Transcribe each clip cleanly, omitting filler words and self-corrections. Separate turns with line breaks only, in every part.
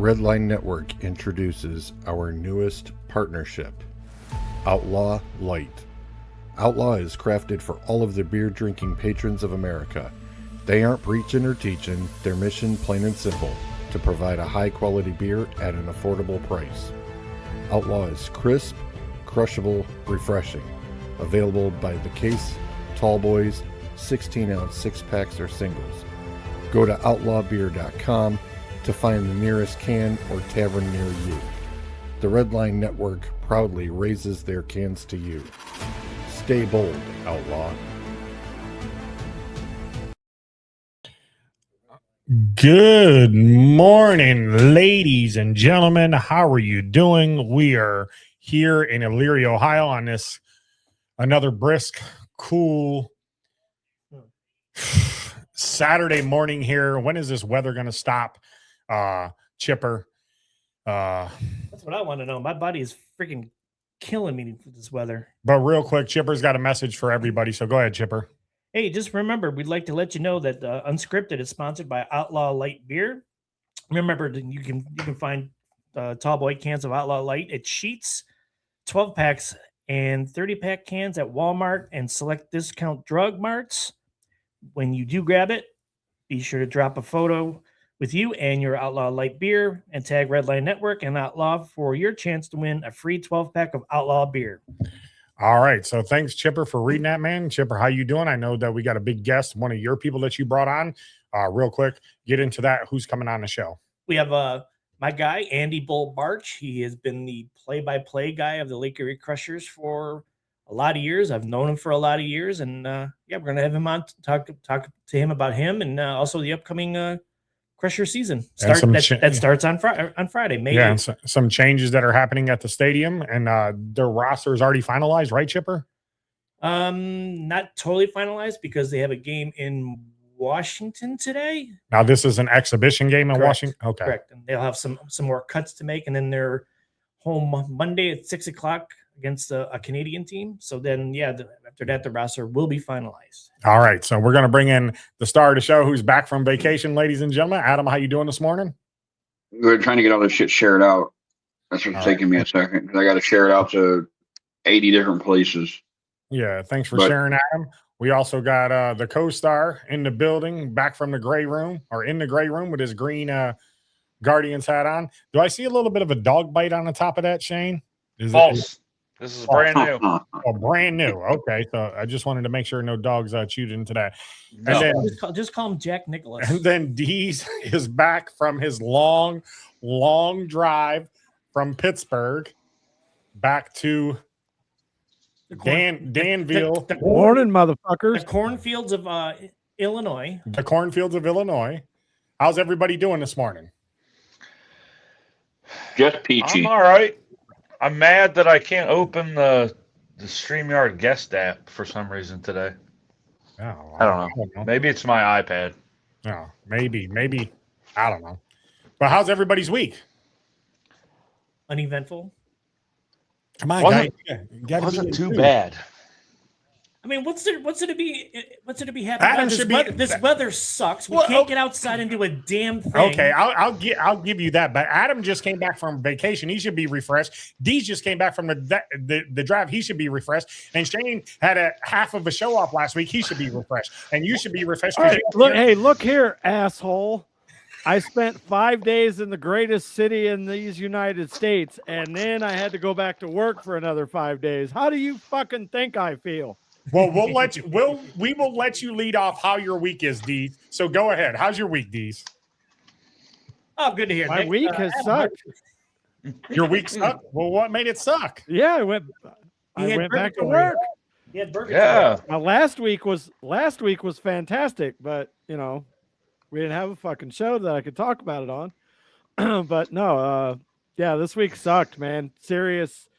Red Line Network introduces our newest partnership, Outlaw Light. Outlaw is crafted for all of the beer drinking patrons of America. They aren't preaching or teaching, their mission plain and simple, to provide a high quality beer at an affordable price. Outlaw is crisp, crushable, refreshing. Available by the case, tall boys, 16-ounce 6-packs or singles. Go to outlawbeer.com to find the nearest can or tavern near you. The Red Line Network proudly raises their cans to you. Stay bold, Outlaw.
Good morning, ladies and gentlemen. How are you doing? We are here in Elyria, Ohio on this another brisk, cool Saturday morning here. When is this weather going to stop, Chipper?
That's what I want to know. My body is freaking killing me with this weather.
But real quick, Chipper's got a message for everybody. So go ahead, Chipper.
Hey, just remember, we'd like to let you know that Unscripted is sponsored by Outlaw Light Beer. Remember, you can find tall boy cans of Outlaw Light at Sheets, 12 packs, and 30-pack cans at Walmart and select discount drug marts. When you do grab it, be sure to drop a photo with you and your Outlaw Light beer and tag Redline Network and Outlaw for your chance to win a free 12-pack of Outlaw beer.
All right. So thanks, Chipper, for reading that, man. Chipper, how you doing? I know that we got a big guest, one of your people that you brought on. Real quick, get into that. Who's coming on the show?
We have my guy, Andy Bull Barch. He has been the play-by-play guy of the Lake Erie Crushers for a lot of years. I've known him for a lot of years. And, we're going to have him on to talk to him about him and also the upcoming Crusher season that starts on Friday, May 8th.
Yeah, and some changes that are happening at the stadium, and their roster is already finalized, right, Chipper?
Not totally finalized because they have a game in Washington today.
Now this is an exhibition game in Washington. Okay,
correct. And they'll have some more cuts to make, and then they're home Monday at 6:00 against a Canadian team. So then, after that, the roster will be finalized.
All right. So we're going to bring in the star of the show who's back from vacation, ladies and gentlemen. Adam, how you doing this morning?
Good. Trying to get all this shit shared out. That's what's taking me a second because I got to share it out to 80 different places.
Yeah. Thanks for sharing, Adam. We also got the co-star in the building, back from the gray room or in the gray room with his green Guardians hat on. Do I see a little bit of a dog bite on the top of that, Shane?
False. This is brand new.
Oh, brand new. Okay, so I just wanted to make sure no dogs chewed into that.
No. And then just call him Jack Nicholas.
And then Deez is back from his long drive from Pittsburgh back to Danville.
The morning, motherfuckers.
The cornfields of Illinois.
The cornfields of Illinois. How's everybody doing this morning?
Just peachy.
I'm all right. I'm mad that I can't open the StreamYard guest app for some reason today.
Oh,
I don't know. Maybe it's my iPad.
Oh, maybe. I don't know. But how's everybody's week?
Uneventful.
Come on, guys.
Wasn't too bad.
I mean, what's there to be happy about? This weather sucks. We can't get outside and do a damn thing.
Okay, I'll give you that. But Adam just came back from vacation. He should be refreshed. Deez just came back from the drive. He should be refreshed. And Shane had a half of a show off last week. He should be refreshed. And you should be refreshed.
Right, look here, asshole. I spent 5 days in the greatest city in these United States, and then I had to go back to work for another 5 days. How do you fucking think I feel?
Well, we will let you lead off how your week is, Deez. So go ahead. How's your week, Deez?
Oh, good to hear.
My week has sucked.
Your week sucked? Well, what made it suck?
Yeah, I went back to work.
He had burger.
Yeah.
Now, last week was fantastic, but we didn't have a fucking show that I could talk about it on. But no, this week sucked, man. Serious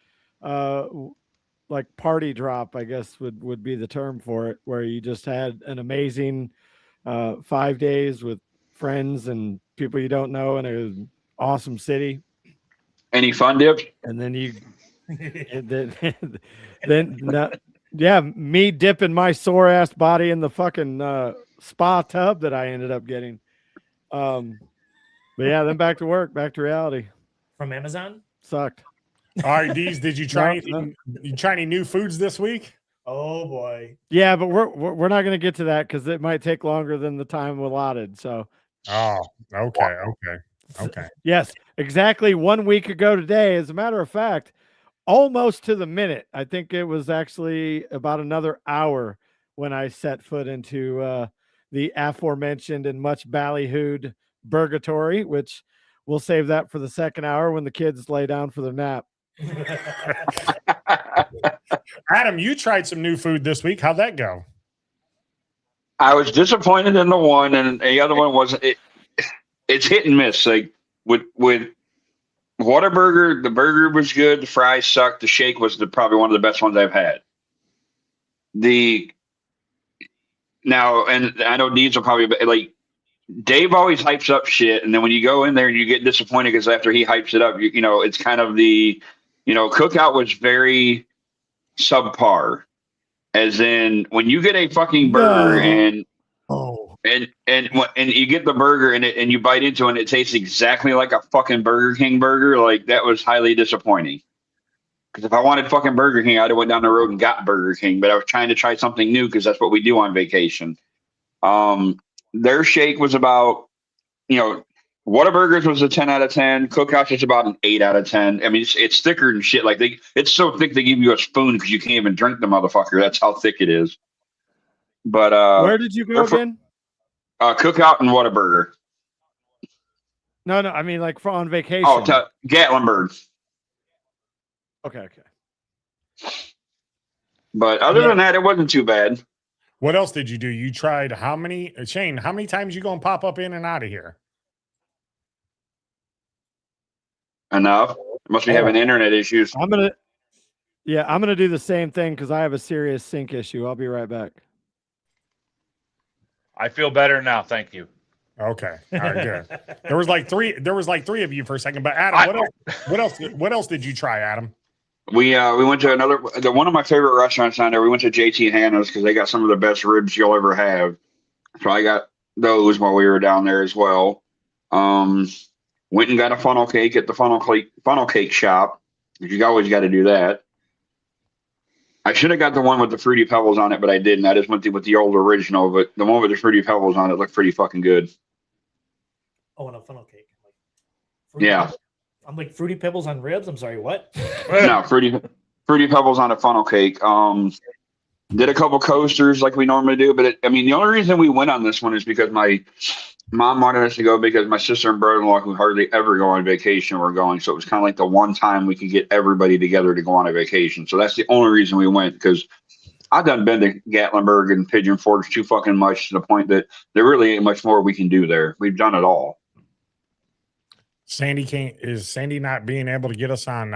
like party drop, I guess would be the term for it, where you just had an amazing 5 days with friends and people you don't know in an awesome city.
Any fun dips?
And then me dipping my sore ass body in the fucking spa tub that I ended up getting. But yeah, then back to work, back to reality.
From Amazon.
Sucked.
All right, Deez, did you try
No,
anything? You try any new foods this week?
Oh boy.
Yeah, but we're not going to get to that because it might take longer than the time allotted. So.
Oh, okay.
Yes, exactly 1 week ago today. As a matter of fact, almost to the minute. I think it was actually about another hour when I set foot into the aforementioned and much ballyhooed Burgatory, which we'll save that for the second hour when the kids lay down for their nap.
Adam, you tried some new food this week. How'd that go?
I was disappointed in the one, and the other one wasn't. It's hit and miss. Like with Whataburger, the burger was good. The fries sucked. The shake was probably one of the best ones I've had. Now, and I know Deeds will probably like. Dave always hypes up shit, and then when you go in there and you get disappointed because after he hypes it up, you know it's kind of the, Cookout was very subpar. As in, when you get a fucking burger and you get the burger and you bite into it and it tastes exactly like a fucking Burger King burger, like that was highly disappointing. Because if I wanted fucking Burger King, I'd have went down the road and got Burger King. But I was trying to try something new because that's what we do on vacation. Their shake was about, Whataburgers was a 10 out of 10. Cookouts is about an 8 out of 10. I mean, it's thicker than shit. Like it's so thick they give you a spoon because you can't even drink the motherfucker. That's how thick it is. But
where did you go again?
Cookout and Whataburger.
No, I mean like on vacation.
Oh, Gatlinburg.
Okay.
But other than that, it wasn't too bad.
What else did you do? You tried Shane, how many times you gonna pop up in and out of here?
Enough. Must be having internet issues.
I'm gonna do the same thing because I have a serious sync issue. I'll be right back.
I feel better now. Thank you.
Okay. All right, good. There was like three of you for a second, but Adam, what else did you try, Adam?
We went to one of my favorite restaurants down there. We went to JT Hannah's because they got some of the best ribs you'll ever have. So I got those while we were down there as well. Went and got a funnel cake at the funnel cake shop. You always got to do that. I should have got the one with the Fruity Pebbles on it, but I didn't. I just went with the old original, but the one with the Fruity Pebbles on it looked pretty fucking good.
Oh, and a funnel cake.
Yeah.
I'm like Fruity Pebbles on ribs. I'm sorry, what?
No, Fruity Pebbles on a funnel cake. Did a couple coasters like we normally do, but the only reason we went on this one is because my mom wanted us to go because my sister and brother-in-law, who hardly ever go on vacation, were going. So it was kind of like the one time we could get everybody together to go on a vacation. So that's the only reason we went, because I've been to Gatlinburg and Pigeon Forge too fucking much to the point that there really ain't much more we can do there. We've done it all.
Is Sandy not being able to get us on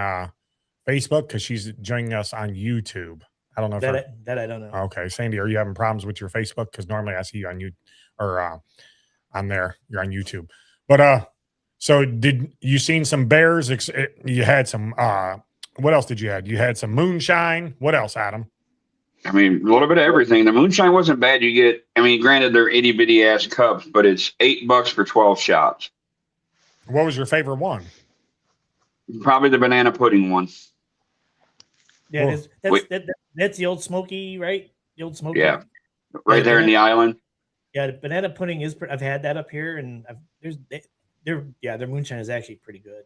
Facebook because she's joining us on YouTube? I don't know if
that I don't know.
Okay, Sandy, are you having problems with your Facebook? Because normally I see you on you or on there. You're on YouTube. But so did you seen some bears? You had some. What else did you have? You had some moonshine. What else, Adam?
A little bit of everything. The moonshine wasn't bad. You get, granted they're itty bitty ass cups, but it's $8 for 12 shots.
What was your favorite one?
Probably the banana pudding one.
Yeah, that's the old Smoky, right? The old Smoky.
Yeah, right there in the island.
Yeah, the banana pudding is. I've had that up here, and their moonshine is actually pretty good.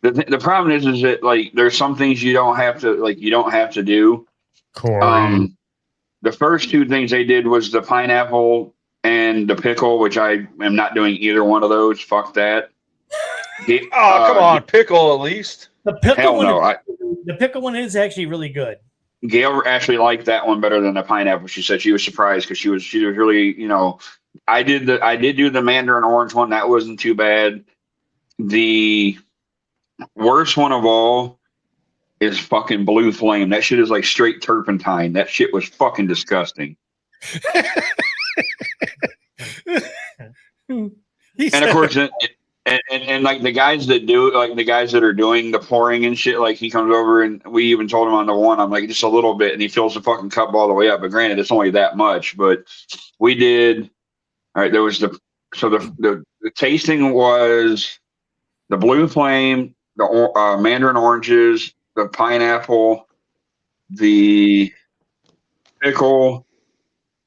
The problem is that like there's some things you don't have to do.
Cool.
The first two things they did was the pineapple and the pickle, which I am not doing either one of those. Fuck that.
Come on, pickle at least.
The pickle
hell
one.
No,
the pickle one is actually really good.
Gail actually liked that one better than the pineapple. She said she was surprised because she was really, I did do the mandarin orange one. That wasn't too bad. The worst one of all is fucking Blue Flame. That shit is like straight turpentine. That shit was fucking disgusting. And of course, and like the guys that are doing the pouring and shit, like he comes over and we even told him on the one, I'm like, just a little bit, and he fills the fucking cup all the way up. But granted, it's only that much. But we did. All right, there was the So the tasting was the blue flame, the mandarin oranges, the pineapple, the pickle.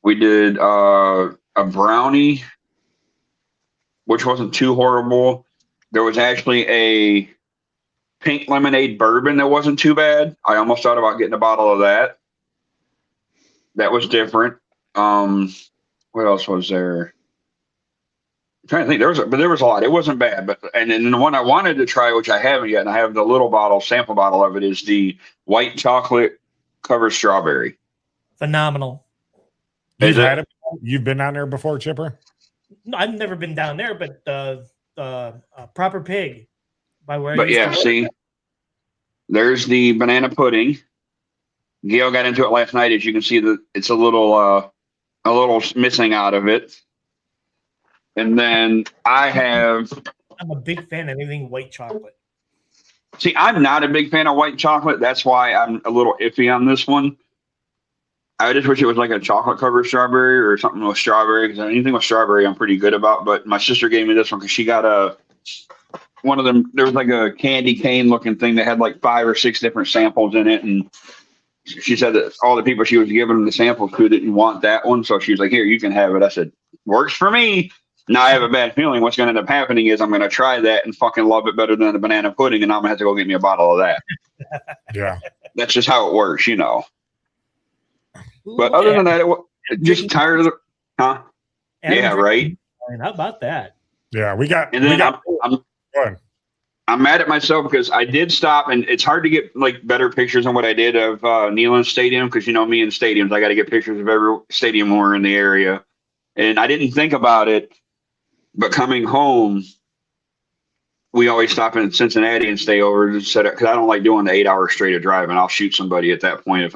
We did a brownie, which wasn't too horrible. There was actually a pink lemonade bourbon that wasn't too bad. I almost thought about getting a bottle of that. That was different. What else was there? I'm trying to think. There was a lot. It wasn't bad, but and then the one I wanted to try, which I haven't yet, and I have the little sample bottle of it, is the white chocolate covered strawberry.
Phenomenal.
You've been down there before, Chipper?
No, I've never been down there, but Proper Pig by where.
But yeah, see, there's the banana pudding. Gail got into it last night. As you can see, it's a little missing out of it. And then I'm
a big fan of anything white chocolate.
See, I'm not a big fan of white chocolate. That's why I'm a little iffy on this one. I just wish it was like a chocolate covered strawberry or something with strawberry, because anything with strawberry I'm pretty good about. But my sister gave me this one because she got one of them. There was like a candy cane looking thing that had like 5 or 6 different samples in it. And she said that all the people she was giving them the samples to didn't want that one. So she was like, here, you can have it. I said, works for me. Now I have a bad feeling what's going to end up happening is I'm going to try that and fucking love it better than the banana pudding. And I'm going to have to go get me a bottle of that.
Yeah.
That's just how it works, you know. But other than that, just tired of the, huh? Yeah, right.
How about that?
Yeah, we got.
And then
I'm
mad at myself because I did stop, and it's hard to get like better pictures than what I did of Neyland Stadium, because you know me in stadiums, I got to get pictures of every stadium when we're in the area, and I didn't think about it, but coming home, we always stop in Cincinnati and stay over to set up, because I don't like doing the 8 hours straight of driving. I'll shoot somebody at that point if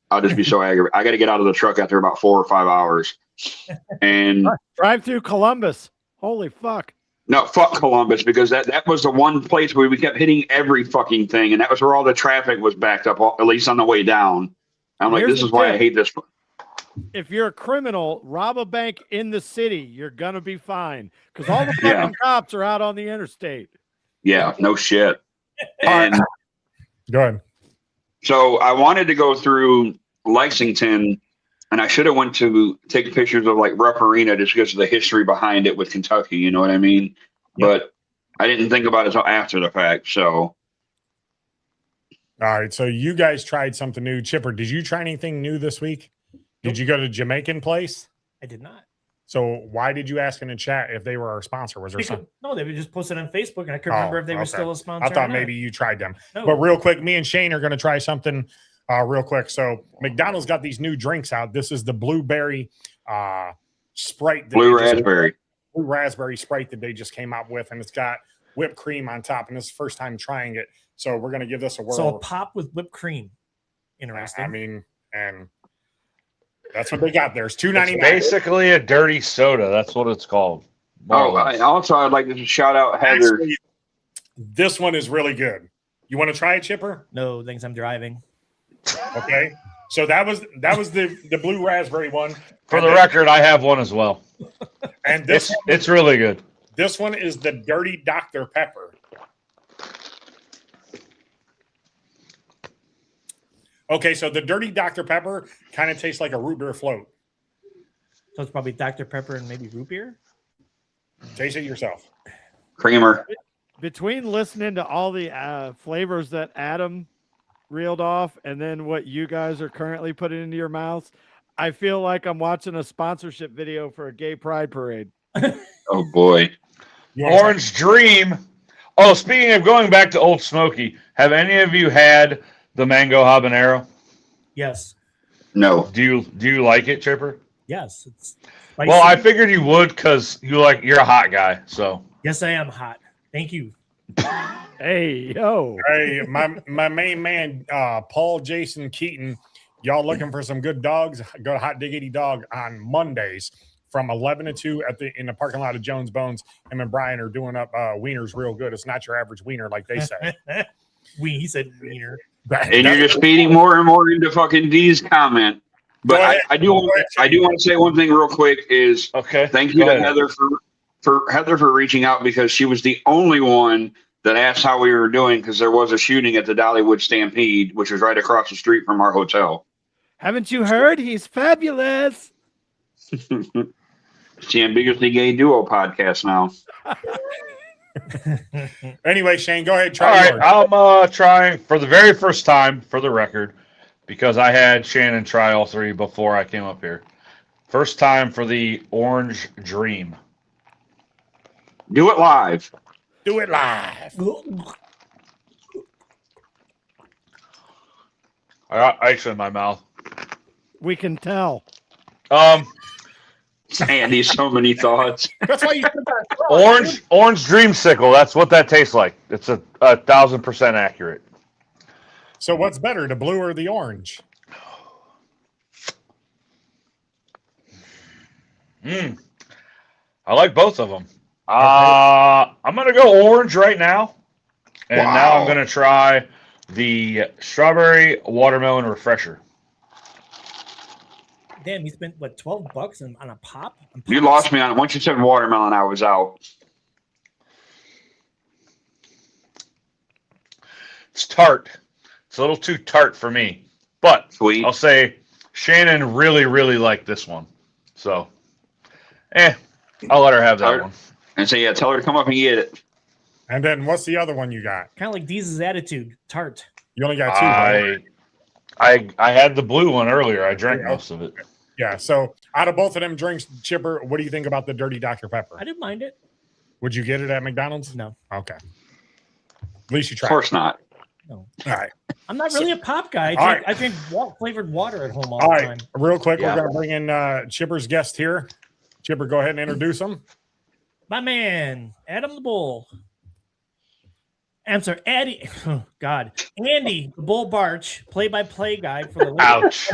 I'll just be so aggravated. I got to get out of the truck after about 4 or 5 hours. And
drive through Columbus. Holy fuck.
No, fuck Columbus, because that was the one place where we kept hitting every fucking thing. And that was where all the traffic was backed up, at least on the way down. I'm like, this is why I hate this.
If you're a criminal, rob a bank in the city, you're going to be fine. Because all the fucking cops are out on the interstate.
Yeah, no shit. And
go ahead.
So I wanted to go through Lexington, and I should have went to take pictures of like Rupp Arena just because of the history behind it with Kentucky. You know what I mean? Yep. But I didn't think about it until after the fact. So.
All right. So you guys tried something new. Chipper, did you try anything new this week? Did you go to Jamaican Place?
I did not.
So why did you ask in the chat if they were our sponsor? Was there something?
No, they were just posted on Facebook, and I couldn't remember if they were still a sponsor.
I thought maybe you tried them.
No.
But real quick, me and Shane are going to try something real quick. So McDonald's got these new drinks out. This is the blueberry Sprite.
Blue raspberry
Sprite that they just came out with, and it's got whipped cream on top. And this is the first time trying it. So we're going to give this a whirl.
So a pop with whipped cream. Interesting.
I mean, and that's what they got there. It's $2.99.
Basically a dirty soda. That's what it's called.
Also, I'd like to shout out Heather.
Actually, this one is really good. You want to try it, Chipper?
No, thanks. I'm driving.
Okay. So that was the blue raspberry one.
For the record, I have one as well.
And this
it's really good.
This one is the Dirty Dr. Pepper. Okay, so the Dirty Dr. Pepper kind of tastes like a root beer float.
So it's probably Dr. Pepper and maybe root beer?
Taste it yourself.
Creamer.
Between listening to all the flavors that Adam reeled off and then what you guys are currently putting into your mouths, I feel like I'm watching a sponsorship video for a gay pride parade.
Oh, boy.
Orange Dream. Oh, speaking of going back to Old Smoky, have any of you had the mango habanero?
Yes.
No.
Do you like it, Chipper?
Yes. It's
spicy. Well, I figured you would because you're a hot guy. So
yes, I am hot. Thank you.
Hey, yo.
Hey, my main man, Paul Jason Keaton. Y'all looking for some good dogs? Go to Hot Diggity Dog on Mondays from 11 to 2 in the parking lot of Jones Bones. Him and Brian are doing up wieners real good. It's not your average wiener like they say.
He said wiener.
And you're just feeding more and more into fucking D's comment. But I do want to say one thing real quick is
okay.
Thank you to Heather for reaching out, because she was the only one that asked how we were doing, because there was a shooting at the Dollywood Stampede, which was right across the street from our hotel.
Haven't you heard? He's fabulous.
It's the Ambiguously Gay Duo podcast now.
Anyway, Shane, go ahead.
All
Try
right,
yours.
I'm trying for the very first time, for the record, because I had Shannon try all three before I came up here. First time for the Orange Dream.
Do it live.
Do it live.
I got ice in my mouth.
We can tell.
Andy, so many thoughts.
That's why you said that.
Orange Dreamsicle. That's what that tastes like. It's a 1,000% accurate.
So what's better, the blue or the orange?
I like both of them. I'm gonna go orange right now, and now I'm gonna try the strawberry watermelon refresher.
Damn, you spent what, $12 on a pop?
You lost me on it. Once you said watermelon, I was out.
It's tart. It's a little too tart for me, but
Sweet.
I'll say Shannon really liked this one. So, I'll let her have that one.
And say, yeah, tell her to come up and get it.
And then what's the other one you got?
Kind of like Deez's attitude, tart.
You only got two, right?
I had the blue one earlier. I drank most of it.
Yeah. So out of both of them drinks, Chipper, what do you think about the Dirty Dr. Pepper?
I didn't mind it.
Would you get it at McDonald's?
No.
Okay. At least you tried.
Of course not.
No.
All right.
I'm not really a pop guy. I drink flavored water at home all the time.
Real quick,
Yeah.
we're going to bring in Chipper's guest here. Chipper, go ahead and introduce him.
My man, Adam the Bull. I'm sorry, Andy. Oh, God. Andy, the Bull Barch, play-by-play guy for the
Ouch.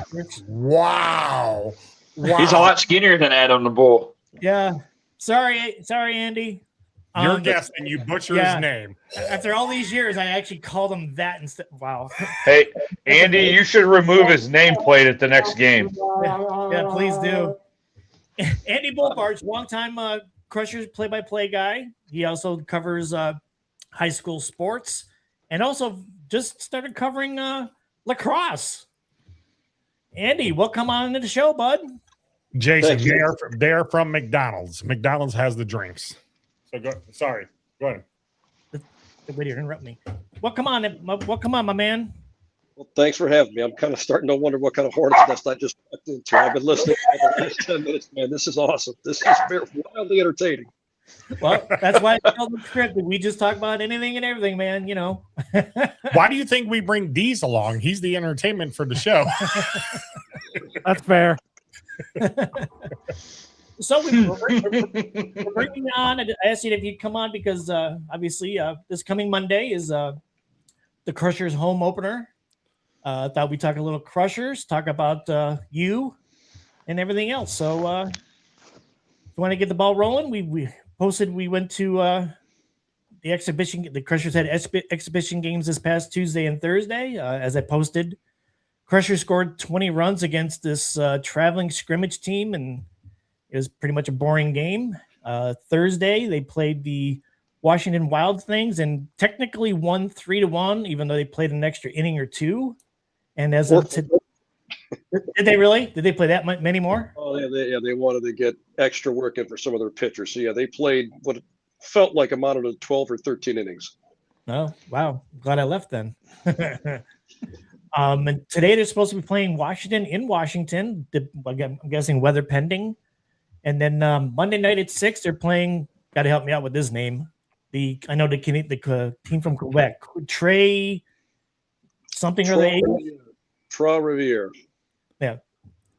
Wow.
He's a lot skinnier than Adam the Bull.
Yeah. Sorry, Andy.
Your guest, and you butcher his name.
After all these years, I actually called him that instead. Wow.
Hey, Andy, you should remove his nameplate at the next game.
Yeah, please do. Andy Bull Barch, longtime Crushers play-by-play guy. He also covers high school sports, and also just started covering lacrosse. Andy, welcome on into the show, bud.
Jason, they are from McDonald's. McDonald's has the drinks. So go ahead.
Wait here, interrupt me. Welcome on, my man.
Well, thanks for having me. I'm kind of starting to wonder what kind of hornet's nest I just stepped into. I've been listening for the last 10 minutes, man. This is awesome. This is very wildly entertaining.
Well, that's why it's called Unscripted. We just talk about anything and everything, man. You know.
Why do you think we bring Deez along? He's the entertainment for the show.
That's fair.
So we're bringing on. I asked you if you'd come on because obviously this coming Monday is the Crushers home opener. Thought we'd talk a little Crushers, talk about you and everything else. So if you want to get the ball rolling, we posted. We went to the exhibition. The Crushers had exhibition games this past Tuesday and Thursday. As I posted, Crushers scored 20 runs against this traveling scrimmage team, and it was pretty much a boring game. Thursday, they played the Washington Wild Things and technically won 3-1, even though they played an extra inning or two. And as of today, did they really? Did they play that many more?
Oh, yeah, they wanted to get extra work in for some of their pitchers. So, yeah, they played what felt like amounted to 12 or 13 innings.
Oh, wow. Glad I left then. And today they're supposed to be playing Washington in Washington. I'm guessing weather pending. And then Monday night at 6, they're playing. Got to help me out with this name. The team from Quebec, Trey something or they.
Trois-Rivières.
Yeah,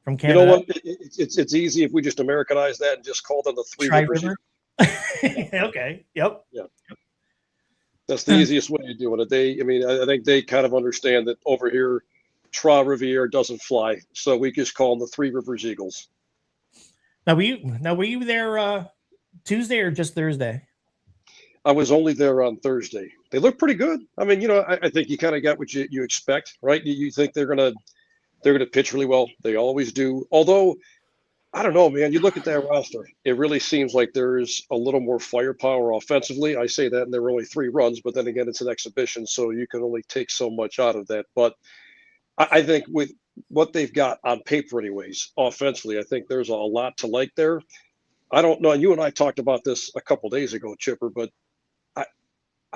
from Canada.
You know what? It's easy if we just Americanize that and just call them the Three Rivers.
Okay. Yep.
Yeah. That's the easiest way to do it. I think they kind of understand that over here, Trois-Rivières doesn't fly, so we just call them the Three Rivers Eagles.
Now, were you there Tuesday or just Thursday?
I was only there on Thursday. They look pretty good. I mean, I think you kind of got what you expect, right? You think they're gonna pitch really well. They always do. Although I don't know, man. You look at that roster, it really seems like there's a little more firepower offensively. I say that, and there were only 3 runs, but then again, it's an exhibition, so you can only take so much out of that. But I think with what they've got on paper, anyways, offensively, I think there's a lot to like there. I don't know. You and I talked about this a couple days ago, Chipper, but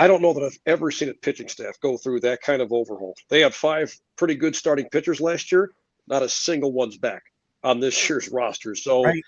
I don't know that I've ever seen a pitching staff go through that kind of overhaul. They had 5 pretty good starting pitchers last year. Not a single one's back on this year's roster. So
Right.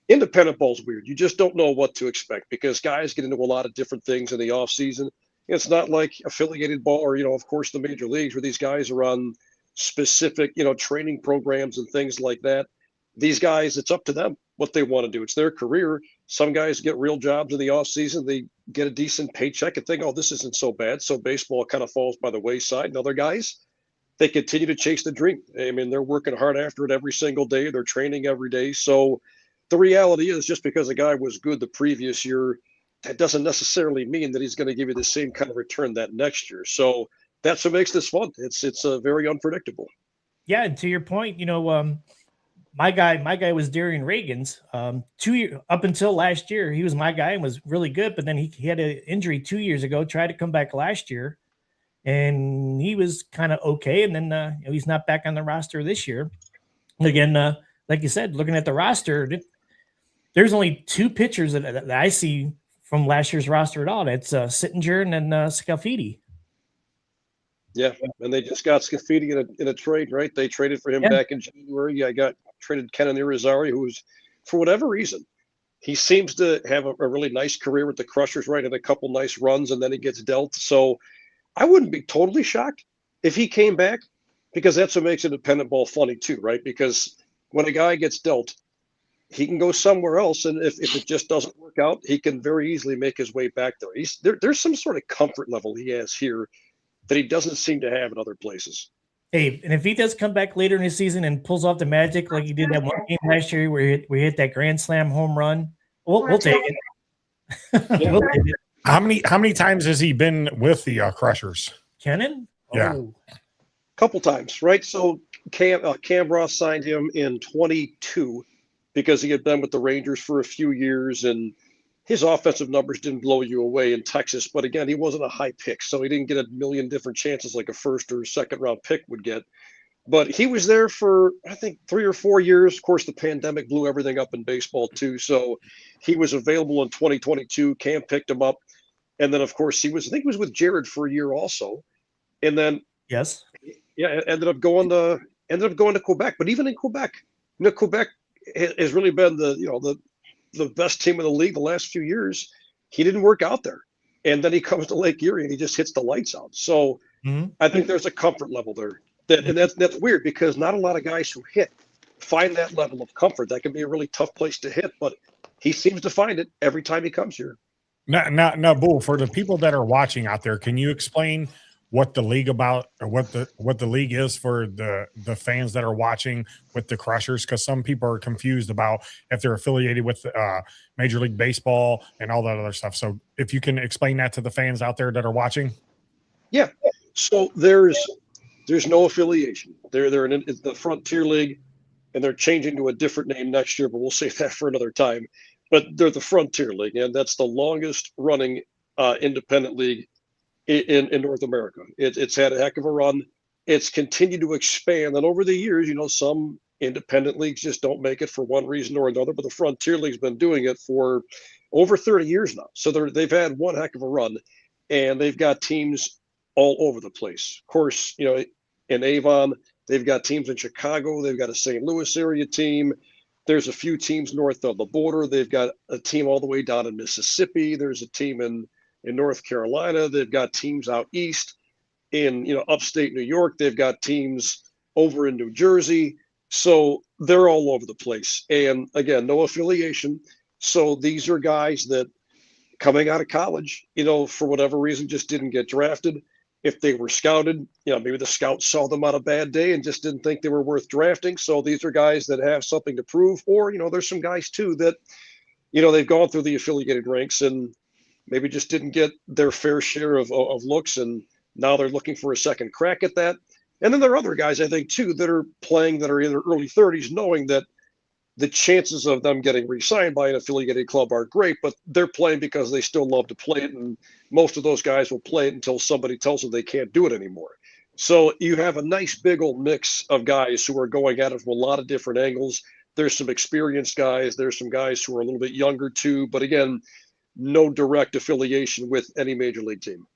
independent ball's weird. You just don't know what to expect because guys get into a lot of different things in the offseason. It's not like affiliated ball or, of course, the major leagues where these guys are on specific, training programs and things like that. These guys, it's up to them what they want to do. It's their career. Some guys get real jobs in the offseason. They get a decent paycheck and think, oh, this isn't so bad. So baseball kind of falls by the wayside. And other guys, they continue to chase the dream. I mean, they're working hard after it every single day. They're training every day. So the reality is just because a guy was good the previous year, that doesn't necessarily mean that he's going to give you the same kind of return that next year. So that's what makes this fun. It's very unpredictable.
Yeah, and to your point, my guy was Darian Reagan's. 2 years up until last year, he was my guy and was really good. But then he had an injury 2 years ago. Tried to come back last year, and he was kind of okay. And then he's not back on the roster this year. Again, like you said, looking at the roster, there's only 2 pitchers that I see from last year's roster at all. That's Sittinger and then Scalfidi.
Yeah, and they just got Scafidi in a trade, right? They traded for him back in January. I got traded Kenan Irizarry, who was, for whatever reason, he seems to have a really nice career with the Crushers, right? And a couple nice runs, and then he gets dealt. So I wouldn't be totally shocked if he came back, because that's what makes independent ball funny too, right? Because when a guy gets dealt, he can go somewhere else, and if it just doesn't work out, he can very easily make his way back there. There's some sort of comfort level he has here that he doesn't seem to have in other places.
Hey, and if he does come back later in the season and pulls off the magic like he did that one game last year where we hit that grand slam home run, we'll take it. We'll take it.
How many times has he been with the Crushers?
Kenan?
Yeah.
Oh.
Couple times, right? So Cam Ross signed him in 22 because he had been with the Rangers for a few years, and his offensive numbers didn't blow you away in Texas. But again, he wasn't a high pick, so he didn't get a million different chances like a first or second round pick would get. But he was there for, I think, 3 or 4 years. Of course, the pandemic blew everything up in baseball too. So he was available in 2022. Cam picked him up. And then, of course, I think he was with Jared for a year also. And then,
Yes.
yeah, ended up going to Quebec. But even in Quebec, Quebec has really been the best team in the league the last few years. He didn't work out there. And then he comes to Lake Erie and he just hits the lights out. So I think there's a comfort level there. And that's weird because not a lot of guys who find that level of comfort. That can be a really tough place to hit, but he seems to find it every time he comes here.
Now, Bull, for the people that are watching out there, can you explain what the league about, or what the league is for the fans that are watching with the Crushers? Because some people are confused about if they're affiliated with Major League Baseball and all that other stuff. So if you can explain that to the fans out there that are watching.
Yeah. So there's no affiliation. They're in the Frontier League, and they're changing to a different name next year, but we'll save that for another time. But they're the Frontier League, and that's the longest running independent league in North America. It's had a heck of a run. It's continued to expand, and over the years, some independent leagues just don't make it for one reason or another, but the Frontier League's been doing it for over 30 years now. So they've had one heck of a run, and they've got teams all over the place. Of course, in Avon, they've got teams in Chicago. They've got a St. Louis area team. There's a few teams north of the border. They've got a team all the way down in Mississippi. There's a team in North Carolina. They've got teams out east in upstate New York. They've got teams over in New Jersey. So they're all over the place. And again, no affiliation. So these are guys that coming out of college, for whatever reason, just didn't get drafted. If they were scouted, maybe the scouts saw them on a bad day and just didn't think they were worth drafting. So these are guys that have something to prove. Or, there's some guys too that, they've gone through the affiliated ranks and maybe just didn't get their fair share of looks. And now they're looking for a second crack at that. And then there are other guys, I think, too, that are playing that are in their early 30s, knowing that the chances of them getting re-signed by an affiliated club are great, but they're playing because they still love to play it, and most of those guys will play it until somebody tells them they can't do it anymore. So you have a nice big old mix of guys who are going at it from a lot of different angles. There's some experienced guys. There's some guys who are a little bit younger too, but again, no direct affiliation with any major league team.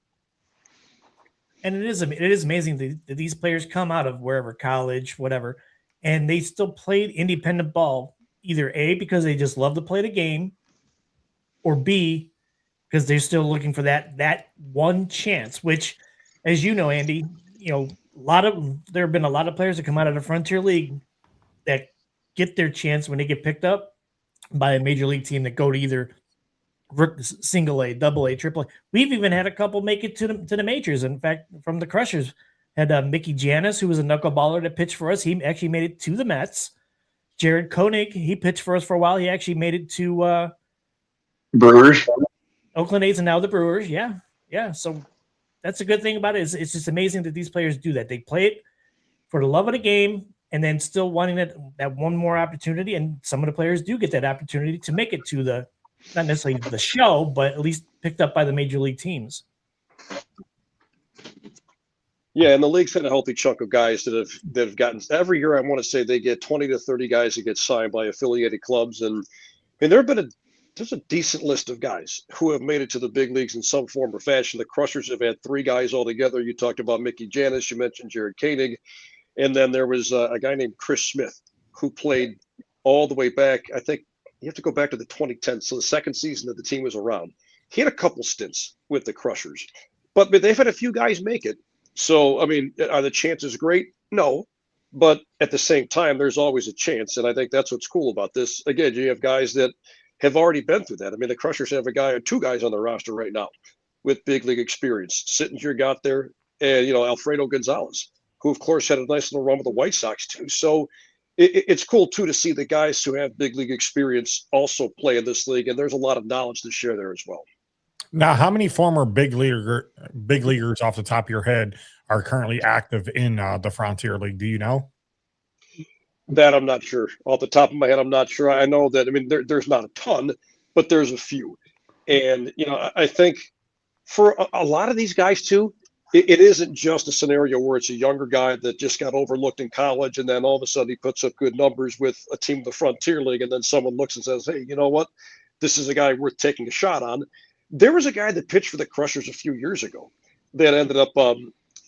And it is amazing that these players come out of wherever, college, whatever, and they still played independent ball, either A, because they just love to play the game, or B, because they're still looking for that one chance, which, as you know, Andy, there have been a lot of players that come out of the Frontier League that get their chance when they get picked up by a major league team that go to either single A, double A, triple A. We've even had a couple make it to the majors. In fact, from the Crushers, had Mickey Janis, who was a knuckleballer that pitched for us. He actually made it to the Mets. Jared Koenig, he pitched for us for a while. He actually made it to
Brewers,
Oakland A's, and now the Brewers. Yeah. So that's a good thing about it. It's just amazing that these players do that. They play it for the love of the game, and then still wanting that one more opportunity. And some of the players do get that opportunity to make it to not necessarily the show, but at least picked up by the major league teams.
Yeah, and the league's had a healthy chunk of guys that have gotten every year. I want to say they get 20 to 30 guys that get signed by affiliated clubs, and there's a decent list of guys who have made it to the big leagues in some form or fashion. The Crushers have had 3 guys altogether. You talked about Mickey Janis, you mentioned Jared Koenig, and then there was a guy named Chris Smith who played all the way back. I think you have to go back to the 2010s, so the second season that the team was around. He had a couple stints with the Crushers, but they've had a few guys make it. So, I mean, are the chances great? No, but at the same time, there's always a chance, and I think that's what's cool about this. Again, you have guys that have already been through that. I mean, the Crushers have two guys on the roster right now with big league experience. Sittinger got there, and Alfredo Gonzalez, who of course had a nice little run with the White Sox too. So it's cool too to see the guys who have big league experience also play in this league, and there's a lot of knowledge to share there as well.
Now, how many former big leaguers off the top of your head are currently active in the Frontier League? Do you know?
That I'm not sure. Off the top of my head, I'm not sure. I know that, I mean, there's not a ton, but there's a few. And, I think for a lot of these guys too, it isn't just a scenario where it's a younger guy that just got overlooked in college and then all of a sudden he puts up good numbers with a team of the Frontier League, and then someone looks and says, hey, you know what? This is a guy worth taking a shot on. There was a guy that pitched for the Crushers a few years ago that ended up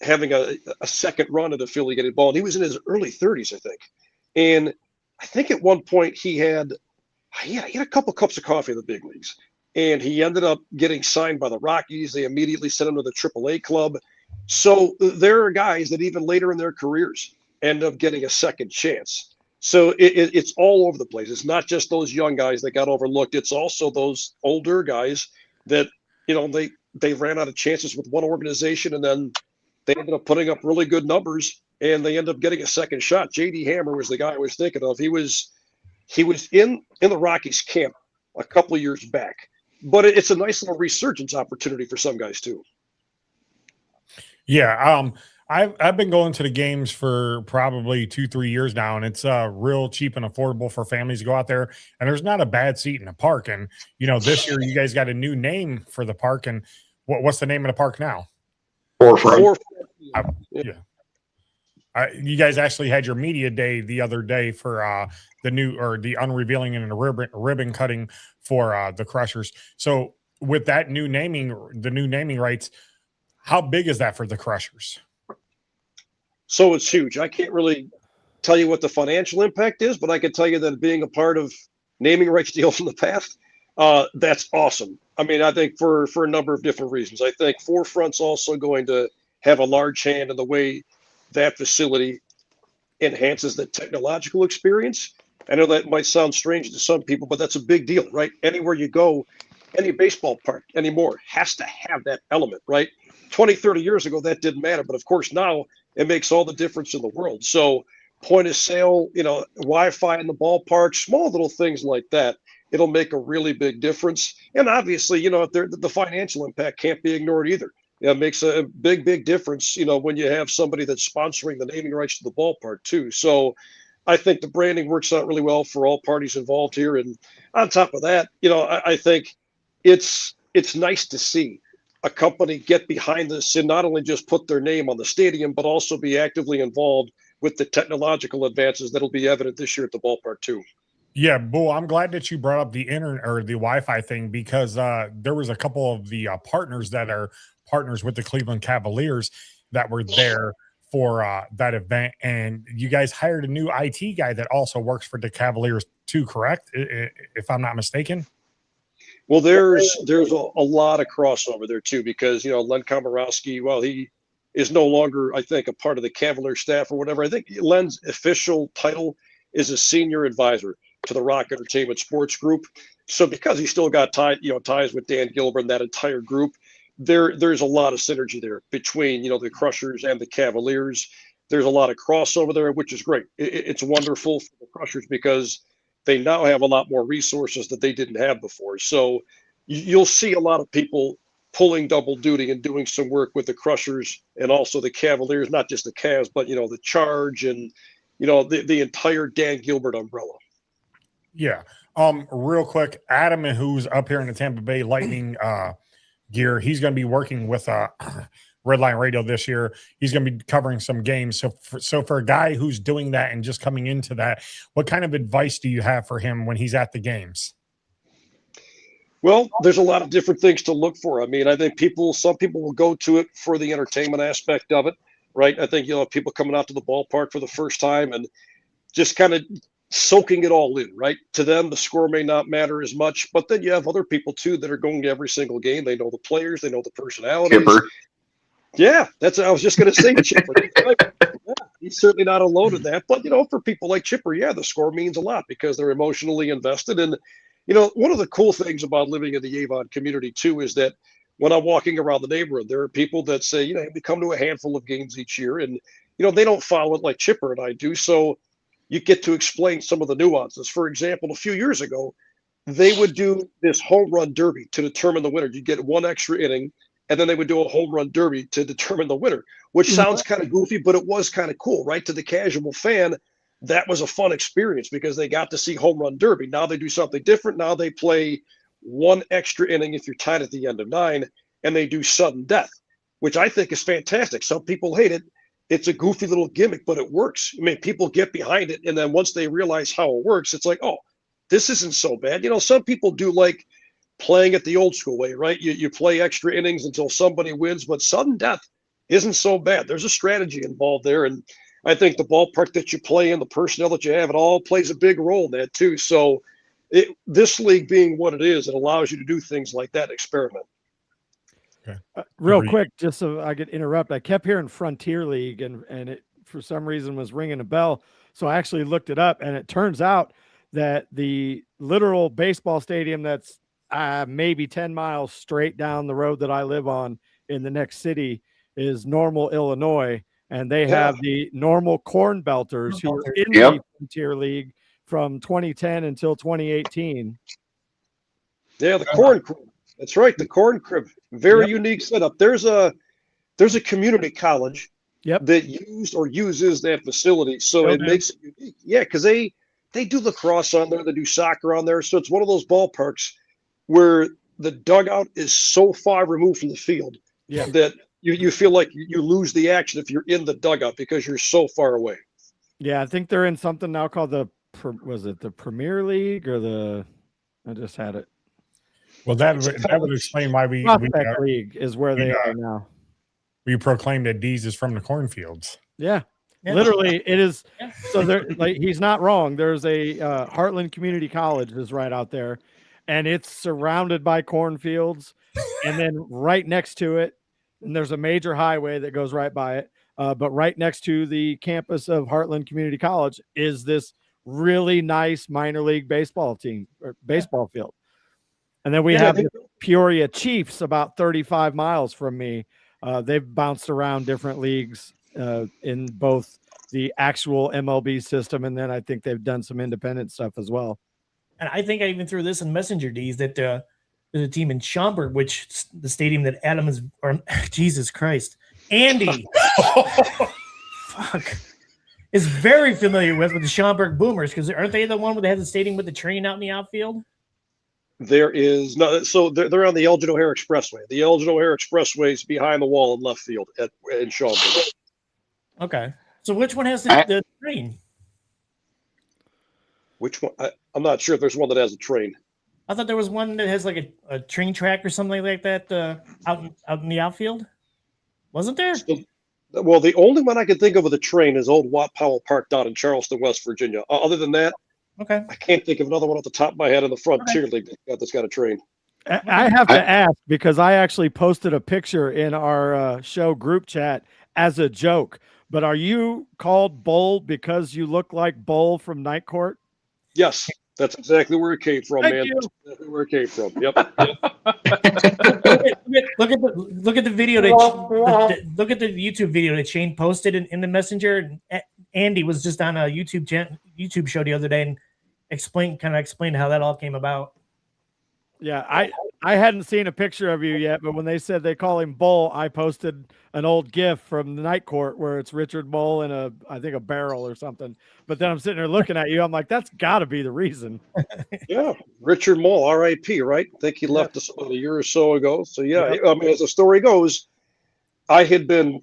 having a second run at affiliated ball, and he was in his early 30s, I think. And I think at one point he had a couple cups of coffee in the big leagues, and he ended up getting signed by the Rockies. They immediately sent him to the AAA club. So there are guys that even later in their careers end up getting a second chance. So it's all over the place. It's not just those young guys that got overlooked. It's also those older guys that, they ran out of chances with one organization, and then they ended up putting up really good numbers, and they end up getting a second shot. J.D. Hammer was the guy I was thinking of. He was in the Rockies camp a couple of years back, but it's a nice little resurgence opportunity for some guys too.
Yeah. I've been going to the games for probably 2-3 years now, and it's real cheap and affordable for families to go out there. And there's not a bad seat in the park. And this year you guys got a new name for the park. And what's the name of the park now?
Forefront.
Yeah. You guys actually had your media day the other day for the unrevealing and the ribbon cutting for the Crushers. So with that new naming rights, how big is that for the Crushers?
So it's huge. I can't really tell you what the financial impact is, but I can tell you that being a part of naming rights deals in the past, that's awesome. I mean, I think for a number of different reasons. I think Forefront's also going to have a large hand in the way that facility enhances the technological experience. I know that might sound strange to some people, but that's a big deal, right? Anywhere you go, any baseball park anymore has to have that element, right? 20, 30 years ago, that didn't matter. But of course, now it makes all the difference in the world. So point of sale, Wi-Fi in the ballpark, small little things like that, it'll make a really big difference. And obviously, the financial impact can't be ignored either. It makes a big, big difference, when you have somebody that's sponsoring the naming rights to the ballpark too. So I think the branding works out really well for all parties involved here. And on top of that, I think it's nice to see a company get behind this and not only just put their name on the stadium, but also be actively involved with the technological advances that'll be evident this year at the ballpark too.
Yeah, Bull, I'm glad that you brought up the internet or the Wi-Fi thing, because there was a couple of the partners that are partners with the Cleveland Cavaliers that were there for that event, and you guys hired a new IT guy that also works for the Cavaliers too, correct? If I'm not mistaken.
Well, there's a lot of crossover there too, because Len Komorowski, while he is no longer, I think, a part of the Cavalier staff or whatever, I think Len's official title is a senior advisor to the Rock Entertainment Sports Group. So because he still got ties with Dan Gilbert and that entire group, there's a lot of synergy there between the Crushers and the Cavaliers. There's a lot of crossover there, which is great. It's wonderful for the Crushers because they now have a lot more resources that they didn't have before. So you'll see a lot of people pulling double duty and doing some work with the Crushers and also the Cavaliers, not just the Cavs, but the Charge and the entire Dan Gilbert umbrella.
Yeah. Real quick, Adam, who's up here in the Tampa Bay Lightning gear, he's going to be working with Redline Radio this year. He's going to be covering some games. So for a guy who's doing that and just coming into that, what kind of advice do you have for him when he's at the games?
Well, there's a lot of different things to look for. I mean, I think some people will go to it for the entertainment aspect of it, right? I think, people coming out to the ballpark for the first time and just kind of soaking it all in, right? To them, the score may not matter as much, but then you have other people too that are going to every single game. They know the players, they know the personalities.
Chipper.
Yeah, I was just going to say Chipper. Yeah, he's certainly not alone in that. But, for people like Chipper, yeah, the score means a lot because they're emotionally invested. And, one of the cool things about living in the Avon community too is that when I'm walking around the neighborhood, there are people that say, we come to a handful of games each year and, they don't follow it like Chipper and I do. So you get to explain some of the nuances. For example, a few years ago, they would do this home run derby to determine the winner. You get one extra inning, and then they would do a home run derby to determine the winner, which sounds kind of goofy, but it was kind of cool, right? To the casual fan, that was a fun experience because they got to see home run derby. Now they do something different. Now they play one extra inning if you're tied at the end of 9, and they do sudden death, which I think is fantastic. Some people hate it. It's a goofy little gimmick, but it works. I mean, people get behind it, and then once they realize how it works, it's like, oh, this isn't so bad. Some people do like playing it the old school way, right? You play extra innings until somebody wins, but sudden death isn't so bad. There's a strategy involved there, and I think the ballpark that you play in, the personnel that you have, it all plays a big role in that too. So this league being what it is, it allows you to do things like that, experiment.
Real quick, just so I could interrupt, I kept hearing Frontier League and it for some reason was ringing a bell. So I actually looked it up, and it turns out that the literal baseball stadium that's maybe 10 miles straight down the road that I live on in the next city is Normal, Illinois. And they have the Normal Corn Belters who were in the Frontier League from 2010 until 2018.
Yeah, the Corn Crib. That's right, the Corn Crib. Very unique setup. There's a community college that used or uses that facility, so it makes it unique. Yeah, because they do lacrosse on there, they do soccer on there, so it's one of those ballparks where the dugout is so far removed from the field that you feel like you lose the action if you're in the dugout because you're so far away.
Yeah, I think they're in something now called the Premier League or I just had it.
Well, that would explain why we
League is where they are now.
We proclaim that Dees is from the cornfields.
Yeah. Literally, it is. So he's not wrong. There's a Heartland Community College is right out there, and it's surrounded by cornfields. And then right next to it, and there's a major highway that goes right by it. But right next to the campus of Heartland Community College is this really nice minor league baseball team or baseball field. And then we have the Peoria Chiefs about 35 miles from me. They've bounced around different leagues in both the actual MLB system, and then I think they've done some independent stuff as well.
And I think I even threw this in Messenger D's that there's a team in Schaumburg, which the stadium that Adam is, or Jesus Christ, Andy. Fuck. is very familiar with the Schaumburg Boomers, because aren't they the one where they had the stadium with the train out in the outfield?
There is no, so they're on the Elgin O'Hare Expressway. The Elgin O'Hare Expressway is behind the wall in left field in Schaumburg.
Okay, so which one has the train?
Which one? I'm not sure if there's one that has a train.
I thought there was one that has like a train track or something like that out in the outfield. Wasn't there?
So, well, the only one I can think of with a train is old Watt Powell Park down in Charleston, West Virginia. Other than that,
okay,
I can't think of another one off the top of my head in the Frontier League that's got a train.
I have to ask because I actually posted a picture in our show group chat as a joke. But are you called Bull because you look like Bull from Night Court?
Yes, that's exactly where it came from,
Thank
man.
you.
That's exactly where it came from. Yep.
look at the video. Look at the YouTube video that Shane posted in the messenger. Andy was just on a YouTube show the other day and explained how that all came about.
Yeah, I hadn't seen a picture of you yet, but when they said they call him Bull, I posted an old GIF from the Night Court where it's Richard Bull in I think a barrel or something. But then I'm sitting there looking at you. I'm like, that's got to be the reason.
Yeah, Richard Mull, R.I.P. Right? I think he left us about a year or so ago. So yeah, I mean, as the story goes, I'd been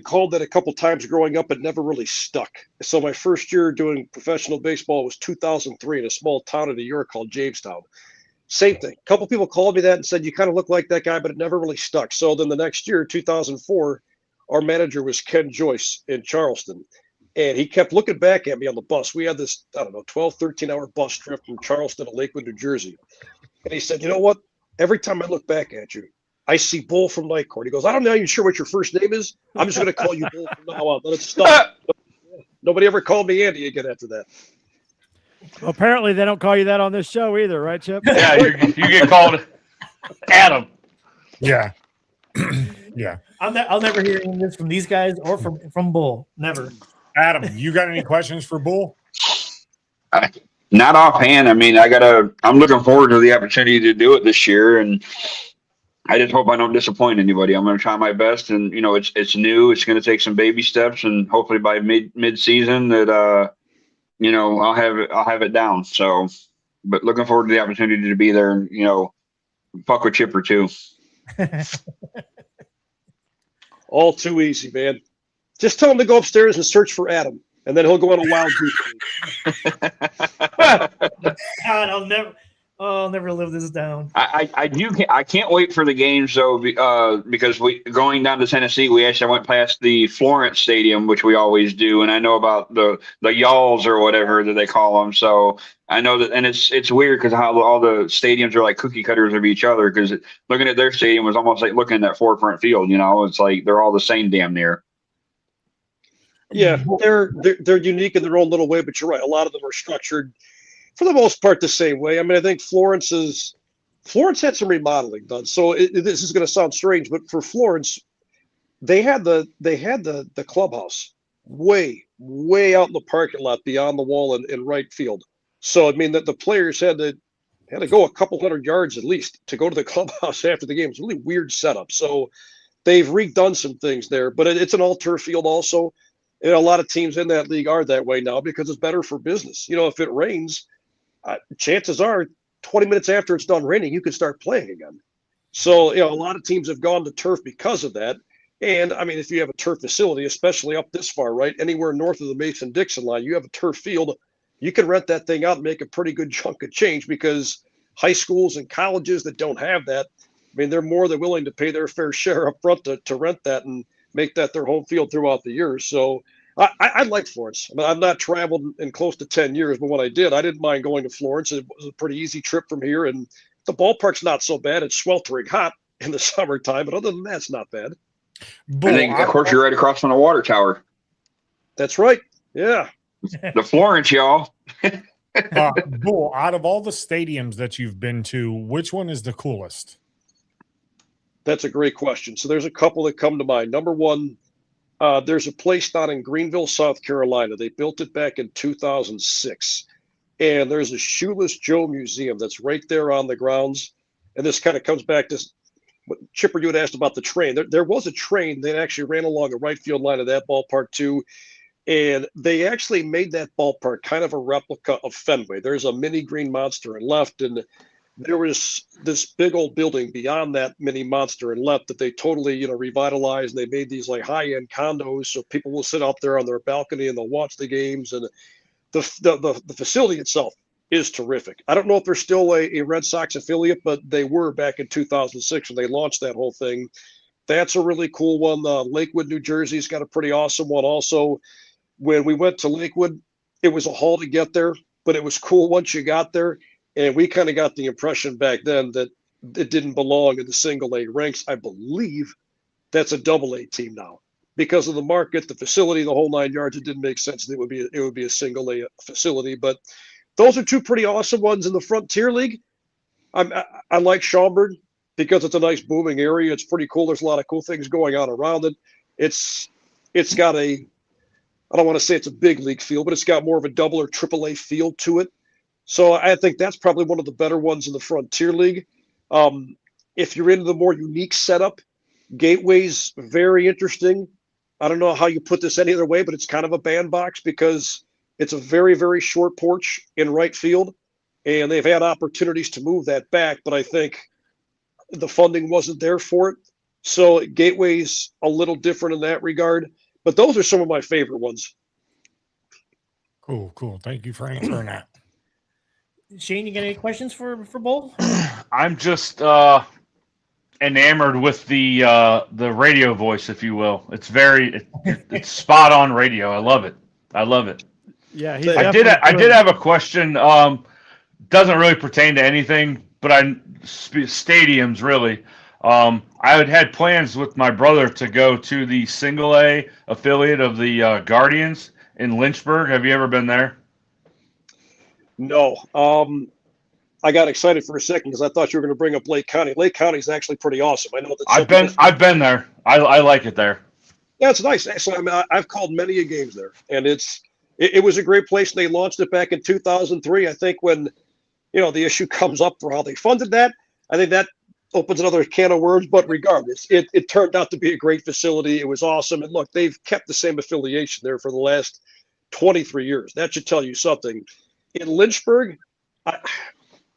called that a couple times growing up, but never really stuck. So my first year doing professional baseball was 2003 in a small town in New York called Jamestown. Same thing. A couple people called me that and said, you kind of look like that guy, but it never really stuck. So then the next year, 2004, our manager was Ken Joyce in Charleston. And he kept looking back at me on the bus. We had this, 12, 13-hour bus trip from Charleston to Lakewood, New Jersey. And he said, you know what? Every time I look back at you, I see Bull from Night Court. He goes, I'm not even sure what your first name is. I'm just going to call you Bull from now on. Let it stop. Nobody ever called me Andy again after that.
Well, apparently they don't call you that on this show either, right, Chip?
Yeah, you get called Adam.
Yeah. Yeah.
I'll never hear any of this from these guys or from Bull. Never.
Adam, you got any questions for Bull?
Not offhand. I mean, I'm looking forward to the opportunity to do it this year, and I just hope I don't disappoint anybody. I'm going to try my best, and it's new. It's going to take some baby steps, and hopefully by mid season that I'll have it down. So, but looking forward to the opportunity to be there and fuck with Chipper too.
All too easy, man. Just tell him to go upstairs and search for Adam, and then he'll go on a wild goose chase.
God, I'll never live this down.
I can't wait for the games though, because going down to Tennessee, we actually went past the Florence Stadium, which we always do, and I know about the Y'alls or whatever that they call them. So I know that, and it's weird because how all the stadiums are like cookie cutters of each other. Because looking at their stadium was almost like looking at Forefront Field. It's like they're all the same damn near.
Yeah, they're unique in their own little way, but you're right. A lot of them are structured for the most part the same way. I mean, I think Florence had some remodeling done. So this is going to sound strange, but for Florence, they had the clubhouse way out in the parking lot beyond the wall in right field. So I mean that the players had to go a couple hundred yards at least to go to the clubhouse after the game. It's a really weird setup. So they've redone some things there, but it's an all-turf field also. A lot of teams in that league are that way now because it's better for business. If it rains, chances are 20 minutes after it's done raining, you can start playing again. So, a lot of teams have gone to turf because of that. And I mean, if you have a turf facility, especially up this far, right, anywhere north of the Mason-Dixon line, you have a turf field, you can rent that thing out and make a pretty good chunk of change because high schools and colleges that don't have that, I mean, they're more than willing to pay their fair share up front to rent that and make that their home field throughout the years. So I like Florence. I mean, I've not traveled in close to 10 years, but when I did, I didn't mind going to Florence. It was a pretty easy trip from here, and the ballpark's not so bad. It's sweltering hot in the summertime, but other than that, it's not bad.
I think, of course, you're right across from the water tower.
That's right. Yeah.
The Florence, y'all.
Bull, out of all the stadiums that you've been to, which one is the coolest?
That's a great question. So there's a couple that come to mind. Number one, there's a place down in Greenville, South Carolina. They built it back in 2006. And there's a Shoeless Joe Museum that's right there on the grounds. And this kind of comes back to what Chipper, you had asked about the train. There was a train that actually ran along the right field line of that ballpark too. And they actually made that ballpark kind of a replica of Fenway. There's a mini green monster in left, and there was this big old building beyond that mini monster in left that they totally, revitalized. And they made these like high-end condos, so people will sit out there on their balcony and they'll watch the games. And the facility itself is terrific. I don't know if they're still a Red Sox affiliate, but they were back in 2006 when they launched that whole thing. That's a really cool one. Lakewood, New Jersey's got a pretty awesome one also. When we went to Lakewood, it was a haul to get there, but it was cool once you got there. And we kind of got the impression back then that it didn't belong in the single A ranks. I believe that's a double A team now. Because of the market, the facility, the whole 9 yards, it didn't make sense that it would be a single A facility. But those are two pretty awesome ones in the Frontier League. I like Schaumburg because it's a nice booming area. It's pretty cool. There's a lot of cool things going on around it. It's got I don't want to say it's a big league feel, but it's got more of a double or triple A feel to it. So I think that's probably one of the better ones in the Frontier League. If you're into the more unique setup, Gateway's very interesting. I don't know how you put this any other way, but it's kind of a bandbox because it's a very, very short porch in right field, and they've had opportunities to move that back, but I think the funding wasn't there for it. So Gateway's a little different in that regard. But those are some of my favorite ones.
Cool. Thank you for answering that.
Shane, you got any questions for Bull?
I'm just enamored with the radio voice, if you will. It's it's spot on radio. I love it.
Yeah,
I did have a question. Doesn't really pertain to anything, but stadiums really. I had plans with my brother to go to the single A affiliate of the Guardians in Lynchburg. Have you ever been there?
No. I got excited for a second because I thought you were going to bring up Lake County. Lake County is actually pretty awesome. I know that
I've been there. I like it there.
Yeah, it's nice. Actually, I've called many a games there, and it was a great place. And they launched it back in 2003. I think when the issue comes up for how they funded that, I think that opens another can of worms. But regardless, it turned out to be a great facility. It was awesome. And look, they've kept the same affiliation there for the last 23 years. That should tell you something. In Lynchburg,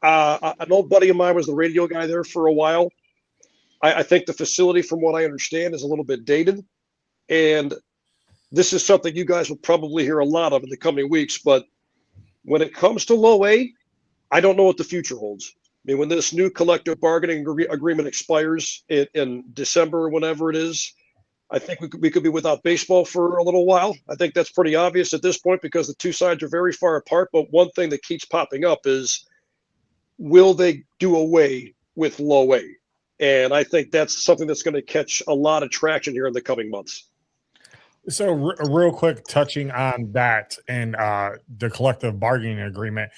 an old buddy of mine was the radio guy there for a while. I think the facility, from what I understand, is a little bit dated. And this is something you guys will probably hear a lot of in the coming weeks. But when it comes to low A, I don't know what the future holds. I mean, when this new collective bargaining agreement expires in December or whenever it is, I think we could be without baseball for a little while. I think that's pretty obvious at this point because the two sides are very far apart. But one thing that keeps popping up is, will they do away with low A? And I think that's something that's going to catch a lot of traction here in the coming months.
So real quick, touching on that and the collective bargaining agreement.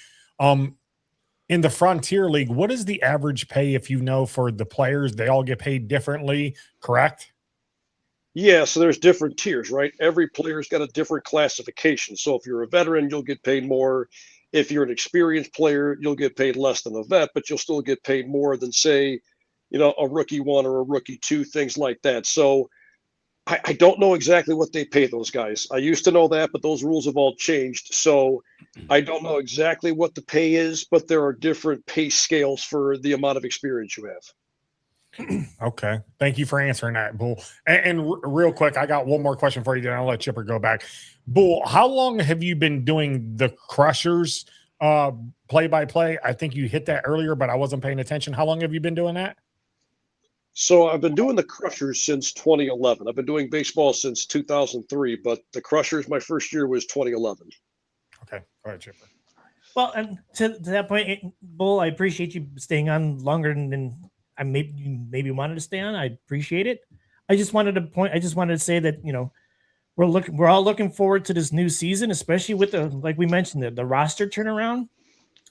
In the Frontier League, what is the average pay, if you know, for the players? They all get paid differently, correct?
Yeah, so there's different tiers, right? Every player's got a different classification. So if you're a veteran, you'll get paid more. If you're an experienced player, you'll get paid less than a vet, but you'll still get paid more than, say, a rookie 1 or a rookie 2, things like that. So I don't know exactly what they pay those guys. I used to know that, but those rules have all changed. So I don't know exactly what the pay is, but there are different pay scales for the amount of experience you have.
Okay. Thank you for answering that, Bull. And real quick, I got one more question for you, then I'll let Chipper go back. Bull, how long have you been doing the Crushers play-by-play? I think you hit that earlier, but I wasn't paying attention. How long have you been doing that?
So I've been doing the Crushers since 2011. I've been doing baseball since 2003, but the Crushers, my first year was 2011.
Okay. Go ahead, Chipper.
Well, and to that point, Bull, I appreciate you staying on longer than I maybe wanted to stay on. I appreciate it. I just wanted to say that, we're all looking forward to this new season, especially with like we mentioned, the roster turnaround.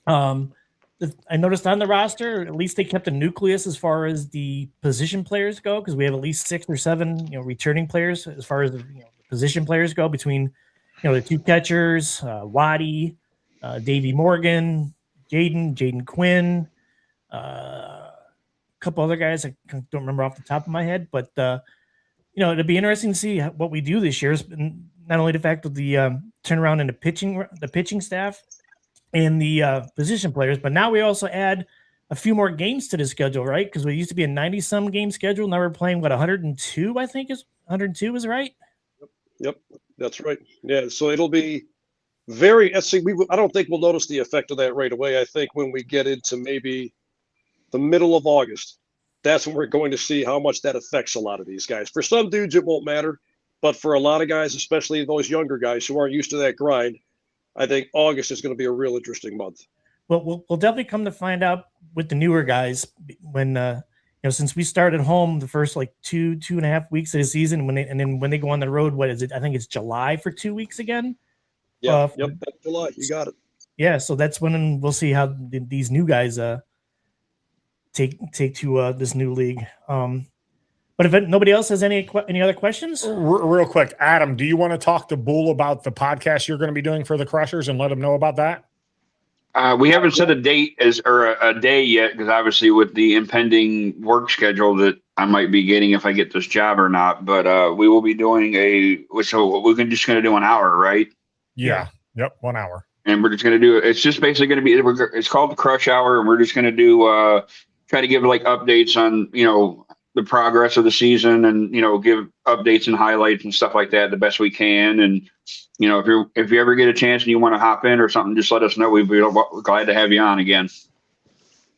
I noticed on the roster, at least they kept a nucleus as far as the position players go, because we have at least 6 or 7, returning players as far as the position players go, between the 2 catchers, Waddy, Davey Morgan, Jaden Quinn, a couple other guys I don't remember off the top of my head, but it'd be interesting to see what we do this year. not only the fact of the turnaround in the pitching staff and the position players, but now we also add a few more games to the schedule, right? Because we used to be a 90-some game schedule. Now we're playing 102. I think is 102 is right.
Yep, that's right. Yeah, so it'll be very. I don't think we'll notice the effect of that right away. I think when we get into maybe the middle of August, that's when we're going to see how much that affects a lot of these guys. For some dudes, it won't matter, but for a lot of guys, especially those younger guys who aren't used to that grind, I think August is going to be a real interesting month.
Well, we'll definitely come to find out with the newer guys when since we started home the first like 2.5 weeks of the season, when they go on the road, what is it? I think it's July for 2 weeks again.
Yeah, that's July. You got it.
Yeah, so that's when we'll see how these new guys take to this new league. But if nobody else has any other questions,
real quick, Adam, do you want to talk to Bull about the podcast you're going to be doing for the Crushers and let him know about that?
We haven't set a date or a day yet, because obviously with the impending work schedule that I might be getting if I get this job or not. But we will be doing so we're just going to do an hour, right?
Yeah. Yep. 1 hour.
And we're just going to do it. It's just basically going to be, it's called the Crush Hour, and we're just going to do try to give like updates on the progress of the season, and give updates and highlights and stuff like that the best we can. And if you ever get a chance and you want to hop in or something, just let us know. We'd be glad to have you on again.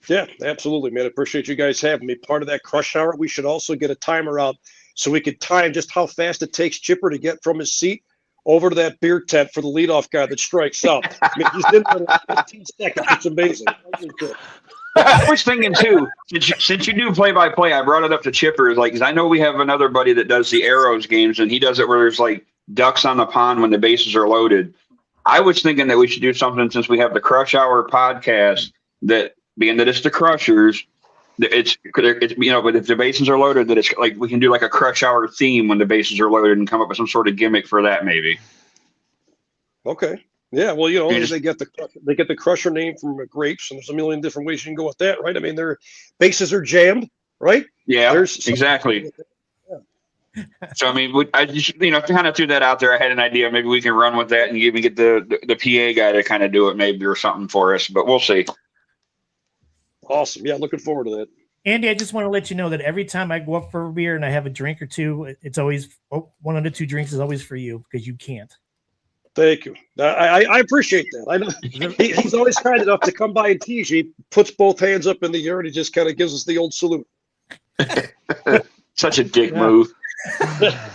Yeah, absolutely, man. I appreciate you guys having me. Part of that Crush Hour, we should also get a timer out so we could time just how fast it takes Chipper to get from his seat over to that beer tent for the leadoff guy that strikes out. I mean, he's in there in 15 seconds. It's amazing.
I was thinking too, since you do play-by-play, I brought it up to Chipper, because I know we have another buddy that does the Arrows games, and he does it where there's like ducks on the pond when the bases are loaded. I was thinking that we should do something, since we have the Crush Hour podcast, that being that it's the Crushers, but if the bases are loaded, that it's like we can do like a Crush Hour theme when the bases are loaded and come up with some sort of gimmick for that, maybe.
Okay. Yeah, well, they get the Crusher name from grapes, and there's a million different ways you can go with that, right? I mean, their bases are jammed, right?
Yeah, exactly. Yeah. So I mean, I just kind of threw that out there. I had an idea, maybe we can run with that and even get the PA guy to kind of do it, maybe, or something for us. But we'll see.
Awesome. Yeah, looking forward to that.
Andy, I just want to let you know that every time I go up for a beer and I have a drink or two, it's always one of the two drinks is always for you, because you can't.
Thank you. I appreciate that. I know he's always kind enough to come by and tease you. He puts both hands up in the air and he just kind of gives us the old salute.
Such a dick move.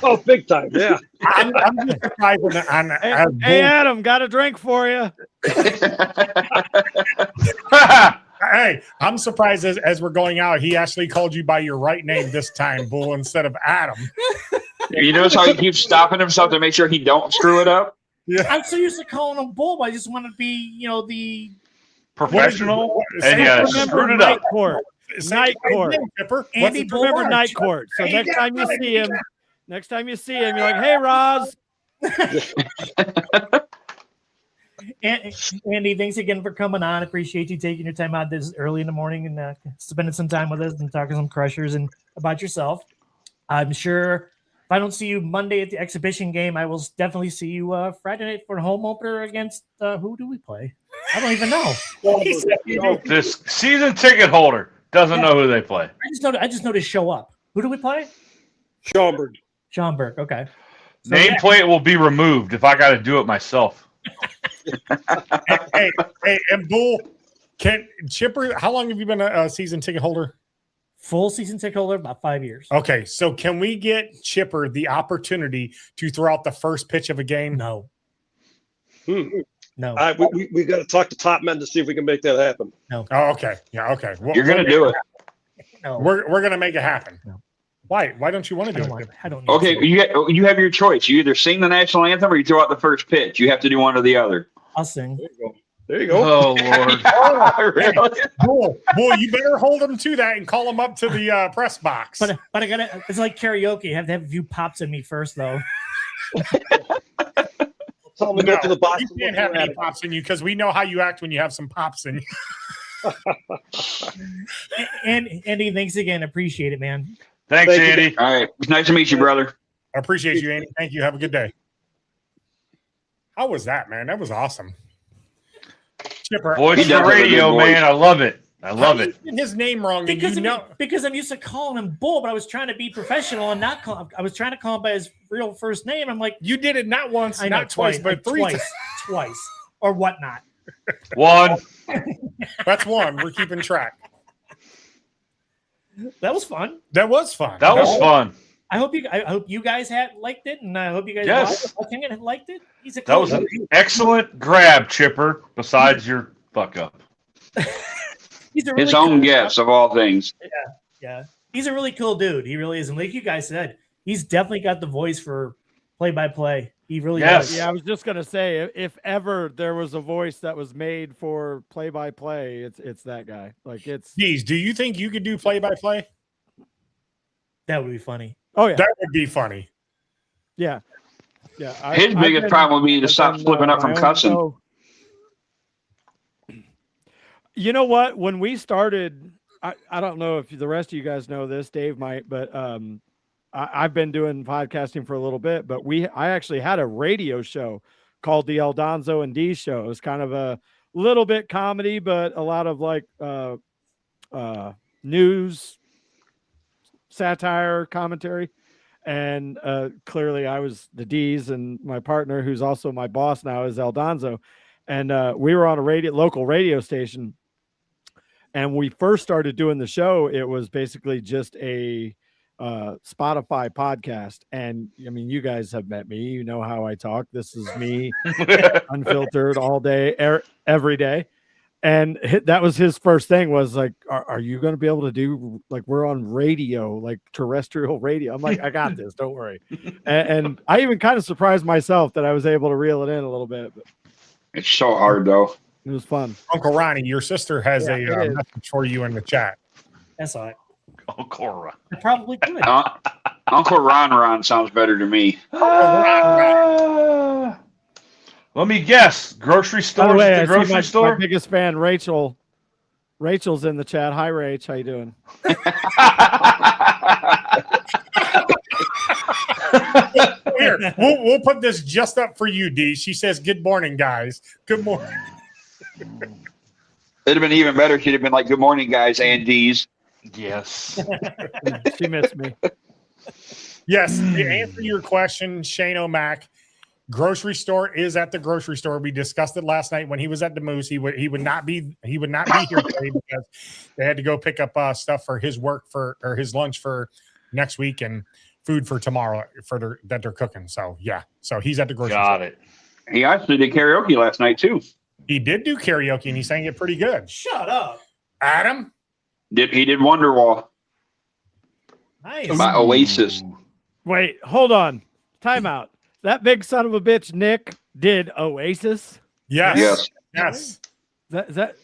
Oh, big time. Yeah.
I'm just surprised
Hey, Adam, got a drink for you.
Hey, I'm surprised as we're going out, he actually called you by your right name this time, Bull, instead of Adam.
You notice how he keeps stopping himself to make sure he don't screw it up?
Yeah. I'm so used to calling him Bull. I just want to be, the
professional. And yeah, screwed it up.
Night court.
Andy,
remember night court. So next time you see him, you're like, "Hey, Roz."
Andy, thanks again for coming on. Appreciate you taking your time out this early in the morning and spending some time with us and talking some Crushers and about yourself. I'm sure if I don't see you Monday at the exhibition game, I will definitely see you Friday night for the home opener against who do we play? I don't even know.
This season ticket holder doesn't know who they play.
I just know to show up. Who do we play?
Schaumburg.
Okay. So,
nameplate will be removed if I got to do it myself.
hey, and Bull, Chipper, how long have you been a season ticket holder?
Full season ticket holder, about 5 years.
Okay, so can we get Chipper the opportunity to throw out the first pitch of a game?
No.
No. We got to talk to top men to see if we can make that happen.
No.
Oh, okay. Yeah, okay.
You're going to do it.
No.
We're going to make it happen.
No.
Why? Why don't you want to do it?
I don't.
Okay, you have your choice. You either sing the national anthem or you throw out the first pitch. You have to do one or the other.
I'll sing.
There you go.
Oh, Lord.
Really?
Bull, you better hold them to that and call them up to the press box.
But I gotta. It's like karaoke. You have to have a few pops in me first, though.
Tell them to go to the box.
You can't have any pops in you because we know how you act when you have some pops in you.
And Andy, thanks again. Appreciate it, man.
Thanks, Andy.
All right. It's nice to meet you, brother.
I appreciate you, Andy. Thank you. Have a good day. How was that, man? That was awesome. Chipper,
Voice
He
for
does have a good
radio,
voice.
man. I love it. I love
how
it.
you getting his name wrong,
Because
and
because I'm used to calling him Bull, but I was trying to be professional and not call. I was trying to call him by his real first name. I'm like,
you did it not once,
I know,
not twice, but three times.
twice, or whatnot.
One.
That's one. We're keeping track.
That was fun.
That was fun.
That was fun.
I hope you guys liked it, and I hope you guys
Yes.
liked it. He's a
That was an excellent grab, Chipper, besides your fuck up.
He's a really
His own
cool
guess of all things.
Yeah, he's a really cool dude. He really is, and like you guys said, he's definitely got the voice for play-by-play. He really does.
Yeah, I was just gonna say, if ever there was a voice that was made for play-by-play, it's that guy. Like it's.
Geez, do you think you could do play-by-play?
That would be funny.
Oh yeah,
That would be funny.
yeah.
His biggest problem would be to stop slipping up from cussing.
You know what? When we started, I don't know if the rest of you guys know this, Dave might, but I've been doing podcasting for a little bit, but I actually had a radio show called the Aldonzo and D Show. It was kind of a little bit comedy, but a lot of like news, satire, commentary. And clearly I was the D's, and my partner, who's also my boss now, is Aldonzo. And we were on a local radio station. And we first started doing the show, it was basically just a Spotify podcast. And I mean, you guys have met me. You know how I talk. This is me, unfiltered all day, every day. And that was his first thing, was like, are you going to be able to do, like, we're on radio, like terrestrial radio? I'm like, I got this. Don't worry. And I even kind of surprised myself that I was able to reel it in a little bit. But
It's so hard, though.
it was fun.
Uncle Ronnie, your sister has
Yeah,
a
it is.
message for you in the chat.
That's all right.
Oh, Cora.
I probably could.
Uncle Ron sounds better to me.
Let me guess. Grocery
By
store.
the way,
The
I see
grocery
my
store.
biggest fan, Rachel. Rachel's in the chat. Hi, Rach. How you doing?
Here, we'll put this just up for you, D. She says, "Good morning, guys. Good morning."
It'd have been even better if she'd have been like, "Good morning, guys," and D's.
Yes.
She missed me.
Yes, to answer your question, Shane O'Mac, grocery store is at the grocery store. We discussed it last night when he was at the Moose. He would not be here today because they had to go pick up stuff for his work or his lunch for next week and food for tomorrow that they're cooking. So yeah, so he's at the grocery store.
Got it.
He actually did karaoke last night too.
He did do karaoke and he sang it pretty good.
Shut up.
Adam,
He did Wonderwall
Nice.
by Oasis.
Wait, hold on. Time out. That big son of a bitch, Nick, did Oasis.
yes, yes.
That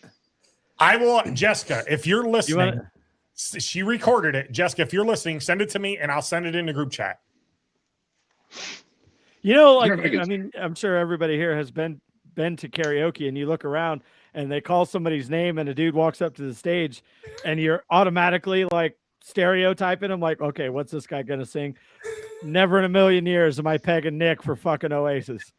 I will, Jessica, if you're
you
listening,
want?
she recorded it. Jessica, if you're listening, send it to me and I'll send it in the group chat.
You know, like,
You're-
I mean, I'm sure everybody here has been to karaoke, and you look around and they call somebody's name and a dude walks up to the stage and you're automatically like stereotyping him, like, okay, what's this guy gonna sing? Never in a million years am I pegging Nick for fucking Oasis.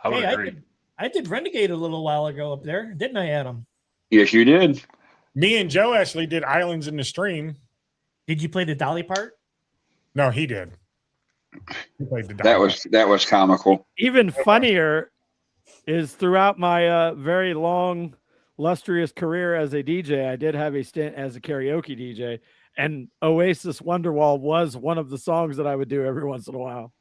I would
Hey,
agree.
I did Renegade a little while ago up there, didn't I, Adam?
Yes, you did.
Me and Joe actually did Islands in the Stream.
Did you play the Dolly part?
No, he did. He played the
That was comical.
Even funnier is throughout my very long, lustrous career as a DJ, I did have a stint as a karaoke DJ, and Oasis Wonderwall was one of the songs that I would do every once in a while.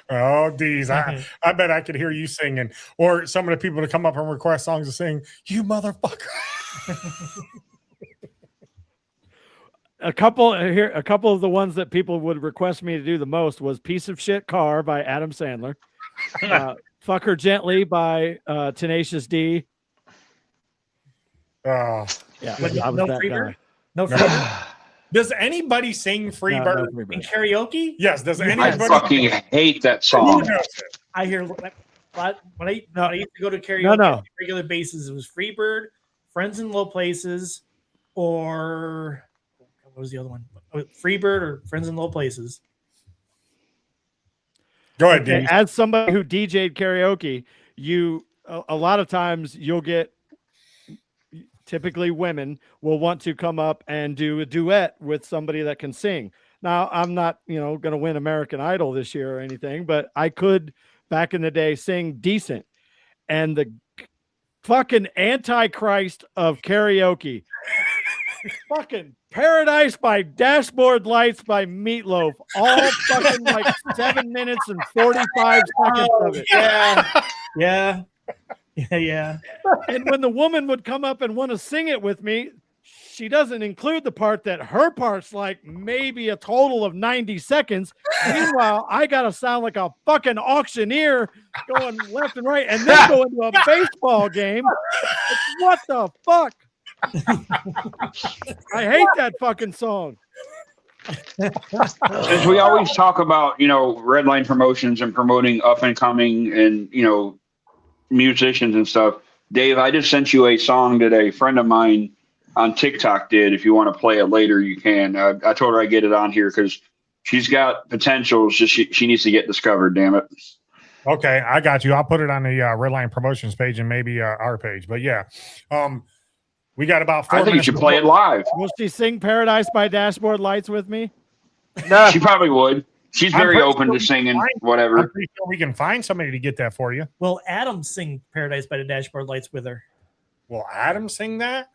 Oh, geez. I bet I could hear you singing, or some of the people to come up and request songs to sing, "You motherfucker."
A couple of the ones that people would request me to do the most was "Piece of Shit Car" by Adam Sandler, "Fuck Her Gently" by Tenacious D.
Oh.
Yeah,
But
I was
no
that
Freebird?
guy.
No Freebird?
Does anybody sing Free
No,
Bird?
no Freebird.
In karaoke?
Yes. Does
I
anybody?
fucking hate that
Who
song.
knows it?
I hear when I used to go to karaoke
No.
on a regular basis, it was Freebird, Friends in Low Places, or what was the other one? Freebird or Friends in Low Places.
Go ahead,
Okay,
Denise.
as somebody who DJ'd karaoke, a lot of times you'll get, typically women will want to come up and do a duet with somebody that can sing. Now, I'm not, going to win American Idol this year or anything, but I could back in the day sing decent. And the fucking antichrist of karaoke, fucking Paradise by Dashboard Lights by Meatloaf, all fucking like 7 minutes and 45 seconds of it.
Yeah.
And when the woman would come up and want to sing it with me, she doesn't include the part that her part's like maybe a total of 90 seconds. Meanwhile, I got to sound like a fucking auctioneer going left and right and then go into a baseball game. What the fuck? I hate that fucking song.
Since we always talk about, Redline Promotions and promoting up and coming and, musicians and stuff, Dave, I just sent you a song that a friend of mine on TikTok did. If you want to play it later, you can. I told her I'd get it on here because she's got potential. It's just she needs to get discovered, damn it.
Okay, I got you. I'll put it on the Redline Promotions page and maybe our page. But yeah, we got about 4
I think you
minutes.
should play it live.
Will she sing Paradise by Dashboard Lights with me?
No,
She probably would. She's
I'm
very
pretty
open
sure
to
we
singing
can I'm
whatever.
pretty sure we can find somebody to get that for you.
Well, Adam sing Paradise by the Dashboard Lights with her.
Will Adam sing that?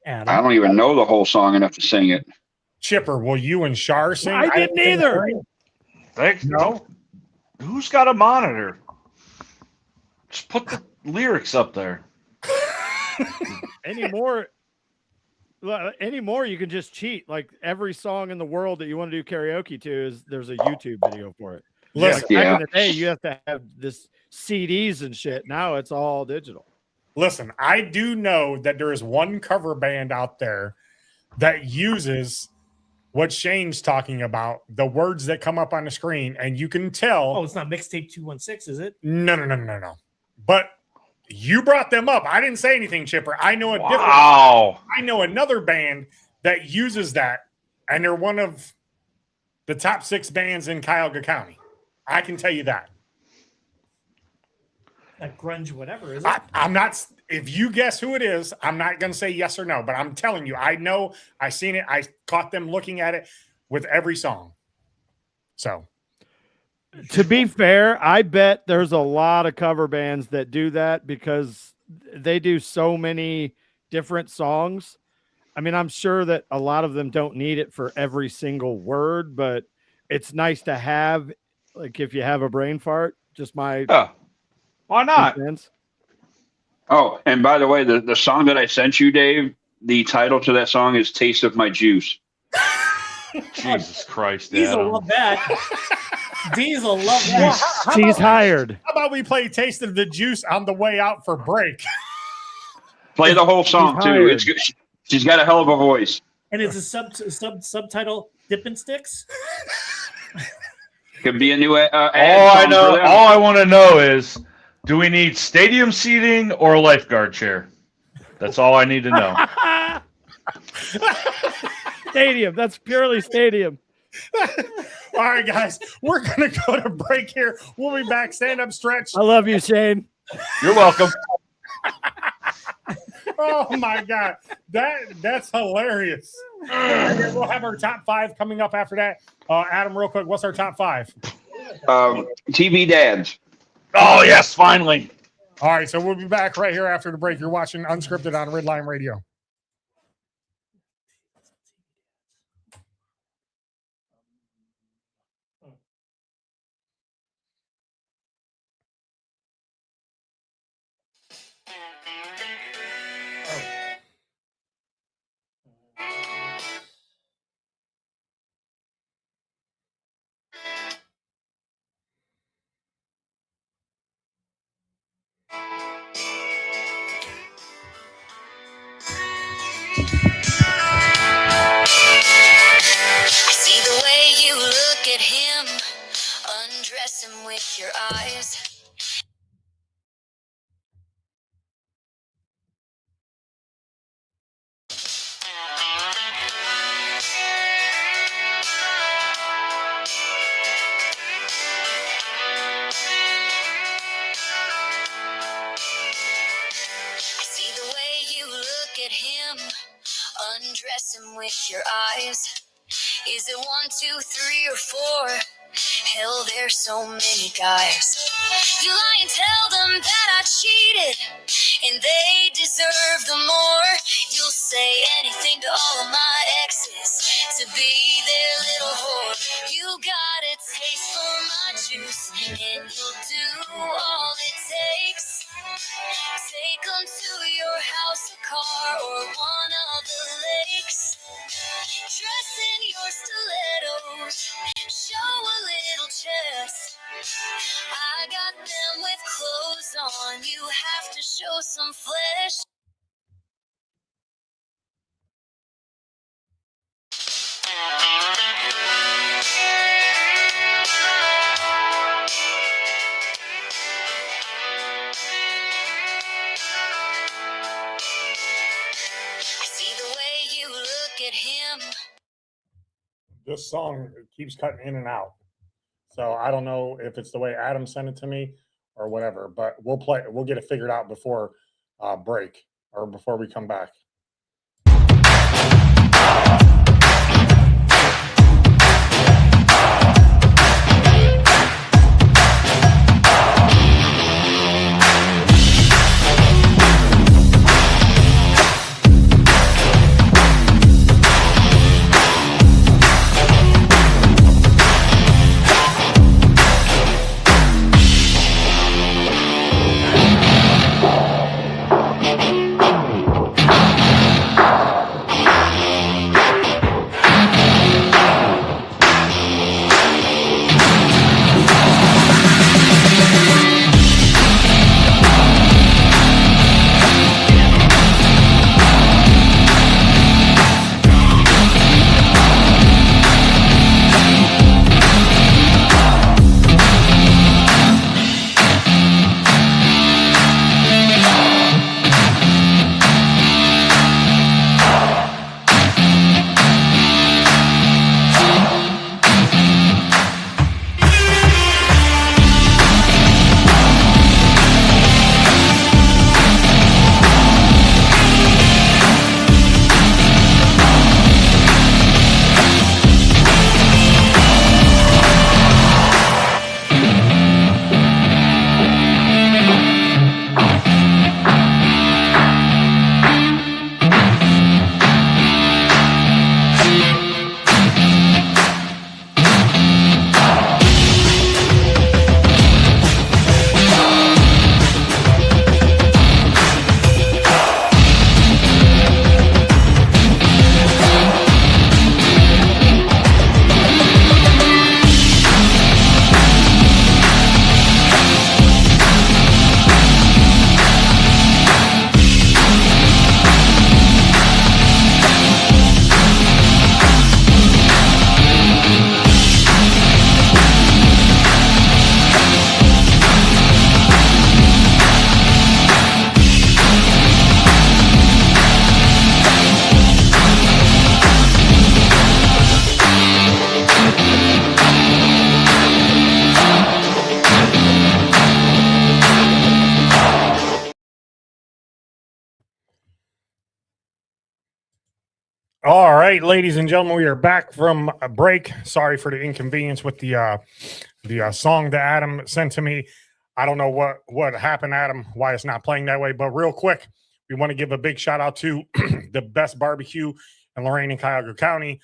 Adam.
I don't even know the whole song enough to sing it.
Chipper, will you and Shar sing?
I didn't either.
thanks.
No.
Who's got a monitor? Just put the lyrics up there.
Anymore, you can just cheat. Like every song in the world that you want to do karaoke to there's a YouTube video for it.
Listen,
Like back in the day, you have to have this CDs and shit. Now it's all digital.
listen, I do know that there is one cover band out there that uses what Shane's talking about, the words that come up on the screen, and you can tell.
Oh, it's not Mixtape 216, is it?
No. But you brought them up. I didn't say anything, Chipper. I know I know another band that uses that, and they're one of the top 6 bands in Cuyahoga County. I can tell you that.
That grunge, whatever, is it?
I'm not. If you guess who it is, I'm not going to say yes or no. But I'm telling you, I know. I seen it. I caught them looking at it with every song. So,
to be fair, I bet there's a lot of cover bands that do that because they do so many different songs. I mean, I'm sure that a lot of them don't need it for every single word, but it's nice to have, like, if you have a brain fart, just my.
Why not?
Oh, and by the way, the song that I sent you, Dave, the title to that song is Taste of My Juice.
Jesus Christ,
Diesel
Adam.
love that. Diesel love that.
She's hired.
how about we play "Taste of the Juice" on the way out for break?
Play the whole song
He's
too.
hired.
It's good. She's got a hell of a voice.
And it's a subtitle Dippin' Sticks.
Could be a new ad
All I
song
know,
for them.
all I want to know is, do we need stadium seating or a lifeguard chair? That's all I need to know.
Stadium. That's purely stadium.
All right, guys, we're going to go to break here. We'll be back. Stand up, stretch.
I love you, Shane.
You're welcome.
Oh my God, that's hilarious. And then we'll have our top 5 coming up after that. Adam, real quick, what's our top 5?
TV dads.
Oh, yes, finally.
All right, so we'll be back right here after the break. You're watching Unscripted on Redline Radio.
I see the way you look at him, undress him with your eyes. undress him with your eyes. Is it 1, 2, 3, or 4? Hell, there's so many guys. You lie and tell them that I cheated, and they deserve the more. You'll say anything to all of my exes to be their little whore. You got a taste for my juice, and you'll do all it takes. Take them to your house, a car, or one of the lakes. Dress in your stilettos, show a little chest. I got them with clothes on, you have to show some flesh. I see the way you look at him.
This song keeps cutting in and out. So I don't know if it's the way Adam sent it to me or whatever, but we'll get it figured out before break or before we come back. All right, ladies and gentlemen, we are back from a break. Sorry for the inconvenience with the song that Adam sent to me. I don't know what happened, Adam, why it's not playing that way. But real quick, we want to give a big shout out to the best barbecue in Lorain and Cuyahoga County,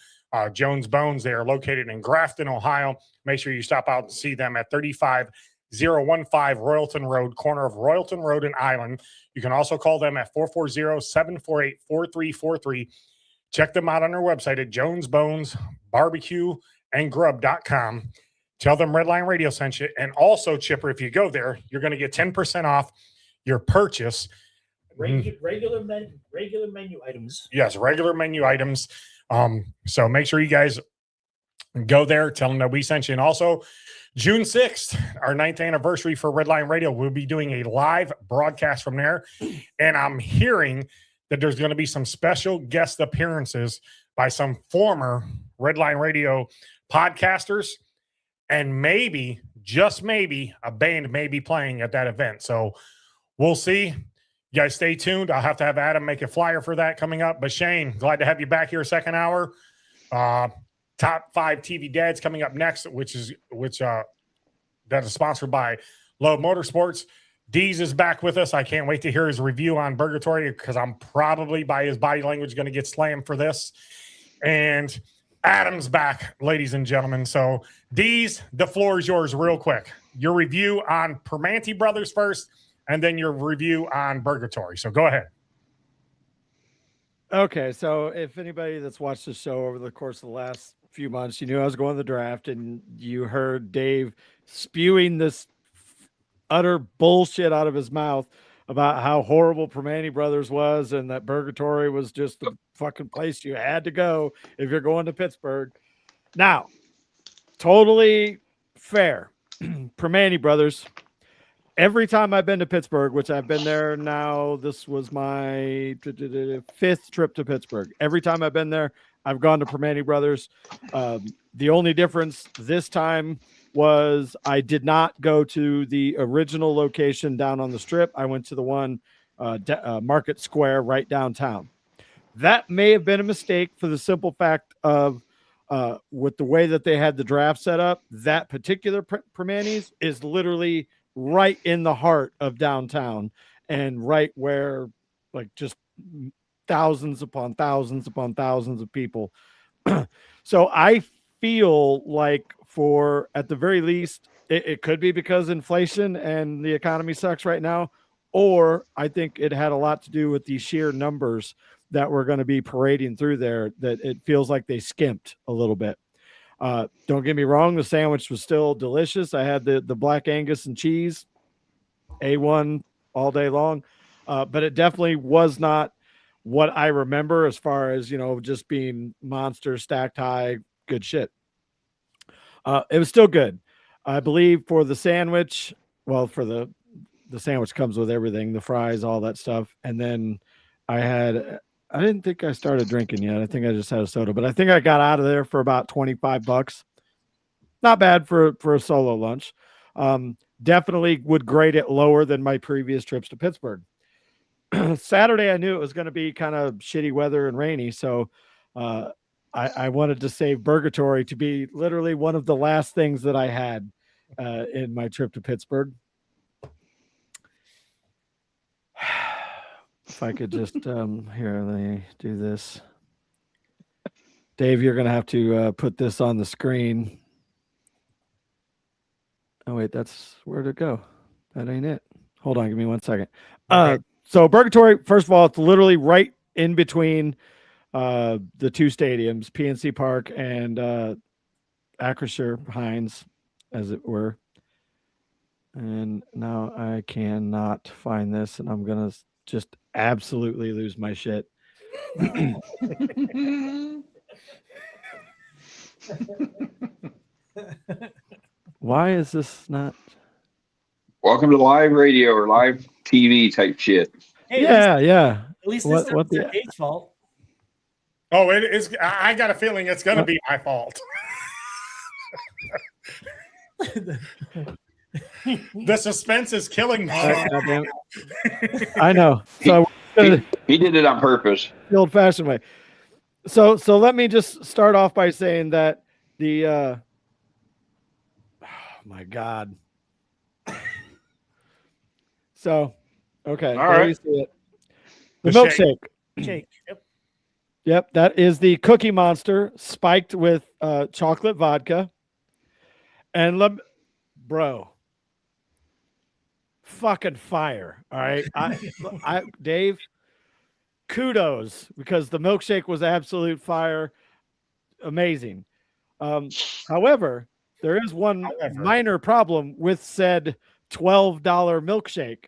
Jones Bones. They are located in Grafton, Ohio. Make sure you stop out and see them at 35015 Royalton Road, corner of Royalton Road and Island. You can also call them at 440-748-4343. Check them out on their website at jonesbonesbarbecueandgrub.com. Tell them Redline Radio sent you. And also, Chipper, if you go there, you're going to get 10% off your purchase.
Regular menu items.
Yes, regular menu items. So make sure you guys go there. Tell them that we sent you. And also, June 6th, our 9th anniversary for Redline Radio, we'll be doing a live broadcast from there. And I'm hearing that there's going to be some special guest appearances by some former Redline Radio podcasters, and maybe, just maybe, a band may be playing at that event. So we'll see. You guys stay tuned. I'll have to have Adam make a flyer for that coming up. But Shane, glad to have you back here second hour. Top 5 TV dads coming up next, which that is sponsored by Lowe Motorsports. Deez is back with us. I can't wait to hear his review on Burgatory because I'm probably, by his body language, going to get slammed for this. And Adam's back, ladies and gentlemen. So Deez, the floor is yours real quick. Your review on Permanente Brothers first, and then your review on Burgatory. So go ahead.
Okay, so if anybody that's watched the show over the course of the last few months, you knew I was going to the draft, and you heard Dave spewing this utter bullshit out of his mouth about how horrible Permanente Brothers was and that Burgatory was just the fucking place you had to go if you're going to Pittsburgh. Now, totally fair. Permanente Brothers. Every time I've been to Pittsburgh, which I've been there now, this was my 5th trip to Pittsburgh. Every time I've been there, I've gone to Permanente Brothers. The only difference this time was I did not go to the original location down on the Strip. I went to the one Market Square right downtown. That may have been a mistake for the simple fact of with the way that they had the draft set up, that particular Permante's is literally right in the heart of downtown and right where like just thousands upon thousands upon thousands of people. So I feel like for at the very least, it could be because inflation and the economy sucks right now, or I think it had a lot to do with the sheer numbers that were going to be parading through there, that it feels like they skimped a little bit. Don't get me wrong, the sandwich was still delicious. I had the Black Angus and cheese, A1 all day long, but it definitely was not what I remember as far as, just being monster stacked high, good shit. It was still good. I believe for the sandwich, well, for the sandwich comes with everything, the fries, all that stuff. And then I didn't think I started drinking yet. I think I just had a soda, but I think I got out of there for about $25. Not bad for a solo lunch. Definitely would grade it lower than my previous trips to Pittsburgh. Saturday, I knew it was going to be kind of shitty weather and rainy. So I wanted to save Burgatory to be literally one of the last things that I had in my trip to Pittsburgh. If I could just here, let me do this. Dave, you're going to have to put this on the screen. Oh, wait, that's where to go. That ain't it. Hold on. Give me 1 second.
Okay.
So Burgatory, first of all, it's literally right in between the two stadiums, PNC Park and Acrisure Hines, as it were. And now I cannot find this, and I'm going to just absolutely lose my shit. Why is this not?
Welcome to live radio or live TV type shit.
Hey,
Yeah.
At least
What-
this
what
is
the-
Dave's fault.
Oh, it is. I got a feeling it's going to be my fault. The suspense is killing me.
Goddamn it. I know. So
He did it on purpose.
the old-fashioned way. So let me just start off by saying that the oh my God. So okay,
All
there
right.
you see it. The
The
milkshake.
Jake. Yep.
Yep, that is the Cookie Monster spiked with chocolate vodka. And bro, fucking fire. All right. I Dave, kudos, because the milkshake was absolute fire. Amazing. However, there is one minor problem with said $12 milkshake.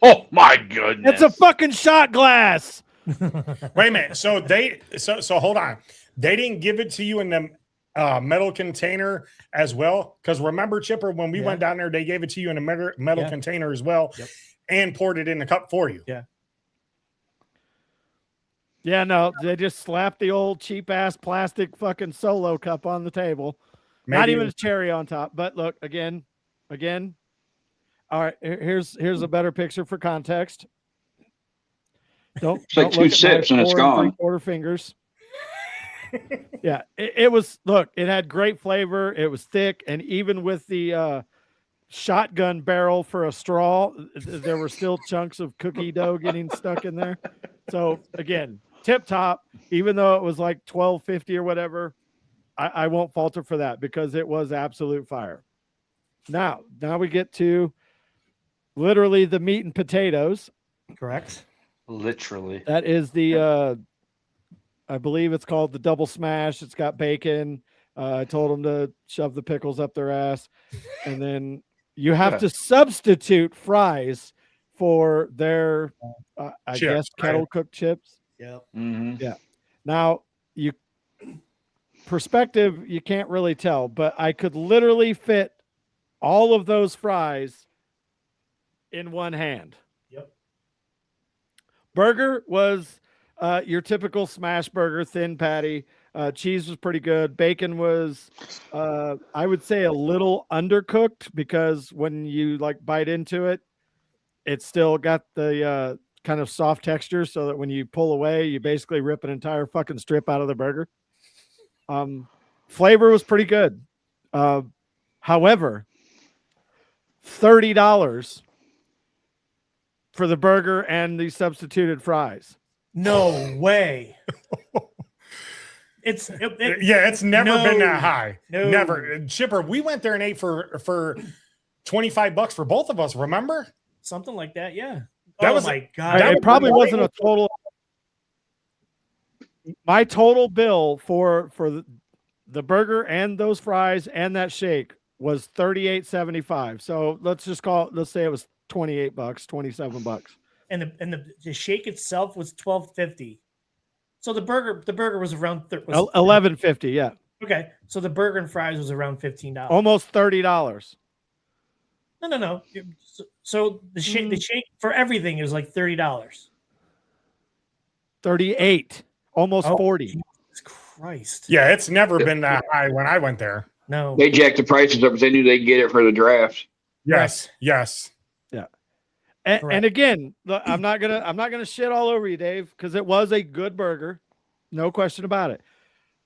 Oh my goodness!
It's a fucking shot glass.
Wait a minute. So hold on. They didn't give it to you in the metal container as well? Because remember, Chipper, when we went down there, they gave it to you in a metal container as well, and poured it in the cup for you.
Yeah, no, they just slapped the old cheap ass plastic fucking Solo cup on the table. Not
Maybe
even a cherry on top. But look, again, All right, here's a better picture for context. Don't
It's like
don't look
two
at my
sips and it's
4
gone.
3/4 fingers. Yeah, it was. Look, it had great flavor. It was thick, and even with the shotgun barrel for a straw, there were still chunks of cookie dough getting stuck in there. So again, tip top. Even though it was like $12.50 or whatever, I won't falter for that because it was absolute fire. Now we get to literally the meat and potatoes.
Correct.
Literally.
That is the I believe it's called the double smash. It's got bacon. I told them to shove the pickles up their ass, and then you have to substitute fries for their I
Chips,
guess kettle cooked chips.
Yep.
Mm-hmm.
Yeah. Now perspective, you can't really tell, but I could literally fit all of those fries in one hand.
Yep.
Burger was your typical smash burger, thin patty. Cheese was pretty good. Bacon was, I would say, a little undercooked because when you like bite into it, it's still got the kind of soft texture, so that when you pull away, you basically rip an entire fucking strip out of the burger. Flavor was pretty good. However, $30 for the burger and the substituted fries.
No way. It's
never been that high.
No.
Never. Chipper, we went there and ate for $25 for both of us, remember?
Something like that, yeah.
That
oh
was
my god.
It probably wasn't a total. My total bill for the burger and those fries and that shake was $38.75. So let's say it was $28, $27.
And the shake itself was $12.50. So the burger was around
$11.50, yeah.
Okay. So the burger and fries was around $15.
Almost $30.
No. So the shake for everything is like $30.
38. Almost 40.
Jesus Christ.
Yeah, it's never been that high when I went there.
No.
They jacked the prices up because they knew they'd get it for the draft.
Yes.
Yeah. And again, I'm not gonna shit all over you, Dave, because it was a good burger, no question about it.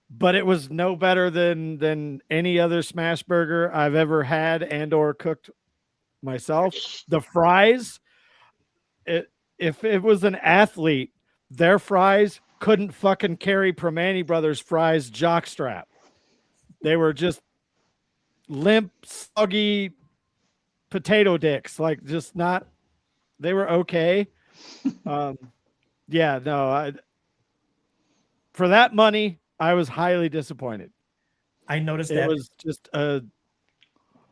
But it was no better than any other smash burger I've ever had and or cooked myself. The fries, if it was an athlete, their fries couldn't fucking carry Primanti Brothers fries jockstrap. They were just limp, soggy potato dicks, like just not. They were okay. For that money, I was highly disappointed.
I noticed
It
that
was just a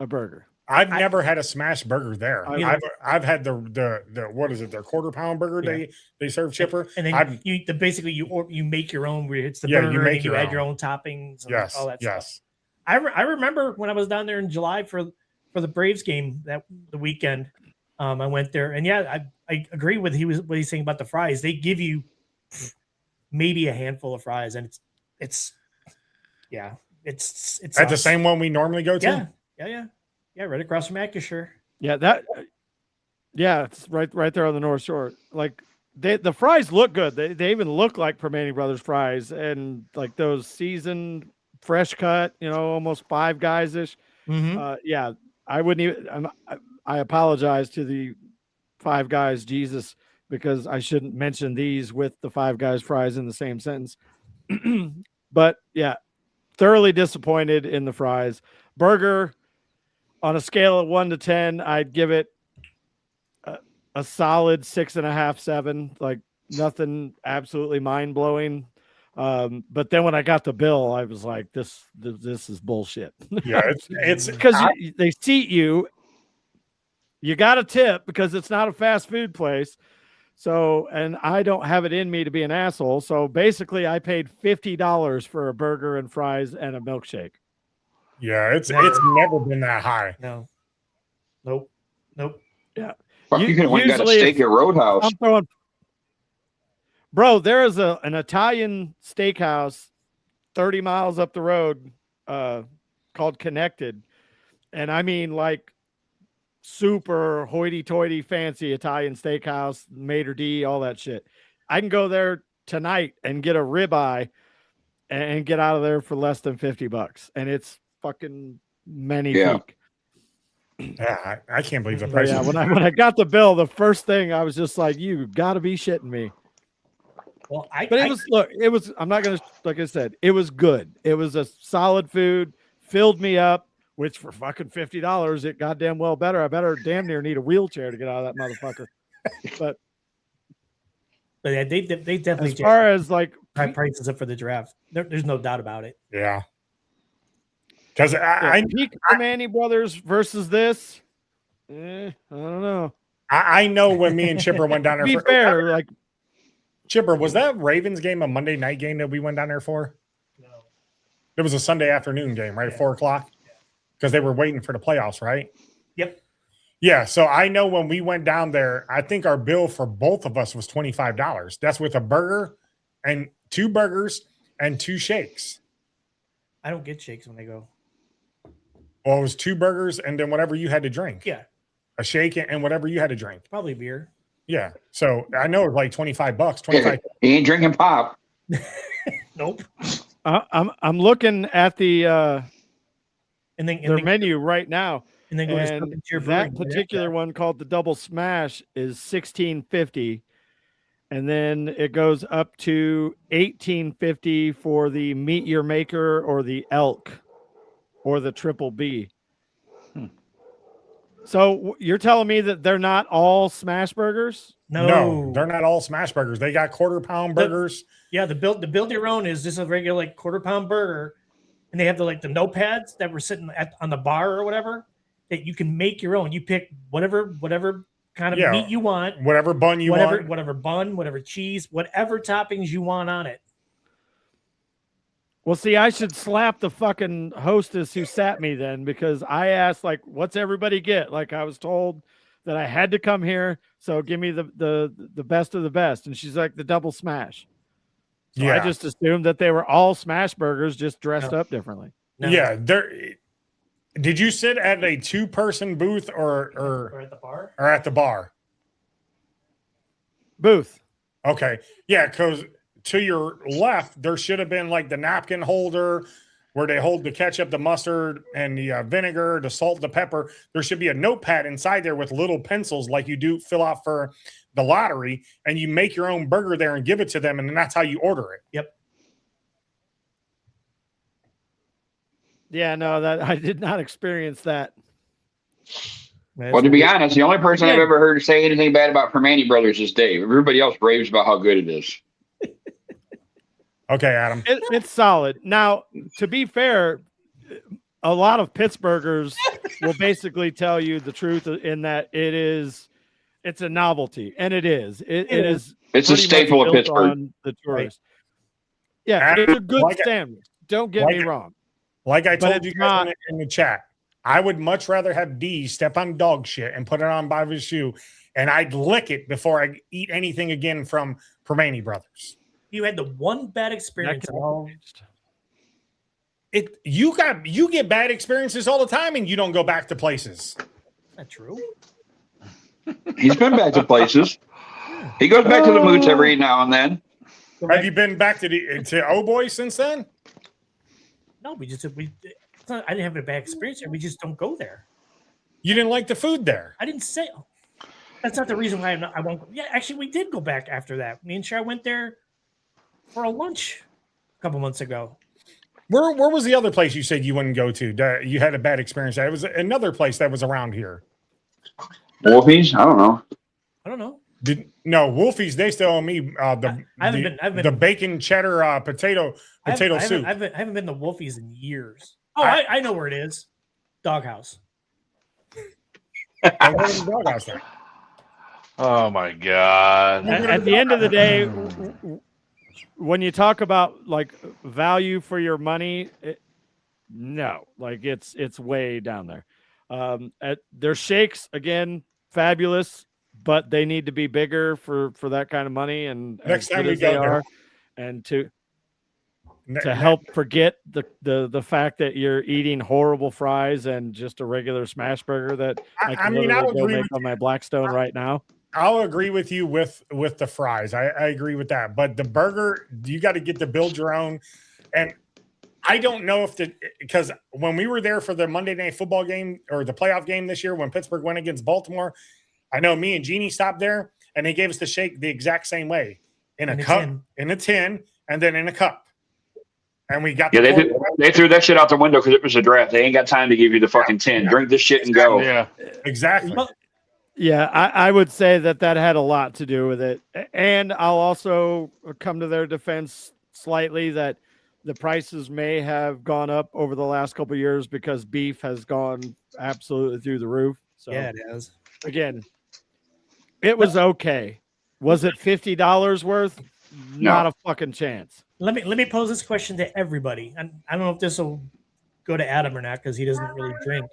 burger.
I've never had a smash burger there.
Either.
I've had the what is it? Their quarter-pound burger they serve, Chipper.
And then you make your own. Where it's the burger,
you make
and you add your own toppings. And
yes,
all that
yes.
stuff. I remember when I was down there in July for the Braves game the weekend. I went there, and I agree with what he's saying about the fries. They give you maybe a handful of fries, and it's
at the same one we normally go to.
Yeah, right across from Acrisure.
It's right there on the North Shore. Like the fries look good. They even look like Primanti Brothers fries, and like those seasoned, fresh cut, almost Five Guys ish.
Mm-hmm.
I wouldn't even. I apologize to the Five Guys Jesus because I shouldn't mention these with the Five Guys fries in the same sentence. But thoroughly disappointed in the fries. Burger, on a scale of 1 to 10, I'd give it a solid 6.5, 7. Like nothing absolutely mind blowing. But then when I got the bill, I was like, this is bullshit.
Yeah, it's
because they seat you. You got to tip because it's not a fast food place. So, and I don't have it in me to be an asshole. So basically I paid $50 for a burger and fries and a milkshake.
Yeah, it's never been that high.
No. Nope.
Yeah.
Fuck, you could have got a steak at Roadhouse.
I'm throwing. Bro, there is an Italian steakhouse 30 miles up the road called Connected. And I mean, like, super hoity-toity fancy Italian steakhouse, maitre d', all that shit. I can go there tonight and get a ribeye and get out of there for less than $50, and it's fucking magnifique.
Yeah, I can't believe the
But
price.
yeah, when I got the bill, the first thing I was just like, "You got to be shitting me."
Well,
it was. I'm not gonna, like I said, it was good. It was a solid food, filled me up. Which for fucking $50, it goddamn well better. I better damn near need a wheelchair to get out of that motherfucker. But
yeah, they definitely
as far as like
high prices up for the draft. There's no doubt about it.
Yeah. Because I
peak Manny Brothers versus this, I don't know.
I know when me and Chipper went down there.
To be fair, like
Chipper, was that Ravens game a Monday night game that we went down there for?
No.
It was a Sunday afternoon game, right? At 4:00? Because they were waiting for the playoffs, right?
Yep.
Yeah, so I know when we went down there, I think our bill for both of us was $25. That's with a burger and 2 burgers and 2 shakes.
I don't get shakes when I go.
Well, it was 2 burgers and then whatever you had to drink.
Yeah.
A shake and whatever you had to drink.
Probably beer.
Yeah. So I know it was like $25. 25.
He ain't drinking pop.
Nope.
I'm looking at the their
then
menu right now.
And then go
and that particular one called the Double Smash is $16.50, and then it goes up to $18.50 for the Meet Your Maker or the Elk or the Triple B. So you're telling me that they're not all smash burgers?
No, they're not all smash burgers. They got quarter-pound burgers.
The build your own is just a regular like quarter-pound burger, and they have the notepads that were sitting on the bar or whatever that you can make your own. You pick whatever kind of meat you want,
whatever bun you want,
whatever bun, whatever cheese, whatever toppings you want on it.
Well, see, I should slap the fucking hostess who sat me then, because I asked, like, what's everybody get? Like, I was told that I had to come here, so give me the best of the best. And she's like, the Double Smash. So I just assumed that they were all smash burgers, just dressed up differently.
No. Yeah, did you sit at a 2-person booth or
at the bar?
Or at the bar?
Booth.
Okay. Yeah, because to your left, there should have been like the napkin holder where they hold the ketchup, the mustard, and the vinegar, the salt, the pepper. There should be a notepad inside there with little pencils like you do fill out for the lottery, and you make your own burger there and give it to them, and then that's how you order it.
Yep.
Yeah, no, that I did not experience that.
Well, to be honest, the only person I've ever heard say anything bad about Permane Brothers is Dave. Everybody else raves about how good it is.
Okay, Adam.
It's solid. Now, to be fair, a lot of Pittsburghers will basically tell you the truth in that it's a novelty, and it is. It is.
It's a staple of Pittsburgh.
The tourists. Right. Yeah, it's a good sandwich. Don't get me wrong.
Like I told you guys in the chat, I would much rather have D step on dog shit and put it on by his shoe, and I'd lick it before I eat anything again from Permane Brothers.
You had the one bad experience.
You get bad experiences all the time, and you don't go back to places.
Not true.
He's been back to places. He goes back to the Moots every now and then.
Have you been back to Oh Boy since then?
No, I didn't have a bad experience there. We just don't go there.
You didn't like the food there.
I didn't say. That's not the reason why I won't. Yeah, actually, we did go back after that. Me and Shar went there for a lunch a couple months ago.
Where was the other place you said you wouldn't go to? You had a bad experience. It was another place that was around here.
Wolfie's? I don't know.
No, Wolfie's. They still owe me the bacon cheddar potato soup.
I haven't been to Wolfie's in years. Oh, I know where it is. Doghouse.
Oh my God!
At the end of the day, when you talk about like value for your money, no, like it's way down there. Their shakes again, fabulous, but they need to be bigger for that kind of money. And
next time we go there,
to help forget the fact that you're eating horrible fries and just a regular smash burger that I can literally go make on my Blackstone right now.
I'll agree with you with the fries. I agree with that. But the burger, you got to get to build your own. And I don't know if because when we were there for the Monday Night Football game or the playoff game this year when Pittsburgh went against Baltimore, I know me and Jeannie stopped there and they gave us the shake the exact same way in a cup, in a tin, and then in a cup. And we got
they threw that shit out the window because it was a draft. They ain't got time to give you the fucking tin. Drink this shit and go.
Yeah,
exactly.
Yeah, I would say that had a lot to do with it. And I'll also come to their defense slightly that the prices may have gone up over the last couple of years because beef has gone absolutely through the roof. So
yeah, it has.
Again, it was okay. Was it $50 worth? Not a fucking chance.
Let me pose this question to everybody. And I don't know if this will go to Adam or not because he doesn't really drink.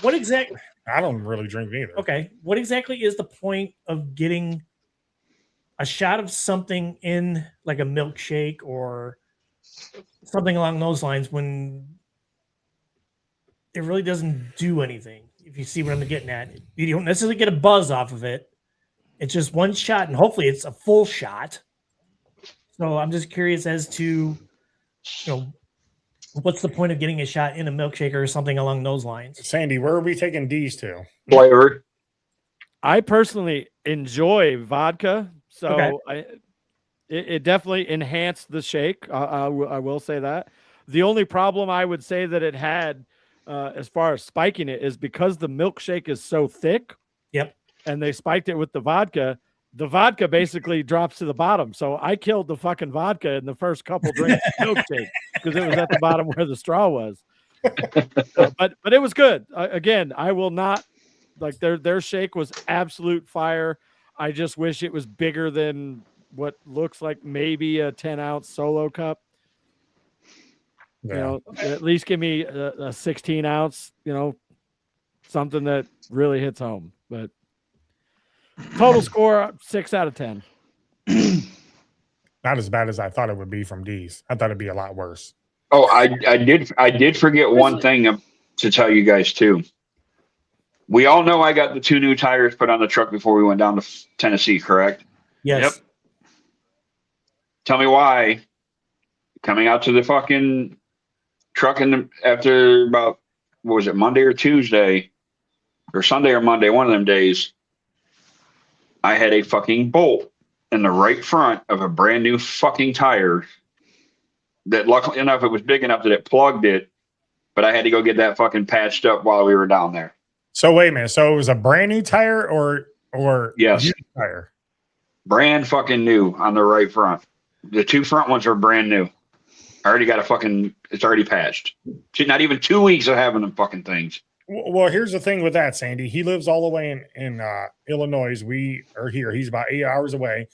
What exactly?
I don't really drink either.
Okay. What exactly is the point of getting a shot of something in like a milkshake or something along those lines when it really doesn't do anything? If you see what I'm getting at, you don't necessarily get a buzz off of it. It's just one shot, and hopefully it's a full shot. So I'm just curious as to, what's the point of getting a shot in a milkshake or something along those lines?
Sandy, where are we taking D's to?
Flavored.
I personally enjoy vodka, so it definitely enhanced the shake. I will say that. The only problem I would say that it had, as far as spiking it, is because the milkshake is so thick.
Yep.
And they spiked it with the vodka. The vodka basically drops to the bottom. So I killed the fucking vodka in the first couple drinks of milkshake because it was at the bottom where the straw was. But it was good. Again, I will not like their shake was absolute fire. I just wish it was bigger than what looks like maybe a 10-ounce solo cup.
Yeah.
At least give me a 16-ounce, something that really hits home. But total score 6 out of 10.
Not as bad as I thought it would be from D's. I thought it'd be a lot worse.
Oh, I did forget one thing to tell you guys too. We all know I got the 2 new tires put on the truck before we went down to Tennessee, correct?
Yes.
Yep.
Tell me why. Coming out to the fucking truck after about, what was it, Monday or Tuesday? Or Sunday or Monday, one of them days, I had a fucking bolt in the right front of a brand new fucking tire that luckily enough, it was big enough that it plugged it, but I had to go get that fucking patched up while we were down there.
So wait a minute. So it was a brand new tire or
yes,
used tire?
Brand fucking new on the right front. The 2 front ones are brand new. I already got it's already patched. Not even 2 weeks of having them fucking things.
Well, here's the thing with that, Sandy. He lives all the way in Illinois. We are here. He's about 8 hours away.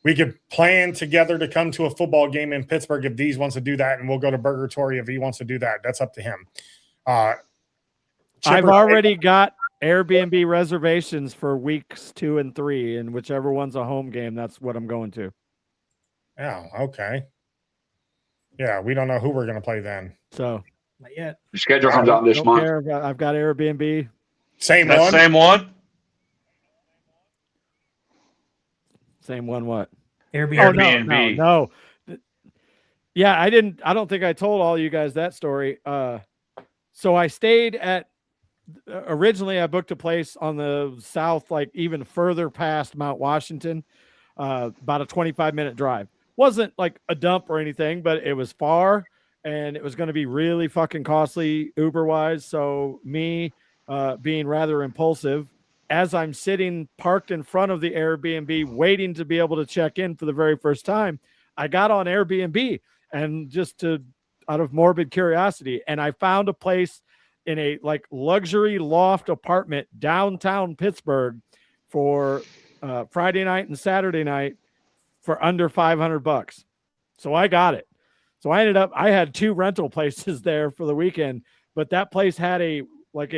We could plan together to come to a football game in Pittsburgh if Deez wants to do that, and we'll go to Burger Tory if he wants to do that. That's up to him.
I've already got Airbnb reservations for weeks 2 and 3, and whichever one's a home game, that's what I'm going to.
Oh, okay. Yeah, we don't know who we're going to play then.
So
not yet.
The schedule comes out this month.
I've got Airbnb.
Same one?
Same one?
Same one what?
Airbnb.
Oh, no. Yeah, I don't think I told all you guys that story. So I stayed originally I booked a place on the south, like even further past Mount Washington, about a 25-minute drive. Wasn't like a dump or anything, but it was far and it was going to be really fucking costly Uber wise. So me being rather impulsive, as I'm sitting parked in front of the Airbnb waiting to be able to check in for the very first time, I got on Airbnb and out of morbid curiosity, and I found a place in a like luxury loft apartment downtown Pittsburgh for Friday night and Saturday night for under $500. So I got it. So I had 2 rental places there for the weekend, but that place had a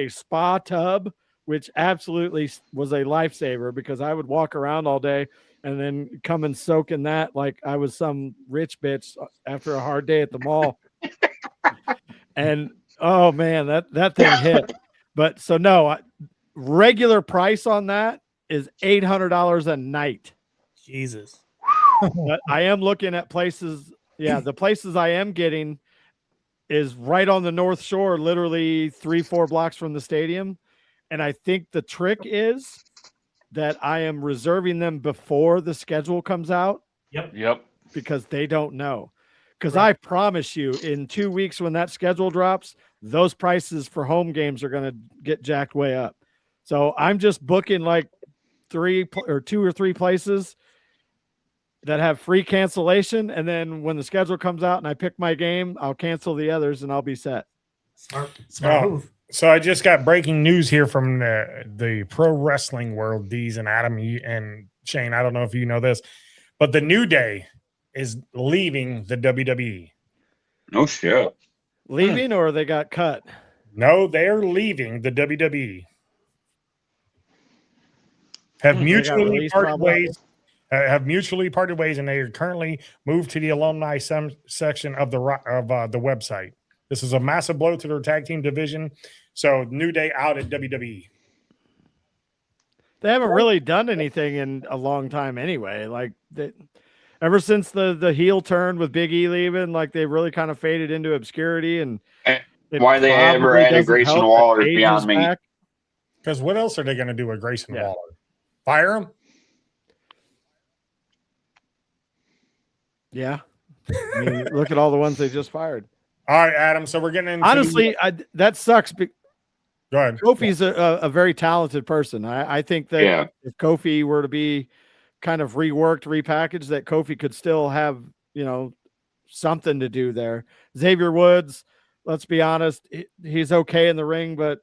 spa tub which absolutely was a lifesaver because I would walk around all day and then come and soak in that like I was some rich bitch after a hard day at the mall. And oh man, that thing hit. But so no, regular price on that is $800 a night.
Jesus.
But I am looking at places. Yeah, the places I am getting is right on the North Shore, literally 3-4 blocks from the stadium. And I think the trick is that I am reserving them before the schedule comes out.
Yep.
Because they don't know. Because I promise you, in 2 weeks when that schedule drops, those prices for home games are going to get jacked way up. So I'm just booking like 2 or 3 places that have free cancellation. And then when the schedule comes out and I pick my game, I'll cancel the others and I'll be set.
Smart move.
So I just got breaking news here from the pro wrestling world, Deez and Adam and Shane. I don't know if you know this, but the New Day is leaving the WWE.
No shit.
Leaving or they got cut?
No, they're leaving the WWE. Have mutually parted ways. Have mutually parted ways, and they are currently moved to the alumni section of the website. This is a massive blow to their tag team division. So New Day out at WWE.
They haven't really done anything in a long time anyway. Like ever since the heel turn with Big E leaving, like they really kind of faded into obscurity. And
why they ever added Grayson Waller is beyond me.
Because what else are they going to do with Grayson Waller? Fire him?
Yeah. I mean, look at all the ones they just fired.
All right, Adam. So we're getting into
honestly, that sucks.
Go ahead.
Kofi's a very talented person. I think that if Kofi were to be kind of reworked, repackaged, that Kofi could still have, something to do there. Xavier Woods, let's be honest, he's okay in the ring, but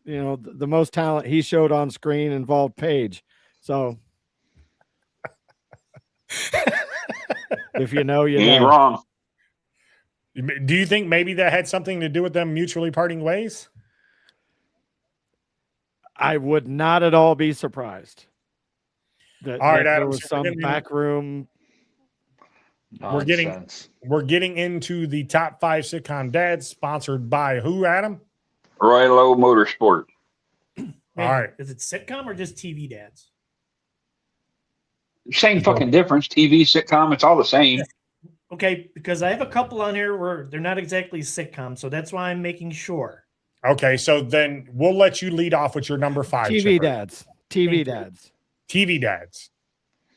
the most talent he showed on screen involved Paige. So if you know, you
ain't
know.
wrong.
Do you think maybe that had something to do with them mutually parting ways?
I would not at all be surprised. That
all right,
there
Adam,
was some back room.
We're getting into the top 5 sitcom dads, sponsored by who, Adam?
Royal Motorsport.
All right.
Is it sitcom or just TV dads?
Same fucking difference. TV, sitcom, it's all the same.
Okay, because I have a couple on here where they're not exactly sitcom, so that's why I'm making sure.
Okay, so then we'll let you lead off with your number 5.
TV
Chipper.
dads. TV dads.
TV dads.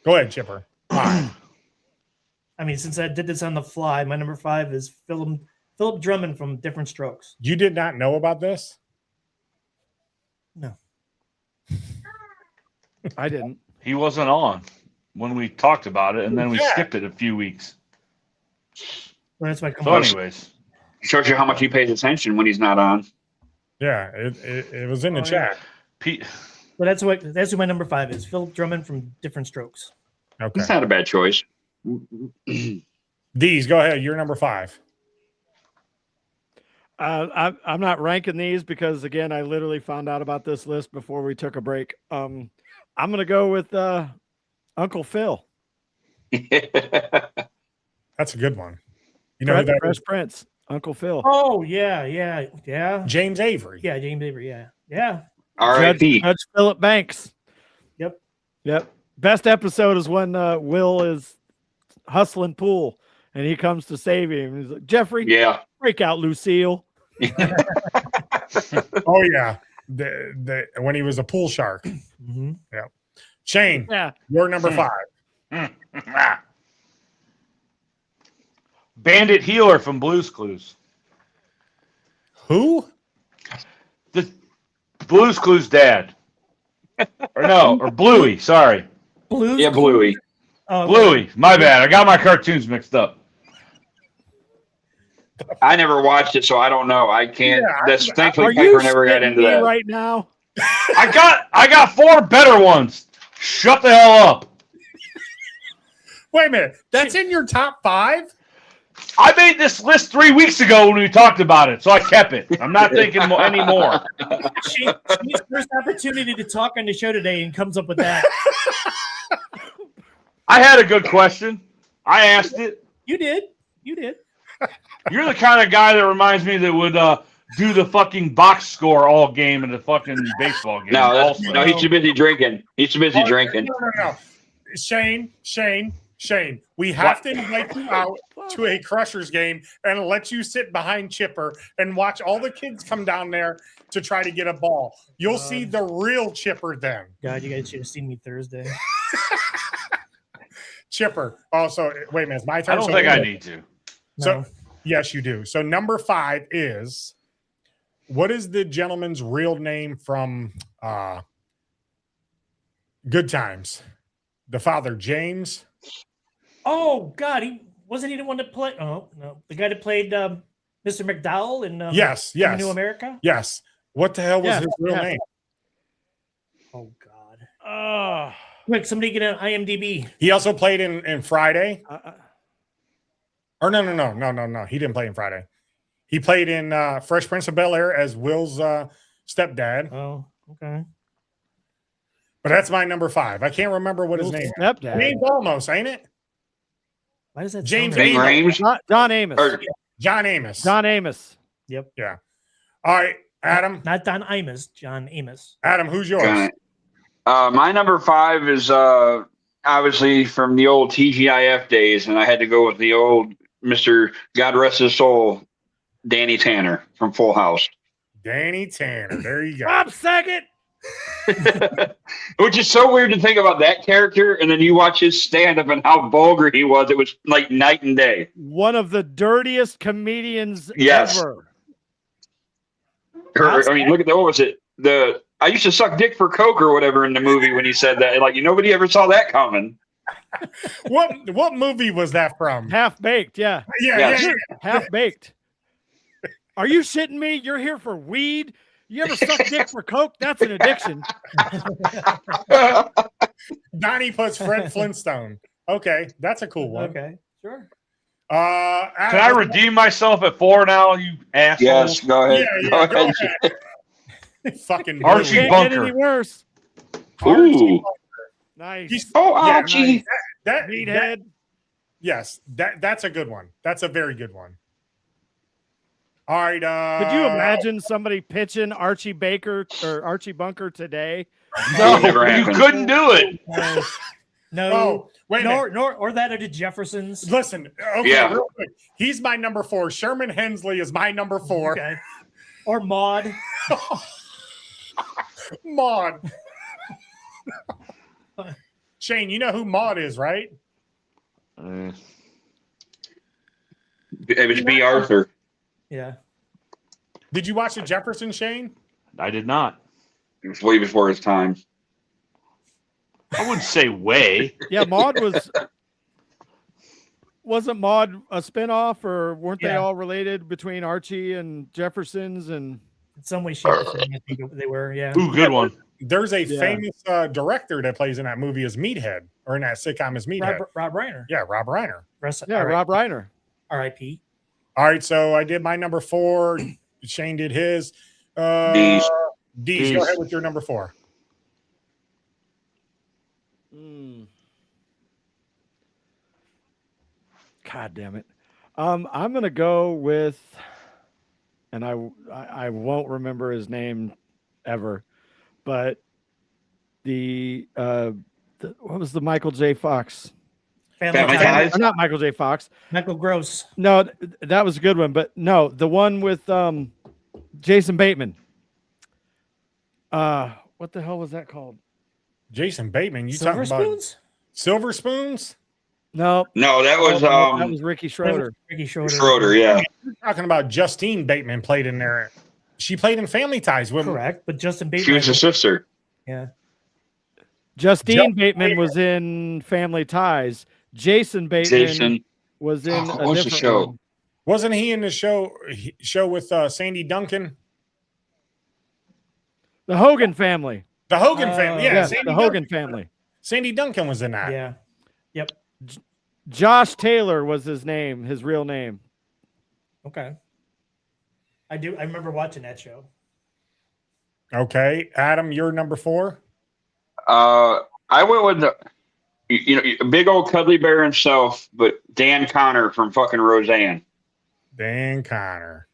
Go ahead, Chipper. 5.
I mean, since I did this on the fly, my number 5 is Philip Drummond from Different Strokes.
You did not know about this?
No.
I didn't.
He wasn't on when we talked about it, and then we skipped it a few weeks.
Well, that's my
so anyways.
Shows you how much he pays attention when he's not on.
Yeah, it was in the chat.
Well, that's who my number 5 is. Philip Drummond from Different Strokes.
Okay. It's not a bad choice.
These, go ahead. You're number 5.
I'm not ranking these because, again, I literally found out about this list before we took a break. I'm going to go with Uncle Phil.
That's a good one. You know who that
Fresh
is?
Prince, Uncle Phil.
Oh, yeah.
James Avery.
Yeah, James Avery, yeah.
R.I.P.
Judge Philip Banks.
Yep.
Best episode is when Will is hustling pool and he comes to save him. He's like, Jeffrey, break out Lucille.
Oh, yeah. When he was a pool shark.
Mm-hmm.
Yeah. Shane, you're number 5.
Bandit Healer from Blue's Clues.
Who?
The Blue's Clues dad. or Bluey, sorry.
Bluey.
Oh,
Bluey, my bad. I got my cartoons mixed up.
I never watched it, so I don't know. I can't. Thankfully,
Are
Piper
you
never got into
me
that.
right now?
I got 4 better ones. Shut the hell up.
Wait a minute. That's in your top 5?
I made this list 3 weeks ago when we talked about it, so I kept it. I'm not thinking anymore.
She's first opportunity to talk on the show today and comes up with that.
I had a good question. I asked it.
You did.
You're the kind of guy that reminds me that would do the fucking box score all game in the fucking baseball game.
No, he's too busy drinking. He's too busy drinking.
No. Shane, we have to invite you out to a Crushers game and let you sit behind Chipper and watch all the kids come down there to try to get a ball. You'll see the real Chipper then.
God, you guys should have seen me Thursday.
Chipper. Oh, so wait a minute. It's my turn.
I don't think I need to.
So, yes, you do. So, number 5 is, what is the gentleman's real name from Good Times? The father, James.
Oh God, he wasn't he the one that played? Oh no, the guy that played Mr. McDowell in
Yes.
New America.
Yes. What the hell was his real name?
Oh God. Quick, somebody get an IMDb.
He also played in Friday. Or no. He didn't play in Friday. He played in Fresh Prince of Bel-Air as Will's stepdad.
Oh, okay.
But that's my number 5. I can't remember what his name is.
Stepdad.
James Almost, ain't it?
Why does that
James
sound right?
James.
John Amos.
John Amos.
John Amos.
Yep.
Yeah. All right, Adam.
Not Don Amos. John Amos.
Adam, who's yours?
Got it. My number 5 is obviously from the old TGIF days, and I had to go with the old Mr. God rest his soul, Danny Tanner from Full House.
Danny Tanner. There you go.
Bob Saget.
Which is so weird to think about that character, and then you watch his stand-up and how vulgar he was. It was like night and day.
One of the dirtiest comedians
Yes.
ever.
I mean, look at what was it? I used to suck dick for coke or whatever in the movie when he said that. Like, nobody ever saw that coming.
What movie was that from?
Half Baked, yeah.
Yeah.
Half Baked. Are you shitting me? You're here for weed? You ever suck dick for coke? That's an addiction.
Donnie puts Fred Flintstone. Okay, that's a cool one.
Okay, sure.
Adam,
Can I redeem myself at 4 now, you asshole?
Yes, go ahead.
Yeah, go ahead. Fucking
Archie
Billy.
Can't get
Bunker.
any worse.
Ooh.
Nice.
Oh,
Yeah,
Archie.
that
Meathead.
yes, that's a good one. That's a very good one. All right.
Could you imagine somebody pitching Archie Baker or Archie Bunker today?
No,
Never
you
happened.
couldn't do it.
No.
Oh, wait a minute.
Or that of the Jeffersons.
Listen, okay,
Yeah.
real quick. He's my number 4. Sherman Hensley is my number 4.
Okay. Or Maud.
Maud. Shane, you know who Maud is, right?
It was B. Arthur.
Yeah.
Did you watch the Jefferson, Shane?
I did not.
It was way before his time.
I wouldn't say way.
Yeah, Maude wasn't Maude a spinoff, or weren't they
Yeah.
all related between Archie and Jeffersons? And
In some way, shape, or form, I think they were. Yeah.
Ooh, good one.
There's a
Yeah.
famous director that plays in that movie as Meathead, or in that sitcom as Meathead.
Rob Reiner.
Yeah, Rob Reiner.
yeah, Rob Reiner.
R.I.P.
All right, so I did my number 4. Shane did his.
D's.
D's, go ahead with your number 4.
God damn it. I'm gonna go with, and I won't remember his name ever, but what was the Michael J. Fox?
Family Ties?
Or not Michael J. Fox.
Michael Gross.
No, that was a good one, but no, the one with Jason Bateman. What the hell was that called?
Jason Bateman. You
Silver
talking about
Spoons?
Silver Spoons?
No,
No, that was
that was Ricky Schroeder.
Ricky Schroeder.
Schroeder. Yeah.
You're talking about Justine Bateman played in there. She played in Family Ties with
Correct, but Justin Bateman.
She was his sister.
Yeah.
Justine Bateman was in Family Ties. Jason Bateman was in
What
a
was the
different
show?
one.
Wasn't he in the show with Sandy Duncan?
The Hogan family.
The Hogan family. Yeah,
Yeah,
Sandy
the Hogan
Duncan.
family.
Sandy Duncan was in that.
Yeah. Yep.
Josh Taylor was his name, his real name.
Okay. I remember watching that show.
Okay, Adam, you're number 4.
I went with the big old cuddly bear himself, but Dan Connor from fucking Roseanne.
Dan Connor.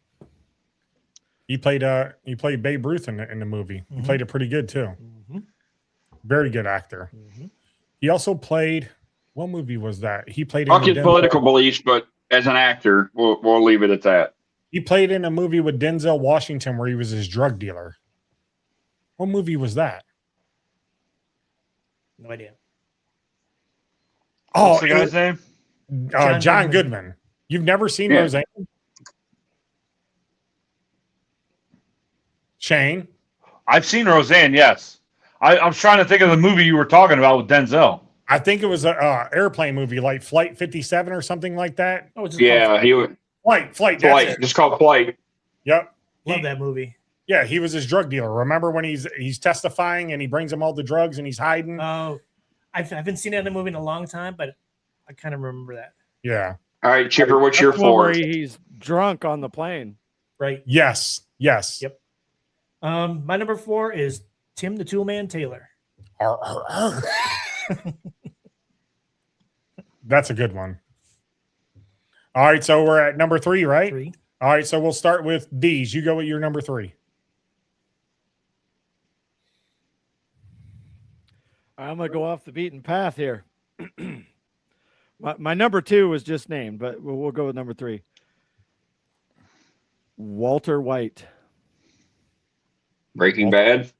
He played Babe Ruth in the movie. He played it pretty good too. Very good actor. He also played, what movie was that? He played
Fuck his political beliefs, but as an actor, we'll leave it at that.
He played in a movie with Denzel Washington where he was his drug dealer. What movie was that?
No idea.
What's the guy's name?
John Goodman. You've never seen Roseanne? Shane?
I've seen Roseanne, yes. I'm trying to think of the movie you were talking about with Denzel.
I think it was an airplane movie, like Flight 57 or something like that.
Oh, it's
Yeah, he would.
Flight. That's it.
Just called Flight.
Yep.
Love that movie.
Yeah, he was his drug dealer. Remember when he's testifying and he brings him all the drugs and he's hiding?
Oh, I haven't seen that in the movie in a long time, but I kind of remember that.
Yeah.
All right, Chipper, what's your
That's one where
4?
he's drunk on the plane.
Right.
Yes.
Yep. My number 4 is Tim the Toolman Taylor.
That's a good one. All right, so we're at number 3, right?
3.
All right, so we'll start with D's. You go with your number 3.
I'm going to go off the beaten path here. my number 2 was just named, but we'll go with number 3. Walter White.
Breaking Bad.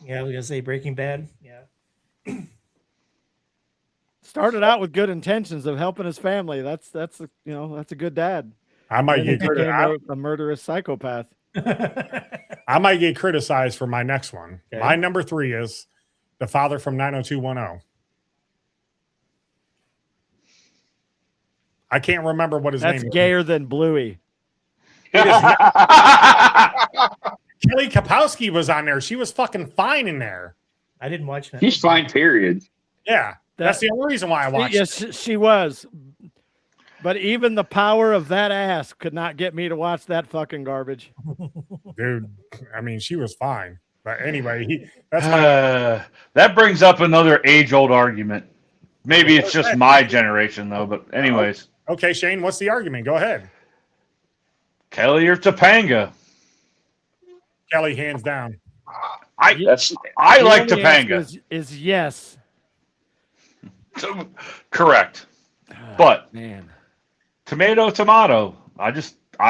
Yeah, I was gonna say Breaking Bad. Yeah.
Started out with good intentions of helping his family. That's a good dad.
I might
And he
get
became a murderous psychopath.
I might get criticized for my next one.
Okay.
My number 3 is the father from 90210. I can't remember what his
That's
name is.
gayer than Bluey.
It is not. Kelly Kapowski was on there. She was fucking fine in there.
I didn't watch that.
He's fine, period.
Yeah. That's the only reason why I watched it.
Yes, she was. But even the power of that ass could not get me to watch that fucking garbage.
Dude, I mean, she was fine. But anyway,
that brings up another age-old argument. Maybe it's just my generation, though. But anyways.
Okay, Shane, what's the argument? Go ahead.
Kelly or Topanga?
Kelly, hands down.
I like Topanga.
Is yes.
Correct. But
man,
tomato. I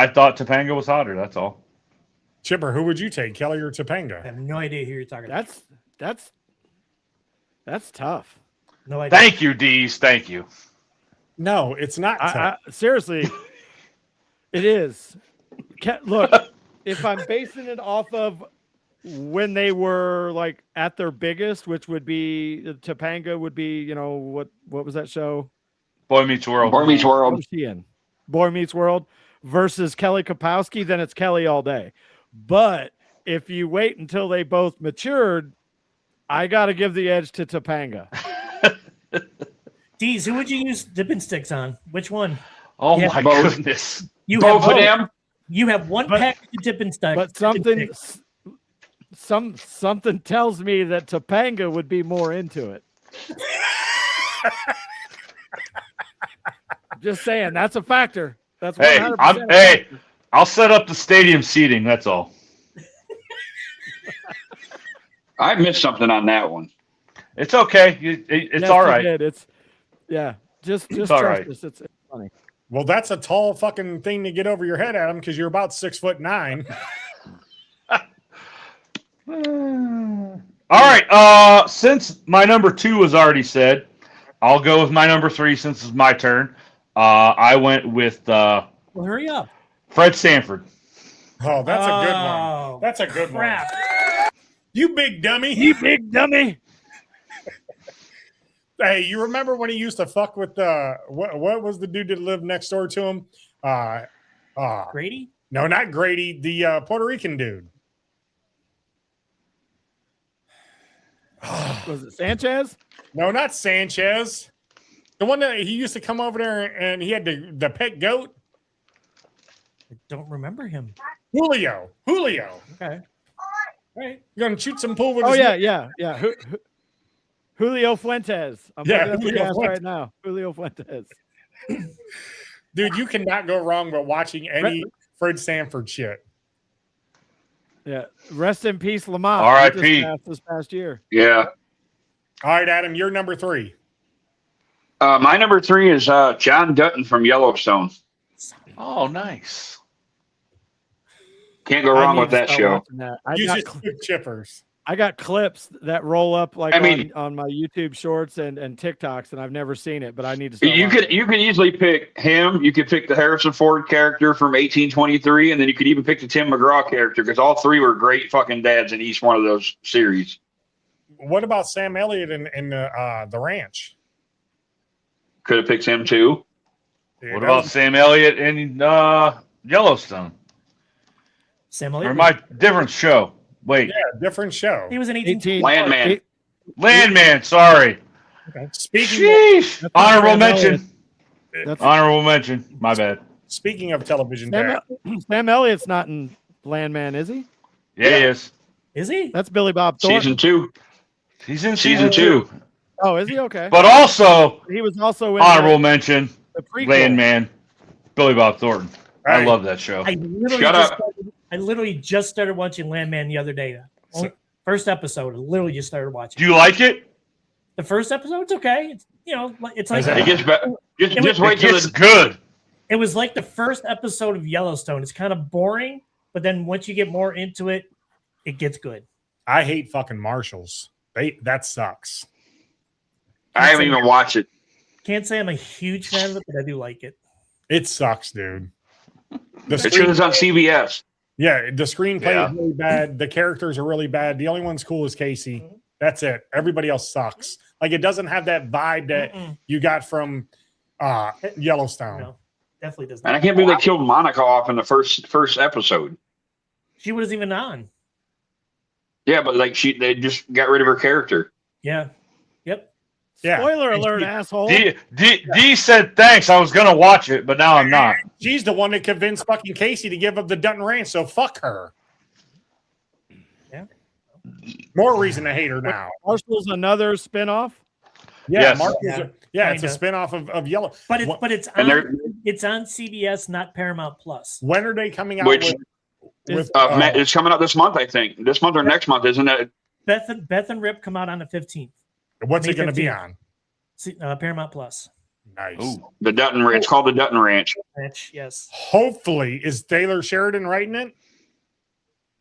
thought Topanga was hotter. That's all.
Chipper, who would you take, Kelly or Topanga?
I have no idea who you're talking about.
That's tough.
No idea.
Thank you, Dees. Thank you.
No, it's not tough.
Seriously, it is. Look, if I'm basing it off of when they were like at their biggest, which would be Topanga would be, what was that show?
Boy Meets World.
Boy Meets World.
What was she in? Boy Meets World versus Kelly Kapowski, then it's Kelly all day. But if you wait until they both matured, I got to give the edge to Topanga.
Deez, who would you use dipping sticks on? Which one?
Oh my goodness.
You
both
have
of them.
You have one package of dipping sticks.
But something tells me that Topanga would be more into it. Just saying, that's a factor. That's 100%.
I'll set up the stadium seating. That's all.
I missed something on that one.
It's okay. It's
Yes,
all right.
Just
all
trust
right.
us. It's funny.
Well, that's a tall fucking thing to get over your head, Adam, because you're about 6'9".
All right. Since my number 2 was already said, I'll go with my number 3 since it's my turn. I went with
Well, hurry up.
Fred Sanford.
Oh, that's a good one. That's a good
crap.
one. You big dummy.
You big dummy.
Hey, you remember when he used to fuck with what was the dude that lived next door to him?
Grady?
No, not Grady. The Puerto Rican dude.
Was it Sanchez?
No, not Sanchez. The one that he used to come over there and he had the pet goat.
I don't remember him.
Julio.
Okay.
All right. You're going to shoot some pool with
Oh,
his
yeah. Julio Fuentes. I'm looking at the
Julio
cast
Fuentes.
right now. Julio Fuentes.
Dude, you cannot go wrong with watching any Fred Sanford shit.
Yeah. Rest in peace, Lamont.
R.I.P.
He just passed this past year.
Yeah.
All right, Adam, you're number 3.
My number 3 is John Dutton from Yellowstone.
Oh, nice.
Can't go
I
wrong
need
with
to
that
start
show.
watching that.
You just took chippers.
I got clips that roll up like
I mean-
on my YouTube shorts and TikToks, and I've never seen it, but I need to start
You
watching
could easily pick him. You could pick the Harrison Ford character from 1823, and then you could even pick the Tim McGraw character because all 3 were great fucking dads in each one of those series.
What about Sam Elliott in the ranch?
Could have picked him too.
Yeah,
What
that
about
was-
Sam Elliott in Yellowstone?
Sam
Or
Elliott.
my different show. Wait,
different show?
He was in
18.
Landman.
Landman. Sorry.
Speaking
Sheesh.
That's
Honorable
Sam
mention.
Elliott. That's
Honorable mention. My bad.
speaking of television,
Sam,
dad,
Sam Elliott's not in Landman, is he?
Yeah, he is.
Is he?
That's Billy Bob Thornton.
Season 2.
He's in
Season 2.
Oh, is he? Okay.
But also,
He was also in
honorable mention,
the prequel.
Landman, Billy Bob Thornton. I
Hey.
love that show.
I literally just started watching Landman the other day. First episode, I literally just started watching.
Do you like it?
The first episode, it's okay. It's it's like
It gets better. Just wait
It
till
gets
the
good.
it was like the first episode of Yellowstone. It's kind of boring, but then once you get more into it, it gets good.
I hate fucking Marshalls. That sucks.
I haven't even watched it.
Can't say I'm a huge fan of it, but I do like it.
It sucks, dude. The
It's because it's on CBS.
Yeah, the screenplay
Yeah.
is really bad. The characters are really bad. The only one's cool is Casey. That's it. Everybody else sucks. Like it doesn't have that vibe that you got from Yellowstone.
No, definitely does
And I
not.
can't believe they killed Monica off in the first episode.
She wasn't even on.
Yeah, but like they just got rid of her character.
Yeah. Yep.
Yeah.
Spoiler
And
alert,
she-
asshole.
D said thanks. I was gonna watch it, but now I'm not.
She's the one that convinced fucking Casey to give up the Dutton Ranch, so fuck her.
Yeah.
More reason to hate her now.
Marshall's another spinoff.
Yeah,
Yes.
Marcus,
Yeah,
it's a
kinda.
spinoff of Yellow.
But
When-
it's
And they're-
on CBS, not Paramount Plus.
when are they coming out
Which-
with
It's coming out this month, I think. This month or next month, isn't it?
Beth and Rip come out on the 15th.
what's
May
it going to be
15th.
on?
Paramount Plus.
Nice.
Ooh.
The Dutton Ranch. It's called the Dutton Ranch.
Ranch, yes.
Hopefully, is Taylor Sheridan writing it?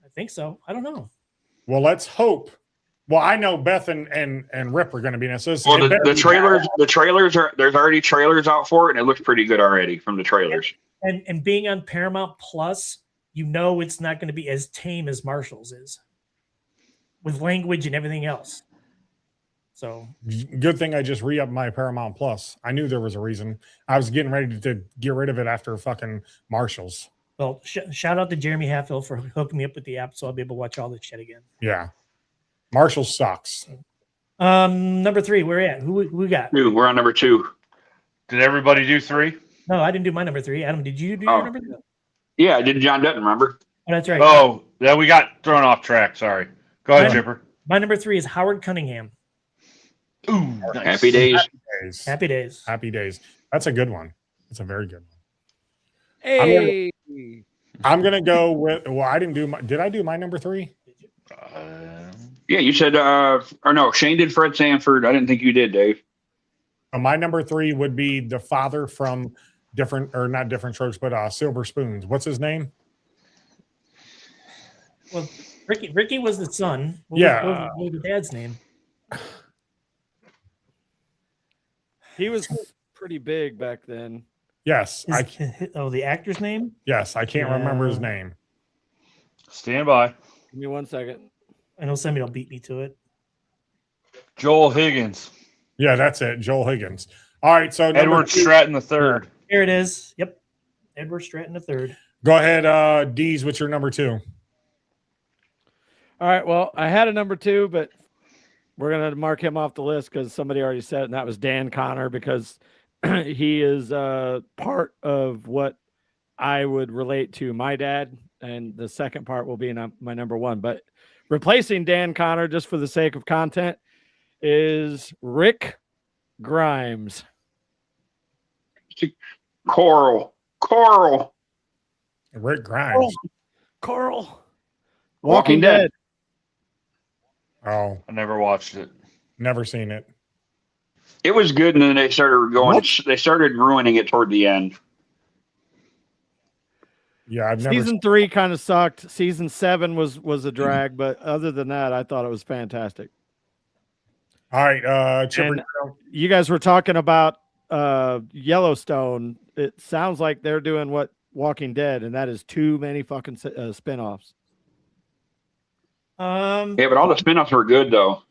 I think so. I don't know.
Well, let's hope. Well, I know Beth and Rip are going to be in it. So it's-
Well,
it better
the
be
trailers are there's already trailers out for it, and it looks pretty good already from the trailers.
And being on Paramount Plus, you know it's not going to be as tame as Marshall's is, with language and everything else. So
bad. Good thing I just re-upped my Paramount Plus. I knew there was a reason. I was getting ready to get rid of it after fucking Marshall's.
well, shout out to Jeremy Hatfield for hooking me up with the app, so I'll be able to watch all this shit again.
Yeah. Marshall sucks.
Number 3, where at? Who we got?
We're on number 2.
Did everybody do 3?
No, I didn't do my number 3. Adam, did you do
Oh.
your number 3?
Yeah, I did John Dutton, remember?
Oh, that's right.
Oh, yeah, we got thrown off track. Sorry. Go ahead,
Right.
Chipper.
My number 3 is Howard Cunningham.
Ooh, nice.
Happy days.
Days.
Happy Days.
Happy days. That's a good one. That's a very good one.
Hey.
I'm gonna go with. Well, I didn't do my. Did I do my number 3?
Yeah, you said, or no, Shane did Fred Sanford. I didn't think you did, Dave.
My number 3 would be the father from not different strokes, but Silver Spoons. What's his name?
Well, Ricky was the son. What
Yeah.
was the dad's name?
He was pretty big back then.
Yes,
The actor's name?
I can't remember his name.
Stand by.
Give me 1 second.
I know somebody will beat me to it.
Joel Higgins.
Yeah, that's it. Joel Higgins. All right, so number
Edward
2
Stratton III.
Here it is. Yep. Edward Stratton III.
Go ahead, Deez. What's your number 2?
All right. Well, I had a number 2, but We're gonna mark him off the list because somebody already said it, and that was Dan Connor, because he is part of what I would relate to my dad, and the second part will be my number one. But replacing Dan Connor, just for the sake of content, is Rick Grimes.
Coral.
Rick Grimes.
Coral.
Walking Dead.
Oh,
I never watched it.
never seen it.
It was good, and then they started going. They started ruining it toward the end.
Yeah, I've never.
Season 3 kind of sucked. Season 7 was a drag, but other than that, I thought it was fantastic.
All right, Chipper.
And you guys were talking about Yellowstone. It sounds like they're doing what Walking Dead, and that is too many fucking spinoffs.
Yeah, but all the spinoffs were good though.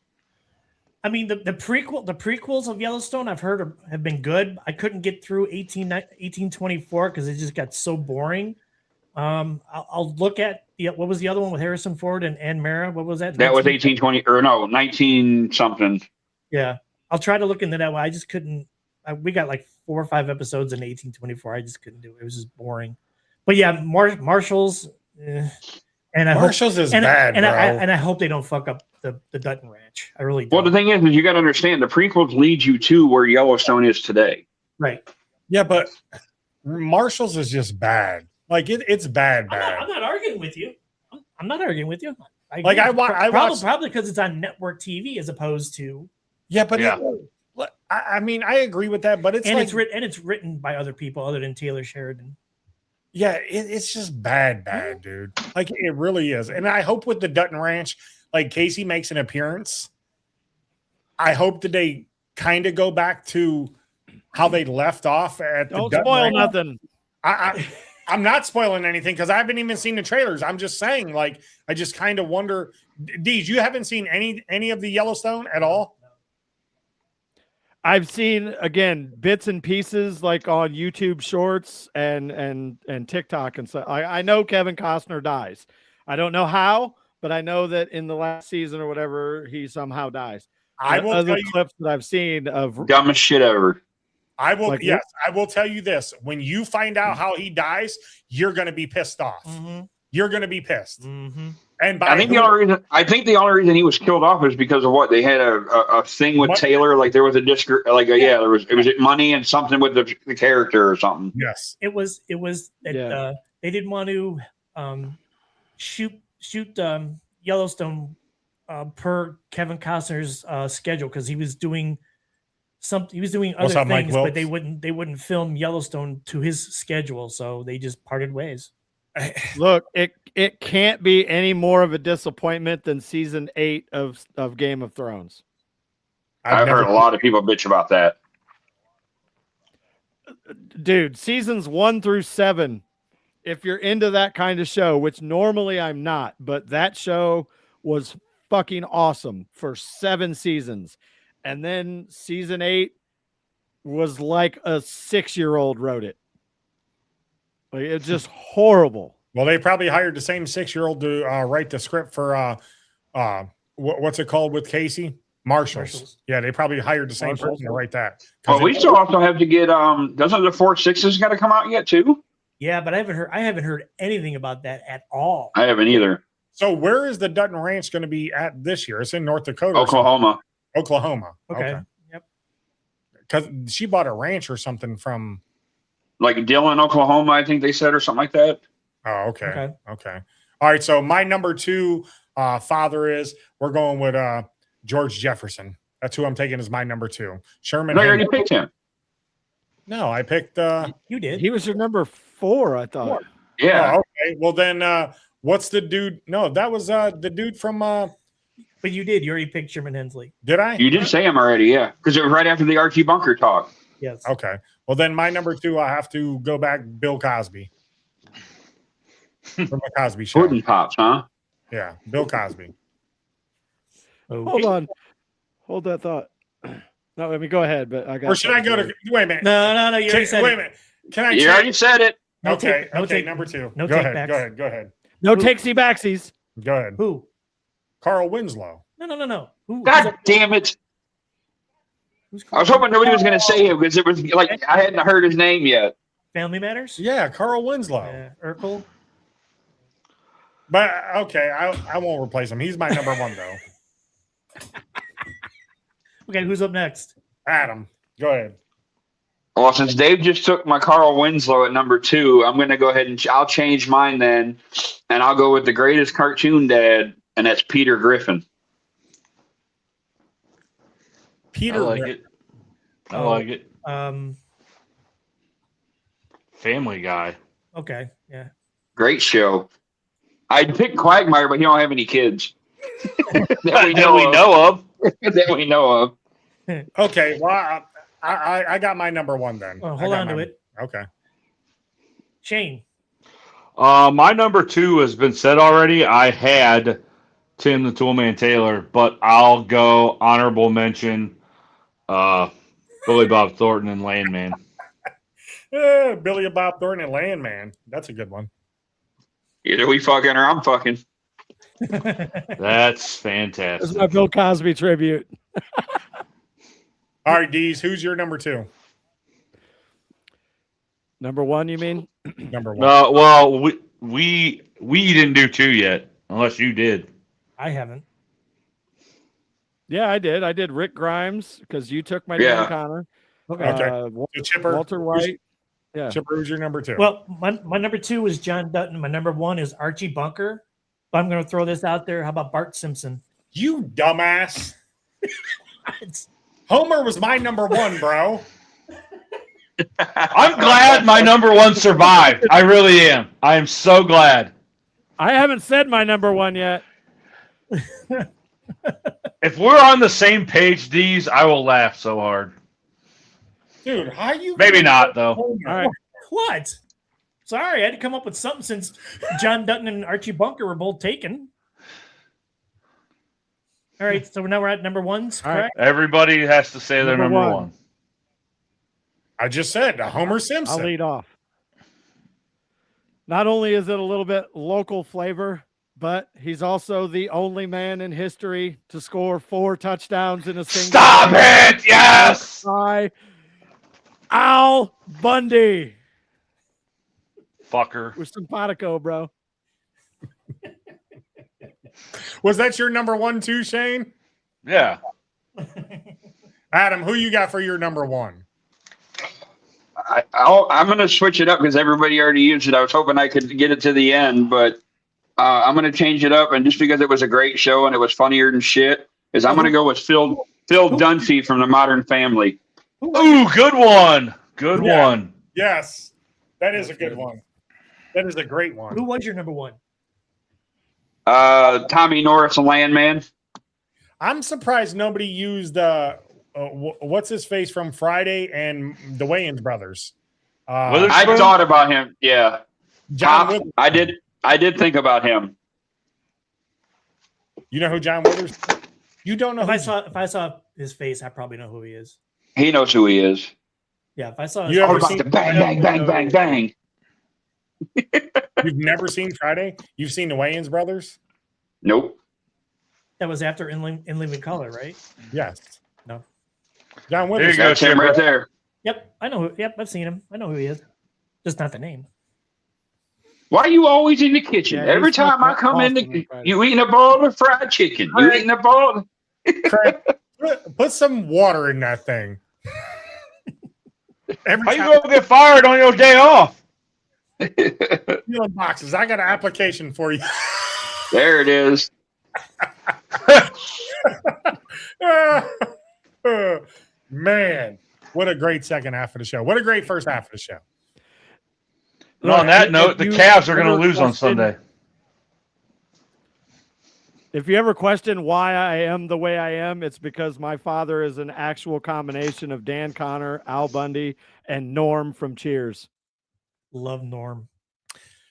I mean, the prequels of Yellowstone I've heard have been good. I couldn't get through 1824 because it just got so boring. I'll look at what was the other one with Harrison Ford and Ann Mara? What was that?
That was 1820 or no 19 something.
Yeah, I'll try to look into that one. I just couldn't. We got like 4 or 5 episodes in 1824. I just couldn't do it. It was just boring. But yeah, Marshall's. And
Marshall's is bad, bro.
And I hope they don't fuck up the Dutton Ranch. I really do.
Well, the thing is you got to understand the prequels lead you to where Yellowstone is today.
Right.
Yeah, but Marshall's is just bad. Like it's bad.
I'm not arguing with you. I'm not arguing with you. Probably because it's on network TV as opposed to.
Yeah, but I mean, I agree with that, but it's
written by other people other than Taylor Sheridan.
Yeah, it's just bad, dude. Like it really is. And I hope with the Dutton Ranch, like Casey makes an appearance. I hope that they kind of go back to how they left off at the
Don't
Dutton
spoil
Ranch.
nothing.
I'm not spoiling anything because I haven't even seen the trailers. I'm just saying, like, I just kind of wonder. Deej, you haven't seen any of the Yellowstone at all?
I've seen, again, bits and pieces like on YouTube Shorts and TikTok and so. I know Kevin Costner dies. I don't know how, but I know that in the last season or whatever he somehow dies.
I will
other
tell you,
clips that I've seen of
dumbest shit ever.
I will. Like, yes, I will tell you this: when you find out how he dies, you're going to be pissed off.
Mm-hmm.
You're going to be pissed.
Mm-hmm.
And
I think the only reason he was killed off is because of what they had a thing with Taylor. Like there was a it was money and something with the character or something.
Yes,
it was that they didn't want to shoot Yellowstone per Kevin Costner's schedule because he was doing other things, but they wouldn't film Yellowstone to his schedule, so they just parted ways.
Look, it can't be any more of a disappointment than season 8 of Game of Thrones.
I've heard a lot of people bitch about that.
Dude, seasons 1 through 7, if you're into that kind of show, which normally I'm not, but that show was fucking awesome for 7 seasons. And then season 8 was like a 6-year-old wrote it. Like, it's just horrible.
Well, they probably hired the same 6-year-old to write the script for what's it called with Casey? Marshall's. Yeah, they probably hired the same person to write that.
Well, we still also have to get doesn't the 4/6 got to come out yet too?
Yeah, but I haven't heard anything about that at all.
I haven't either.
So where is the Dutton Ranch going to be at this year? It's in North Dakota.
Oklahoma.
Okay. Yep.
Because she bought a ranch or something from
like Dillon, Oklahoma, I think they said, or something like that.
Oh, okay. All right. So my number 2 father is we're going with George Jefferson. That's who I'm taking as my number 2. Sherman.
I already picked him.
No, I picked.
You did.
He was your number 4, I thought.
Yeah.
Oh, okay. Well then, what's the dude? No, that was the dude from.
But you did. You already picked Sherman Hensley.
Did I?
You did say him already, yeah. Because it was right after the Archie Bunker talk.
Yes.
Okay. Well, then my number 2, I have to go back Bill Cosby. From the Cosby Show.
Pudding Pops, huh?
Yeah, Bill Cosby.
Okay.
Hold on. Hold that thought. No, let me go ahead, but I got.
Or should I go to? Wait a minute.
No. You already said
wait
it.
a minute. Can I?
You already said it.
Okay.
No
Okay.
take-
Number 2.
no
Go
take
ahead.
backs.
Go ahead.
No takesy backsies.
Go ahead.
Who?
Carl Winslow.
No.
God damn it! I was hoping nobody was going to say him because it was like I hadn't heard his name yet.
Family Matters?
Yeah, Carl Winslow.
Yeah, Urkel.
But okay, I won't replace him. He's my number one though.
Okay, who's up next?
Adam, go ahead.
Well, since Dave just took my Carl Winslow at number 2, I'm going to go ahead and I'll change mine then, and I'll go with the greatest cartoon dad, and that's Peter Griffin.
Peter.
I like it. I like it. Family Guy.
Okay, yeah.
Great show. I'd pick Quagmire, but he don't have any kids.
That we know of.
That we know of.
Okay, well, I got my number one then.
Oh, hold on to it.
Okay.
Shane.
My number 2 has been said already. I had Tim the Toolman Taylor, but I'll go honorable mention Billy Bob Thornton and Landman.
Billy Bob Thornton and Landman. That's a good one.
Either we fucking or I'm fucking.
That's fantastic.
This is my Bill Cosby tribute.
All right, Deez, who's your number 2?
Number 1, you mean?
Number 1.
No, well, we didn't do 2 yet, unless you did.
I haven't.
Yeah, I did. I did Rick Grimes because you took my
Yeah.
Dan Connor.
Okay. So Chipper,
Walter White. Yeah.
Chipper, who's your number 2?
Well, my number 2 is John Dutton. My number 1 is Archie Bunker. But I'm going to throw this out there. How about Bart Simpson?
You dumbass. Homer was my number 1, bro.
I'm glad my number 1 survived. I really am. I am so glad.
I haven't said my number 1 yet.
If we're on the same page, D's, I will laugh so hard.
Dude, how you?
Maybe not, though.
All right.
What? Sorry, I had to come up with something since John Dutton and Archie Bunker were both taken. All right, so now we're at number 1s,
All right.
correct?
Everybody has to say their
Number
number
1.
1.
I just said Homer Simpson.
I'll lead off. Not only is it a little bit local flavor, but he's also the only man in history to score 4 touchdowns in a single
Stop
game.
it! Yes!
By Al Bundy.
Fucker.
With simpatico, bro.
Was that your number 1 too, Shane?
Yeah.
Adam, who you got for your number 1?
I'm going to switch it up because everybody already used it. I was hoping I could get it to the end, but I'm going to change it up. And just because it was a great show and it was funnier than shit, is I'm going to go with Phil Dunphy from The Modern Family.
Ooh, good one. Good one.
Yes, that is a good one. That is a great one.
Who was your number 1?
Tommy Norris and Landman.
I'm surprised nobody used what's his face from Friday and the Wayans brothers.
I thought about him. Yeah,
John Withers.
I did think about him.
You know who John Withers? You don't know.
If I saw his face, I probably know who he is.
He knows who he is.
Yeah, if I saw
You
his
ever
All about
seen
the bang, bang, bang, bang, bang.
You've never seen Friday? You've seen the Wayans brothers?
Nope.
that was after In Living Color, right?
Yes.
No.
John
There
Withers.
you go,
That's him
Chipper.
right there.
Yep, I know. Yep, I've seen him. I know who he is. Just not the name.
Why are you always in the kitchen?
Yeah,
Every
he's not
time I
that
come in,
often on Friday.
you eating a bowl of fried chicken. You eating a bowl.
Craig, put some water in that thing. Every
How you
time
gonna get fired on your day off?
stealing boxes, I got an application for you.
There it is.
Man, what a great second half of the show. What a great first half of the show.
And on that
If
note, the
you
Cavs are going to
ever
lose on
question-
Sunday.
If you ever question why I am the way I am, it's because my father is an actual combination of Dan Connor, Al Bundy, and Norm from Cheers.
Love Norm.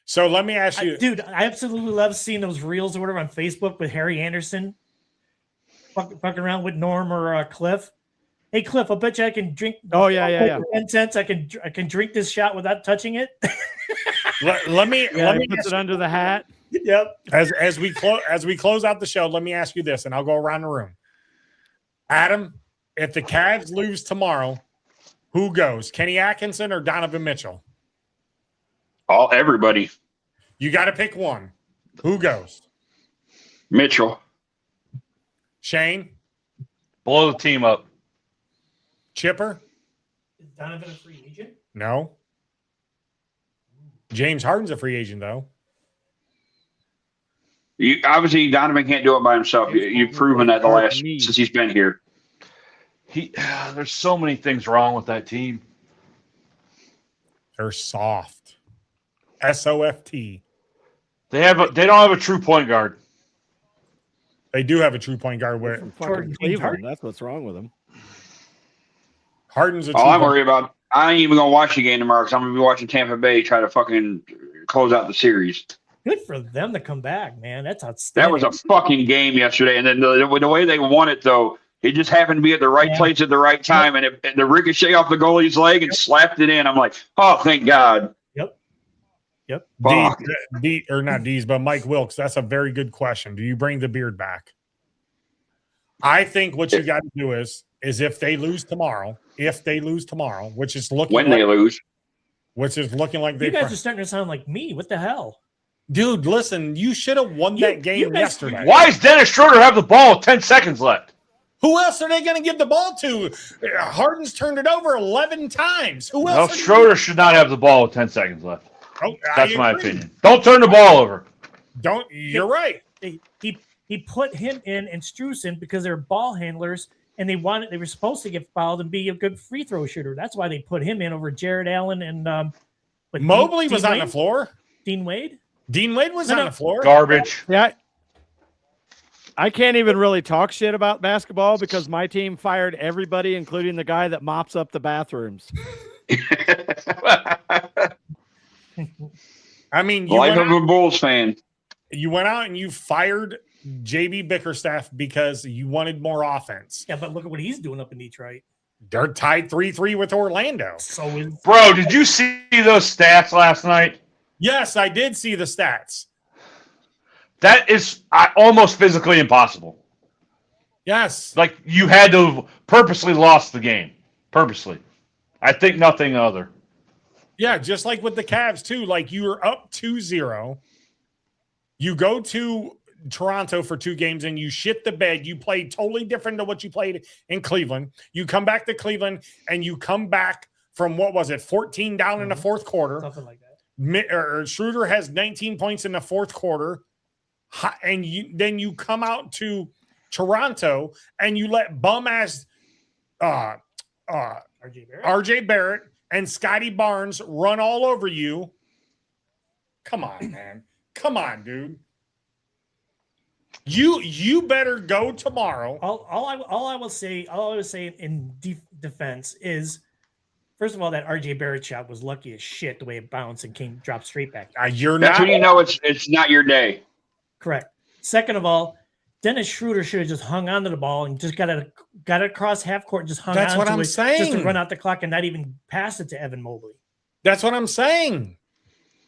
So let me ask you,
Dude, I absolutely love seeing those reels or whatever on Facebook with Harry Anderson fucking around with Norm or Cliff. Hey, Cliff, I bet you I can drink.
Oh, yeah.
10 cents. I can drink this shot without touching it.
let me
Yeah, he
let me
puts
ask
it under the hat.
Yep.
As we close out the show, let me ask you this, and I'll go around the room. Adam, if the Cavs lose tomorrow, who goes? Kenny Atkinson or Donovan Mitchell?
Everybody.
You got to pick one. Who goes?
Mitchell.
Shane?
Blow the team up.
Chipper?
Is Donovan a free agent?
No. James Harden's a free agent, though.
Obviously, Donovan can't do it by himself. You've proven that since he's been here.
There's so many things wrong with that team.
They're soft. S-O-F-T.
They don't have a true point guard.
They do have a true point guard. Where
From fucking Cleveland. That's what's wrong with them.
Harden's a true
All I'm worried about, I ain't even going to watch the game tomorrow because I'm going to be watching Tampa Bay try to fucking close out the series.
Good for them to come back, man. That's outstanding.
That was a fucking game yesterday. And then the way they won it, though, it just happened to be at the right place at the right time. And the ricochet off the goalie's leg and slapped it in. I'm like, oh, thank God.
Yep.
Not D's, but Mike Wilkes. That's a very good question. Do you bring the beard back? I think what you got to do is if they lose tomorrow, which is looking
when they lose,
which is looking like
you guys are starting to sound like me. What the hell?
Dude, listen, you should have won that game yesterday.
Why does Dennis Schroeder have the ball with 10 seconds left?
Who else are they going to give the ball to? Harden's turned it over 11 times. Who else?
No, Schroeder should not have the ball with 10 seconds left.
Oh,
that's my opinion. Don't turn the ball over.
You're right.
He put him in and Strus because they're ball handlers, and they were supposed to get fouled and be a good free throw shooter. That's why they put him in over Jared Allen and
Mobley was on the floor.
Dean Wade.
Dean Wade was on the floor.
Garbage.
Yeah. I can't even really talk shit about basketball because my team fired everybody, including the guy that mops up the bathrooms.
I mean,
life of a Bulls fan.
You went out and you fired JB Bickerstaff because you wanted more offense.
Yeah, but look at what he's doing up in Detroit.
They're tied 3-3 with Orlando.
Bro, did you see those stats last night?
Yes, I did see the stats.
That is almost physically impossible.
Yes.
Like, you had to have purposely lost the game. Purposely. I think nothing other.
Yeah, just like with the Cavs, too. Like, you were up 2-0. You go to Toronto for 2 games and you shit the bed. You played totally different to what you played in Cleveland. You come back to Cleveland and you come back from, 14 down in the fourth quarter.
Something like that.
Schroeder has 19 points in the fourth quarter. And then you come out to Toronto and you let bum-ass RJ Barrett and Scotty Barnes run all over you. Come on, man. Come on, dude. You better go tomorrow.
All I will say in defense is, first of all, that RJ Barrett shot was lucky as shit the way it bounced and dropped straight back.
That's when you know it's not your day.
Correct. Second of all, Dennis Schroeder should have just hung onto the ball and just got it across half court and just hung on to it.
That's what I'm saying.
Just to run out the clock and not even pass it to Evan Mobley.
That's what I'm saying.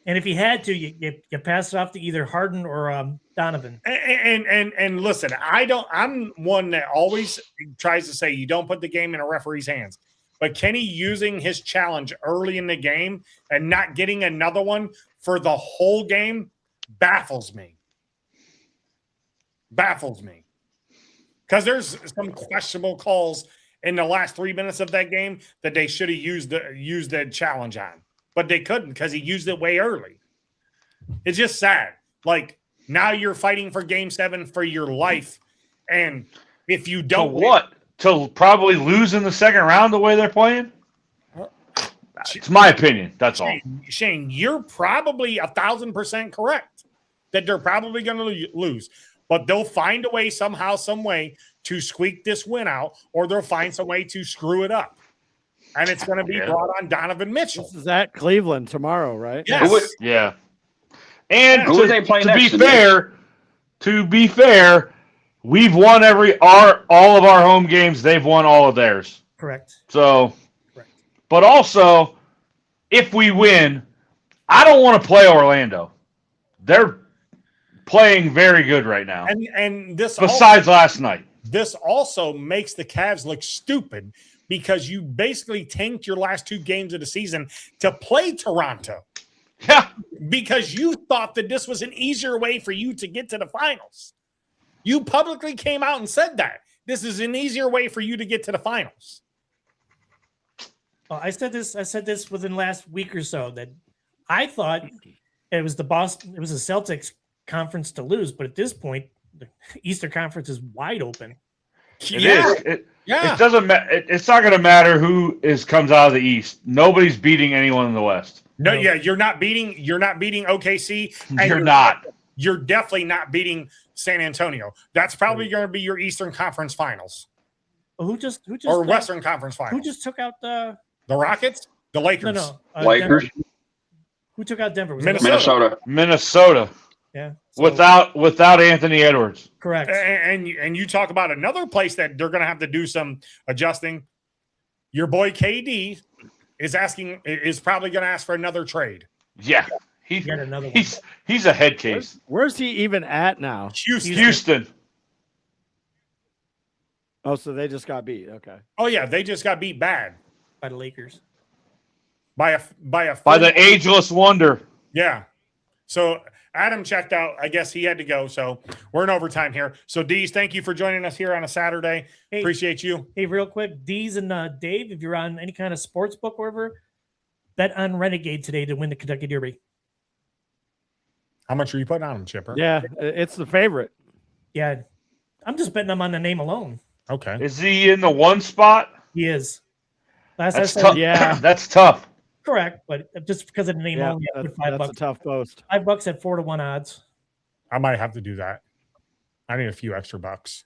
And if he had to, you pass it off to either Harden or Donovan.
And listen, I'm one that always tries to say you don't put the game in a referee's hands. But Kenny using his challenge early in the game and not getting another one for the whole game baffles me. Because there's some questionable calls in the last 3 minutes of that game that they should have used the challenge on. But they couldn't because he used it way early. It's just sad. Like, now you're fighting for Game 7 for your life. And if you don't...
To probably lose in the second round the way they're playing? It's my opinion. That's all.
Shane, you're probably 1,000% correct that they're probably going to lose. But they'll find a way somehow, some way to squeak this win out, or they'll find some way to screw it up. And it's going to be brought on Donovan Mitchell.
This is at Cleveland tomorrow, right?
Yes.
Yeah. And to be fair, we've won all of our home games. They've won all of theirs.
Correct.
So, but also, if we win, I don't want to play Orlando. playing very good right now.
And this
Besides last night.
This also makes the Cavs look stupid because you basically tanked your last 2 games of the season to play Toronto.
Yeah.
Because you thought that this was an easier way for you to get to the finals. You publicly came out and said that. This is an easier way for you to get to the finals.
Well, I said this within the last week or so that I thought it was the Celtics conference to lose, but at this point, the Eastern Conference is wide open.
It is. It doesn't matter. It's not going to matter who comes out of the East. Nobody's beating anyone in the West.
No, yeah, you're not beating OKC. And
You're not.
You're definitely not beating San Antonio. That's probably going to be your Eastern Conference Finals.
Who just
or Western Conference Finals?
Who just took out the
Rockets? The Lakers?
No.
Lakers.
Denver. Who took out Denver? Was
Minnesota.
Yeah.
So, without Anthony Edwards.
Correct.
And you talk about another place that they're going to have to do some adjusting. Your boy KD is probably going to ask for another trade.
Yeah. He's a head case.
Where's he even at now?
Houston.
Oh, so they just got beat. Okay.
Oh yeah, they just got beat bad
by the Lakers.
By
the ageless wonder.
Yeah. So Adam checked out. I guess he had to go. So we're in overtime here. So Deez, thank you for joining us here on a Saturday.
Hey,
appreciate you.
Hey, real quick, Deez and Dave, if you're on any kind of sports book or whatever, bet on Renegade today to win the Kentucky Derby.
How much are you putting on him, Chipper?
Yeah, it's the favorite.
Yeah, I'm just betting him on the name alone.
Okay.
Is he in the 1 spot?
He is.
That's tough.
Yeah,
that's tough.
Correct, but just because of the name only, I put $5.
That's a tough post.
$5 at 4-1 odds.
I might have to do that. I need a few extra bucks.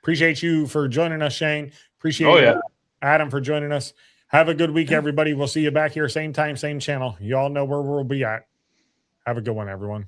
Appreciate you for joining us, Shane. Appreciate Adam for joining us. Have a good week, everybody. We'll see you back here, same time, same channel. You all know where we'll be at. Have a good one, everyone.